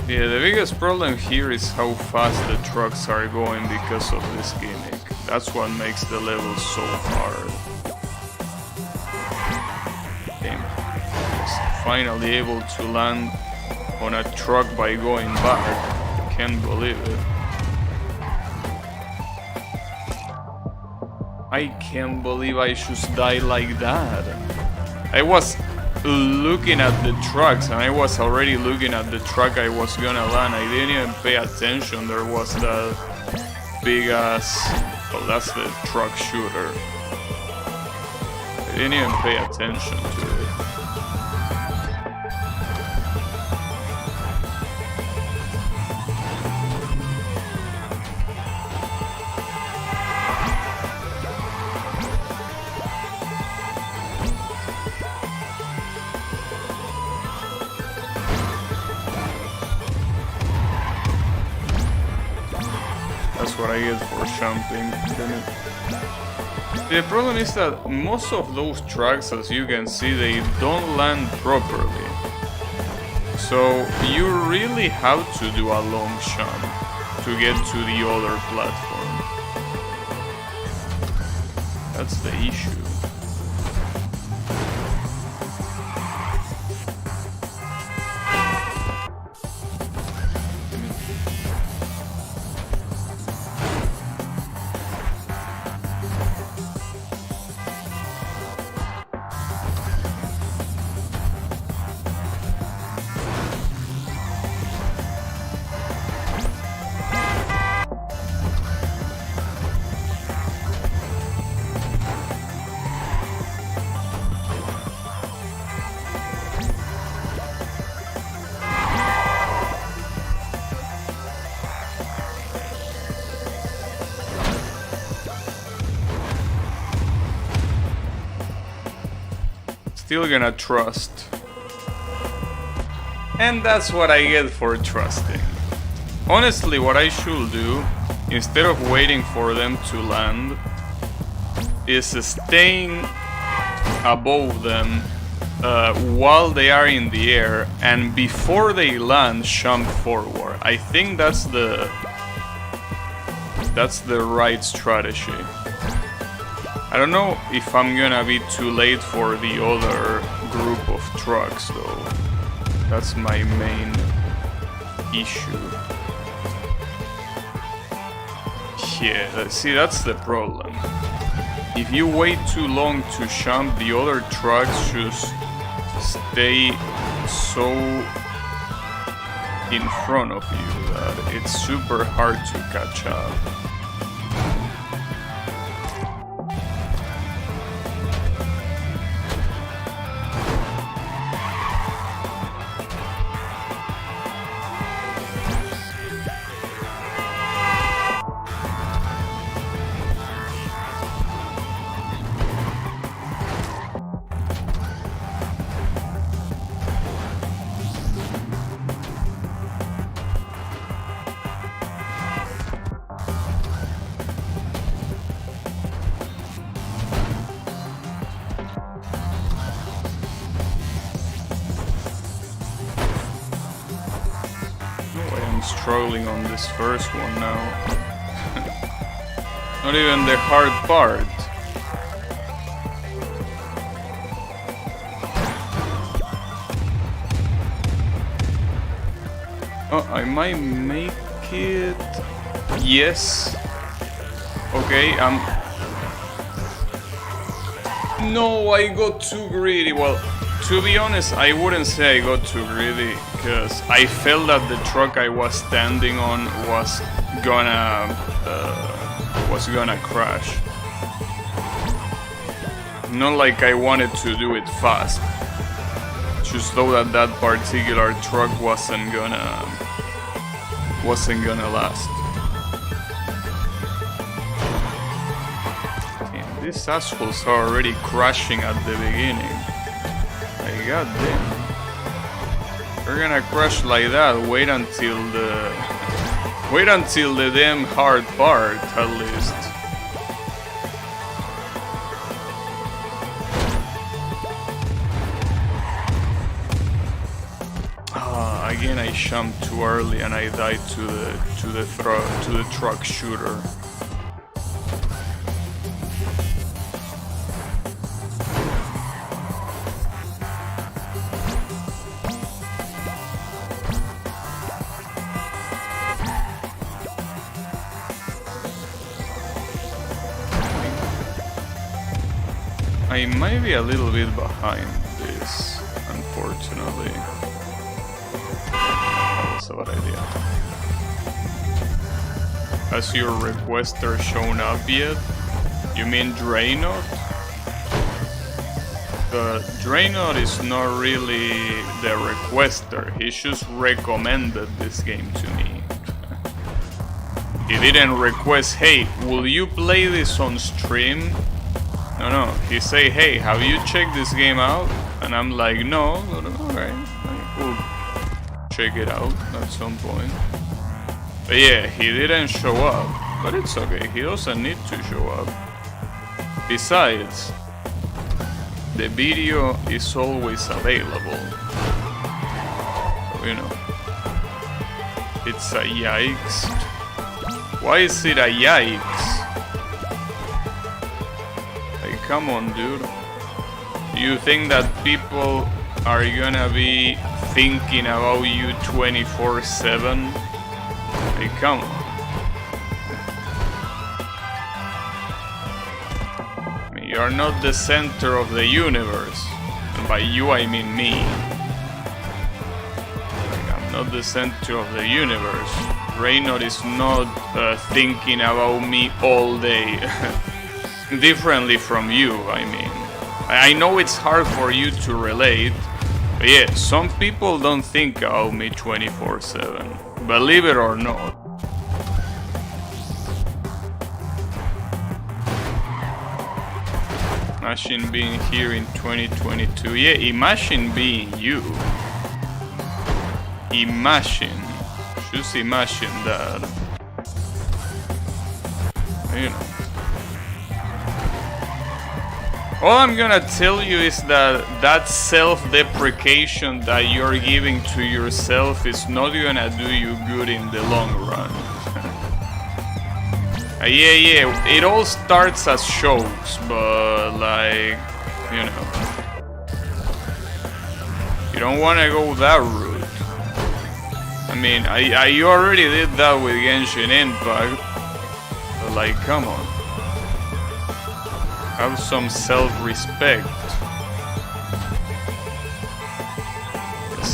Yeah, the biggest problem here is how fast the trucks are going because of this gimmick. That's what makes the level so hard. Damn. Finally able to land on a truck by going back. Can't believe it. I can't believe I just died like that. I was looking at the trucks and I was already looking at the truck I was gonna land. I didn't even pay attention. There was that big ass... Oh, that's the truck shooter. I didn't even pay attention to it. What I get for jumping. The problem is that most of those trucks, as you can see, they don't land properly. So you really have to do a long jump to get to the other platform. That's the issue. Still gonna trust. And that's what I get for trusting. Honestly, what I should do, instead of waiting for them to land, is staying above them while they are in the air, and before they land, jump forward. I think that's the right strategy. I don't know if I'm gonna be too late for the other group of trucks though. That's my main issue. Yeah, see, that's the problem. If you wait too long to jump, the other trucks just stay so in front of you that it's super hard to catch up. Struggling on this first one now. Not even the hard part. Oh, I might make it. Yes. Okay, No, I got too greedy. Well, to be honest, I wouldn't say I got too greedy, because I felt that the truck I was standing on was gonna crash. Not like I wanted to do it fast. Just though that particular truck wasn't gonna last. Damn, these assholes are already crashing at the beginning. My god damn. They're gonna crash like that. Wait until the damn hard part at least. Again, I jumped too early and I died to the truck shooter. I might be a little bit behind this, unfortunately. That's a bad idea. Has your requester shown up yet? You mean Draynoth? But Draynoth is not really the requester. He just recommended this game to me. He didn't request, hey, will you play this on stream? No, he say, hey, have you checked this game out? And I'm like, no, alright, we'll check it out at some point. But yeah, he didn't show up, but it's okay, he doesn't need to show up. Besides, the video is always available. So, you know, it's a yikes. Why is it a yikes? Come on, dude. You think that people are gonna be thinking about you 24/7? Hey, come on. I mean, you're not the center of the universe. And by you, I mean me. Like, I'm not the center of the universe. Draynoth is not thinking about me all day. Differently from you, I mean. I know it's hard for you to relate, but yeah, some people don't think about me 24/7. Believe it or not. Imagine being here in 2022. Yeah, imagine being you. Imagine. Just imagine that. You know. All I'm gonna tell you is that self-deprecation that you're giving to yourself is not gonna do you good in the long run. Yeah, it all starts as jokes, but like, you know, you don't wanna go that route. I mean, you already did that with Genshin Impact, but like, come on. Have some self-respect.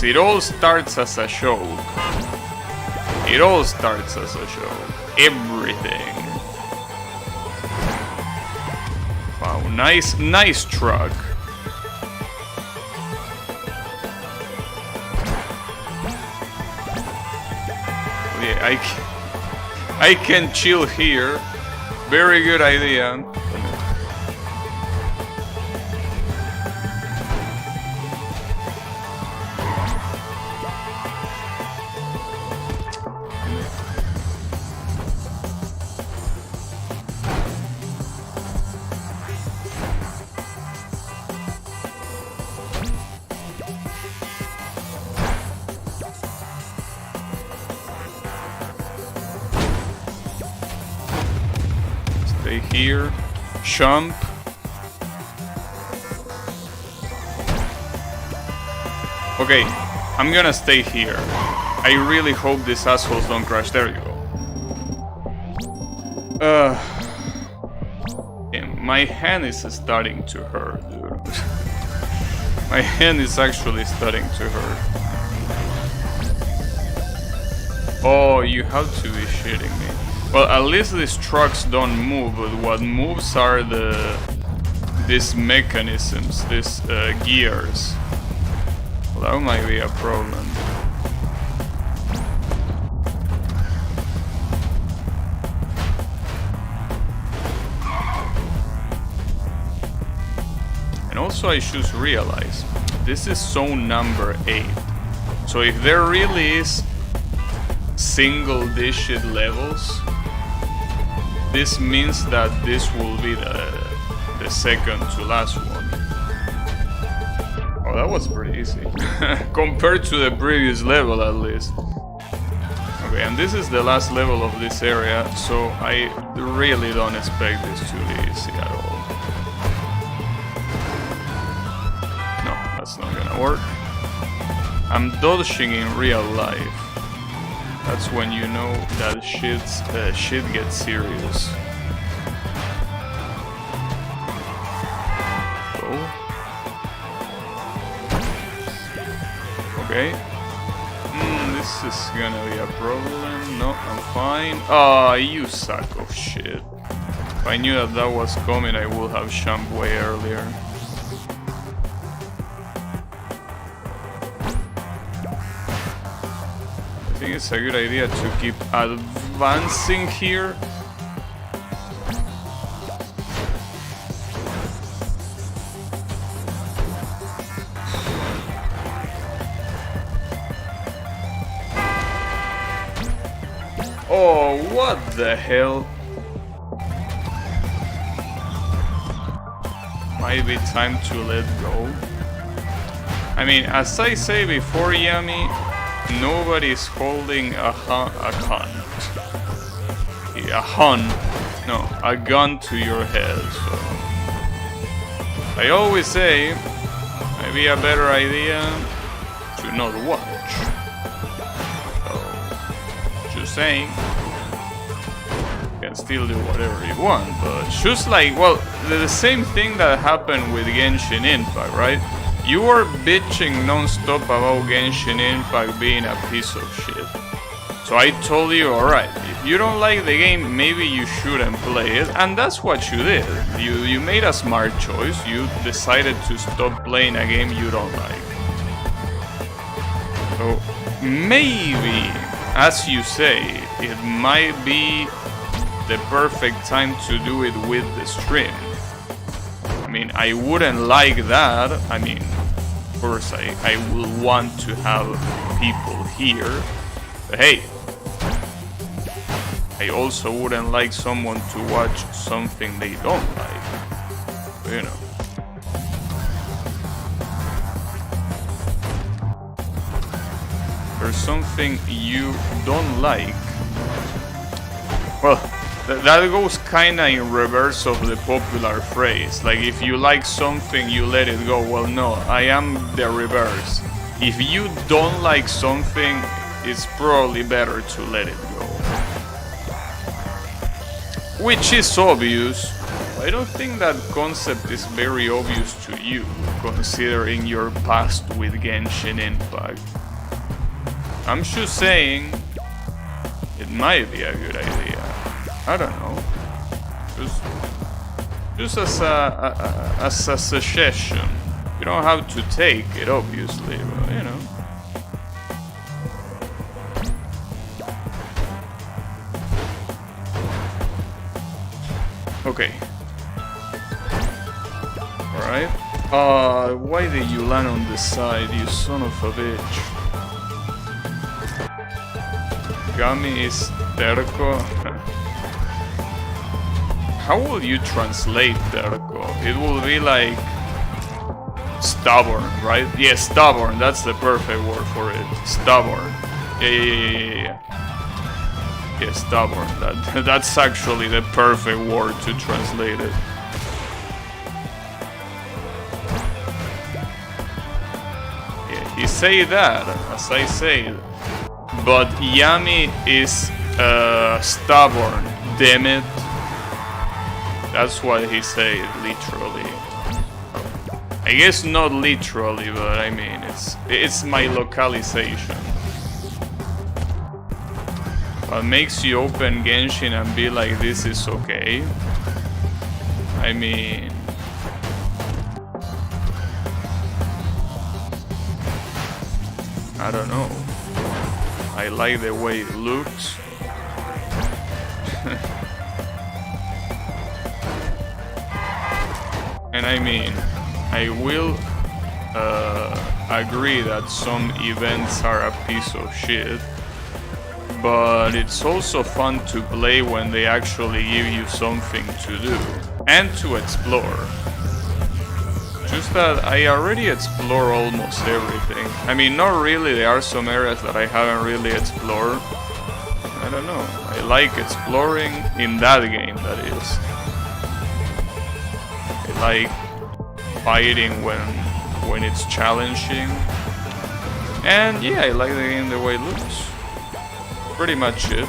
It all starts as a joke. It all starts as a joke. Everything. Wow, nice truck. Yeah, I can chill here. Very good idea. here. Jump. Okay, I'm gonna stay here. I really hope these assholes don't crash. There you go. Okay, my hand is starting to hurt, dude. My hand is actually starting to hurt. Oh, you have to be shitting me. Well, at least these trucks don't move, but what moves are these mechanisms, these gears. Well, that might be a problem. And also I should realize, this is zone number 8. So if there really is single-digit levels, this means that this will be the second to last one. Oh, that was pretty easy. Compared to the previous level, at least. Okay, and this is the last level of this area, so I really don't expect this to be easy at all. No, that's not gonna work. I'm dodging in real life. That's when you know that shit gets serious. Go. Okay. This is gonna be a problem. No, I'm fine. Ah, you sack of shit. If I knew that was coming, I would have jumped way earlier. I think it's a good idea to keep advancing here. Oh, what the hell? Might be time to let go. I mean, as I say before, Yami, nobody's holding a gun to your head, so I always say, maybe a better idea to not watch. So, just saying, you can still do whatever you want, but just like, well, the same thing that happened with Genshin Impact, right? You were bitching non-stop about Genshin Impact being a piece of shit. So I told you, alright, if you don't like the game, maybe you shouldn't play it, and that's what you did. You made a smart choice, you decided to stop playing a game you don't like. So maybe, as you say, it might be the perfect time to do it with the stream. I mean, I wouldn't like that. I mean, of course, I will want to have people here. But hey, I also wouldn't like someone to watch something they don't like. You know. There's something you don't like. Well, that goes kinda in reverse of the popular phrase. Like, if you like something, you let it go. Well, no, I am the reverse. If you don't like something, it's probably better to let it go. Which is obvious. I don't think that concept is very obvious to you, considering your past with Genshin Impact. I'm just saying, it might be a good idea. I don't know. Just as a suggestion. You don't have to take it, obviously, but you know. Okay. Alright. Why did you land on the side, you son of a bitch? Gami is terco. How will you translate terco? It will be like stubborn, right? Yeah, stubborn. That's the perfect word for it. Stubborn. Yeah. Yeah, stubborn. That's actually the perfect word to translate it. Yeah, he say that, as I said. But Yami is stubborn, damn it. That's what he said, literally. I guess not literally, but I mean, it's my localization. What makes you open Genshin and be like, this is okay? I mean... I don't know. I like the way it looks. And I mean, I will agree that some events are a piece of shit, but it's also fun to play when they actually give you something to do and to explore. Just that I already explore almost everything. I mean, not really, there are some areas that I haven't really explored. I don't know, I like exploring in that game, that is. I like fighting when it's challenging. And yeah, I like the game the way it looks. Pretty much it.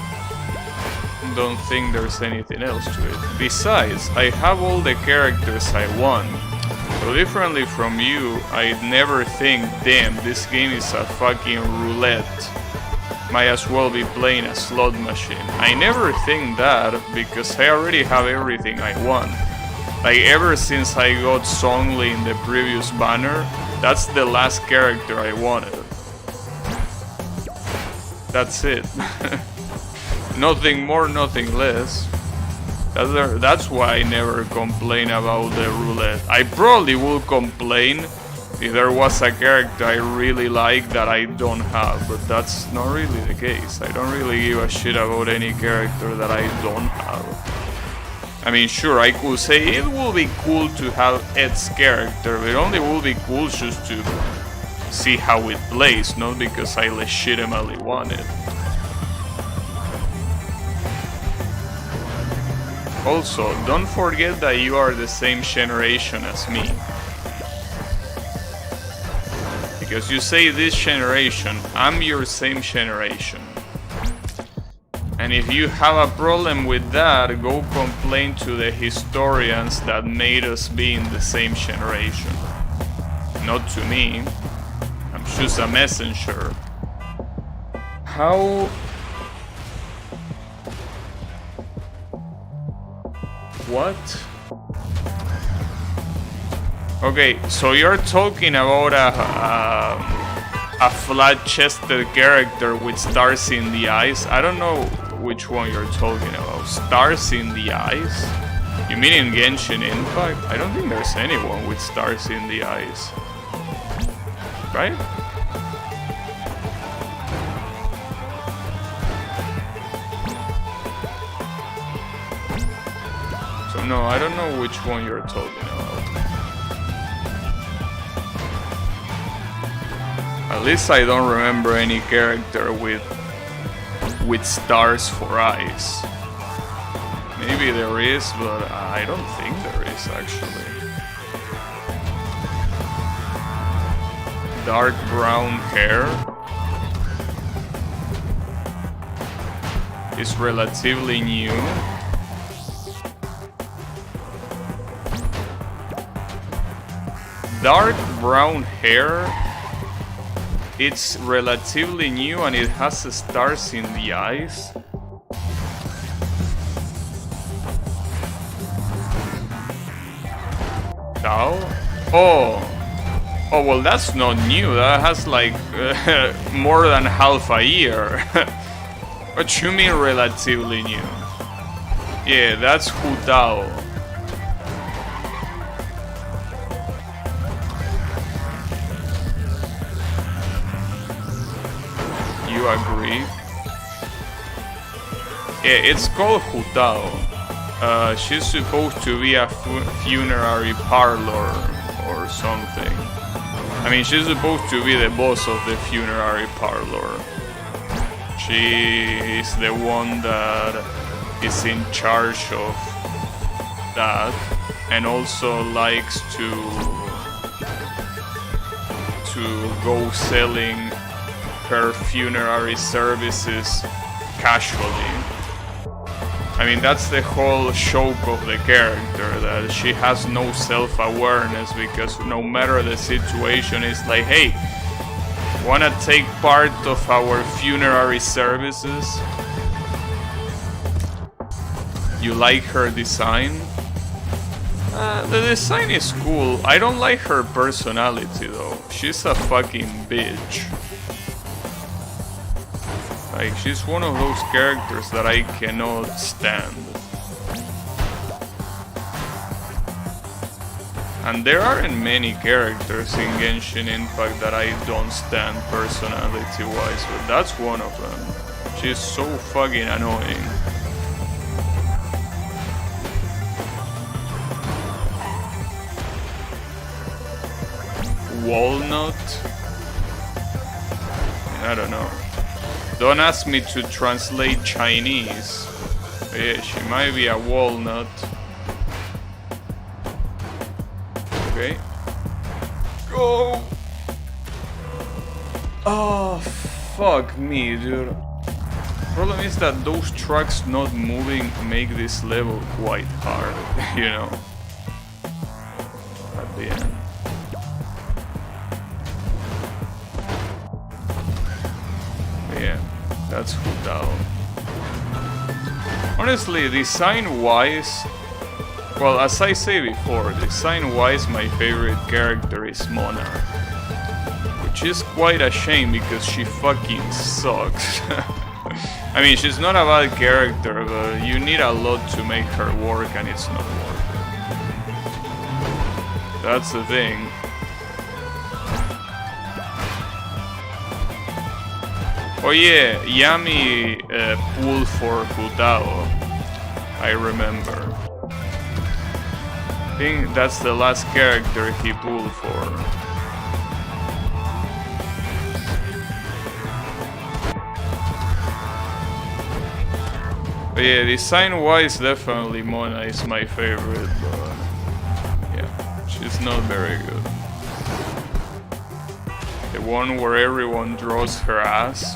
Don't think there's anything else to it. Besides, I have all the characters I want. So differently from you, I'd never think, damn, this game is a fucking roulette. Might as well be playing a slot machine. I never think that, because I already have everything I want. Like, ever since I got Songli in the previous banner, that's the last character I wanted. That's it. Nothing more, nothing less. That's why I never complain about the roulette. I probably would complain if there was a character I really like that I don't have, but that's not really the case. I don't really give a shit about any character that I don't have. I mean, sure, I could say it would be cool to have Ed's character, but it only would be cool just to see how it plays, not because I legitimately want it. Also, don't forget that you are the same generation as me. Because you say this generation, I'm your same generation. And if you have a problem with that, go complain to the historians that made us be in the same generation. Not to me. I'm just a messenger. How... What? Okay, so you're talking about a flat-chested character with stars in the eyes? I don't know which one you're talking about. Stars in the eyes? You mean in Genshin Impact? I don't think there's anyone with stars in the eyes. Right? So no, I don't know which one you're talking about. At least I don't remember any character with stars for eyes. Maybe there is, but I don't think there is actually. Dark brown hair is relatively new. Dark brown hair, it's relatively new and it has stars in the eyes. Tao? Oh, well, that's not new. That has like more than half a year. What you mean relatively new? Yeah, that's Hu Tao. You agree? Yeah, it's called Hu Tao. She's supposed to be a funerary parlor or something. I mean, she's supposed to be the boss of the funerary parlor. She is the one that is in charge of that, and also likes to go selling her funerary services casually. I mean, that's the whole joke of the character, that she has no self-awareness, because no matter the situation, it's like, hey, wanna take part of our funerary services? You like her design? The design is cool. I don't like her personality though. She's a fucking bitch. Like, she's one of those characters that I cannot stand. And there aren't many characters in Genshin Impact that I don't stand personality-wise, but that's one of them. She's so fucking annoying. Walnut? I don't know. Don't ask me to translate Chinese. But yeah, she might be a walnut. Okay. Go! Oh, fuck me, dude. Problem is that those trucks not moving make this level quite hard, you know? At the end. Yeah, that's Hudao. Honestly, design-wise, well, as I say before, design-wise, my favorite character is Mona. Which is quite a shame because she fucking sucks. I mean, she's not a bad character, but you need a lot to make her work and it's not working. That's the thing. Oh yeah, Yami pulled for Hudao, I remember. I think that's the last character he pulled for. But yeah, design-wise, definitely Mona is my favorite, but yeah, she's not very good. The one where everyone draws her ass?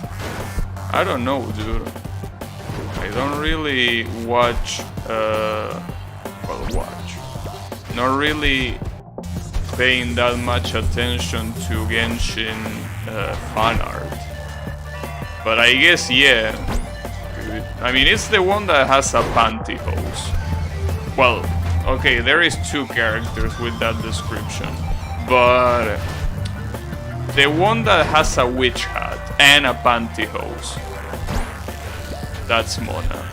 I don't know, dude. I don't really watch, not really paying that much attention to Genshin fan art. But I guess, yeah. I mean, it's the one that has a pantyhose. Well, okay, there is two characters with that description. But the one that has a witch hat and a pantyhose, that's Mona.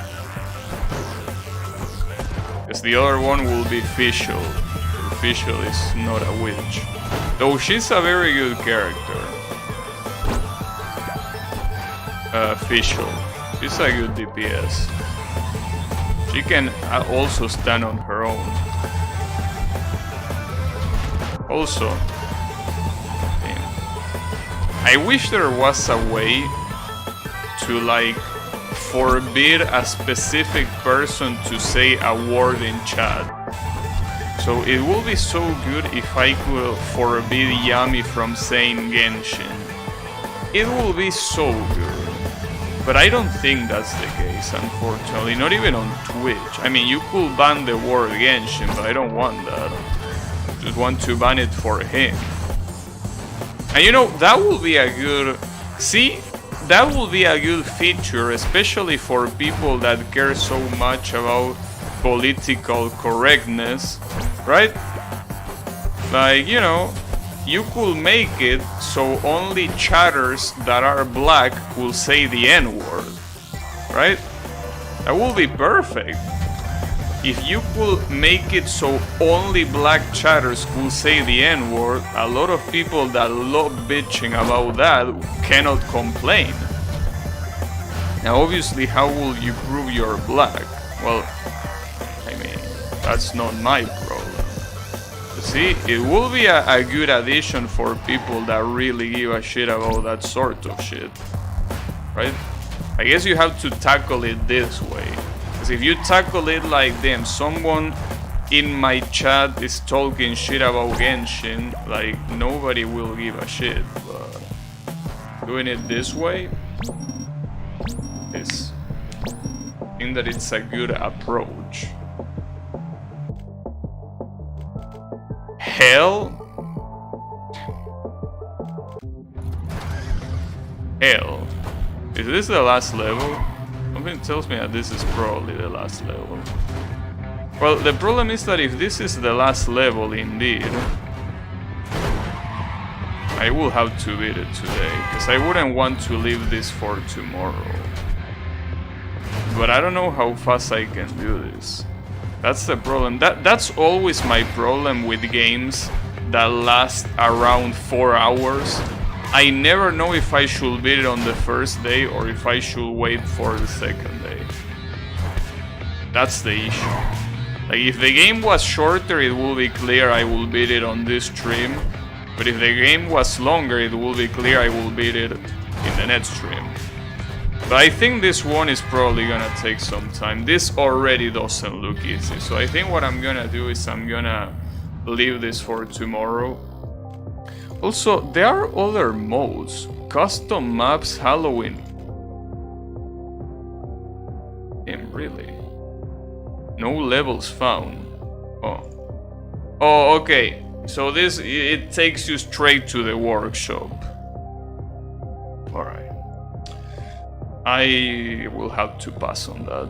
Because the other one will be Fischl. Fischl is not a witch. Though she's a very good character. Fischl. She's a good DPS. She can also stand on her own. Also, I wish there was a way to like forbid a specific person to say a word in chat. So it would be so good if I could forbid Yami from saying Genshin. It will be so good. But I don't think that's the case, unfortunately. Not even on Twitch. I mean, you could ban the word Genshin, but I don't want that. Just want to ban it for him. And you know, that will be a good... See? That will be a good feature, especially for people that care so much about political correctness, right? Like, you know, you could make it so only chatters that are black will say the N-word, right? That would be perfect. If you could make it so only black chatters could say the N-word, a lot of people that love bitching about that cannot complain. Now obviously, how will you prove you're black? Well, I mean, that's not my problem. You see, it will be a good addition for people that really give a shit about that sort of shit, right? I guess you have to tackle it this way. Because if you tackle it like, damn, someone in my chat is talking shit about Genshin, like, nobody will give a shit. But doing it this way is... I think that it's a good approach. Hell? Hell. Is this the last level? Something tells me that this is probably the last level. Well, the problem is that if this is the last level indeed, I will have to beat it today, because I wouldn't want to leave this for tomorrow. But I don't know how fast I can do this. That's the problem. That's always my problem with games that last around 4 hours. I never know if I should beat it on the first day or if I should wait for the second day. That's the issue. Like, if the game was shorter, it will be clear I will beat it on this stream. But if the game was longer, it will be clear I will beat it in the next stream. But I think this one is probably gonna take some time. This already doesn't look easy. So I think what I'm gonna do is I'm gonna leave this for tomorrow. Also, there are other modes. Custom maps, Halloween. Damn, really? No levels found. Oh. Oh, okay. So this, it takes you straight to the workshop. Alright. I will have to pass on that.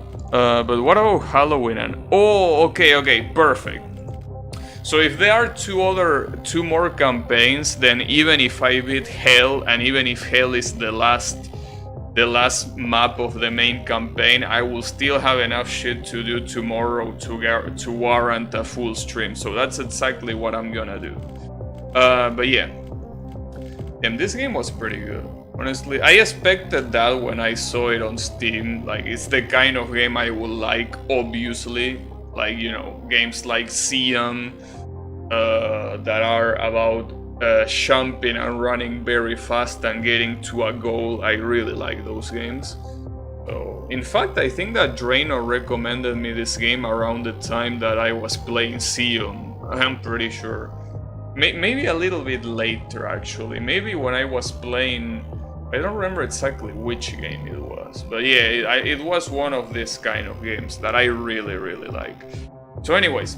But what about Halloween and... Oh, okay, perfect. So if there are two more campaigns, then even if I beat Hell, and even if Hell is the last map of the main campaign, I will still have enough shit to do tomorrow to warrant a full stream. So that's exactly what I'm gonna do. But yeah, and this game was pretty good. Honestly, I expected that when I saw it on Steam. Like, it's the kind of game I would like, obviously. Like, you know, games like Sion, that are about jumping and running very fast and getting to a goal. I really like those games. So, in fact, I think that Draynoth recommended me this game around the time that I was playing Sion. I'm pretty sure. Maybe a little bit later, actually. Maybe when I was playing... I don't remember exactly which game it was. But yeah, it was one of these kind of games that I really like. So anyways,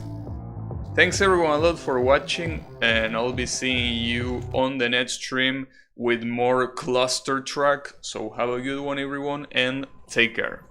thanks everyone a lot for watching, and I'll be seeing you on the next stream with more Clustertruck. So have a good one everyone, and take care.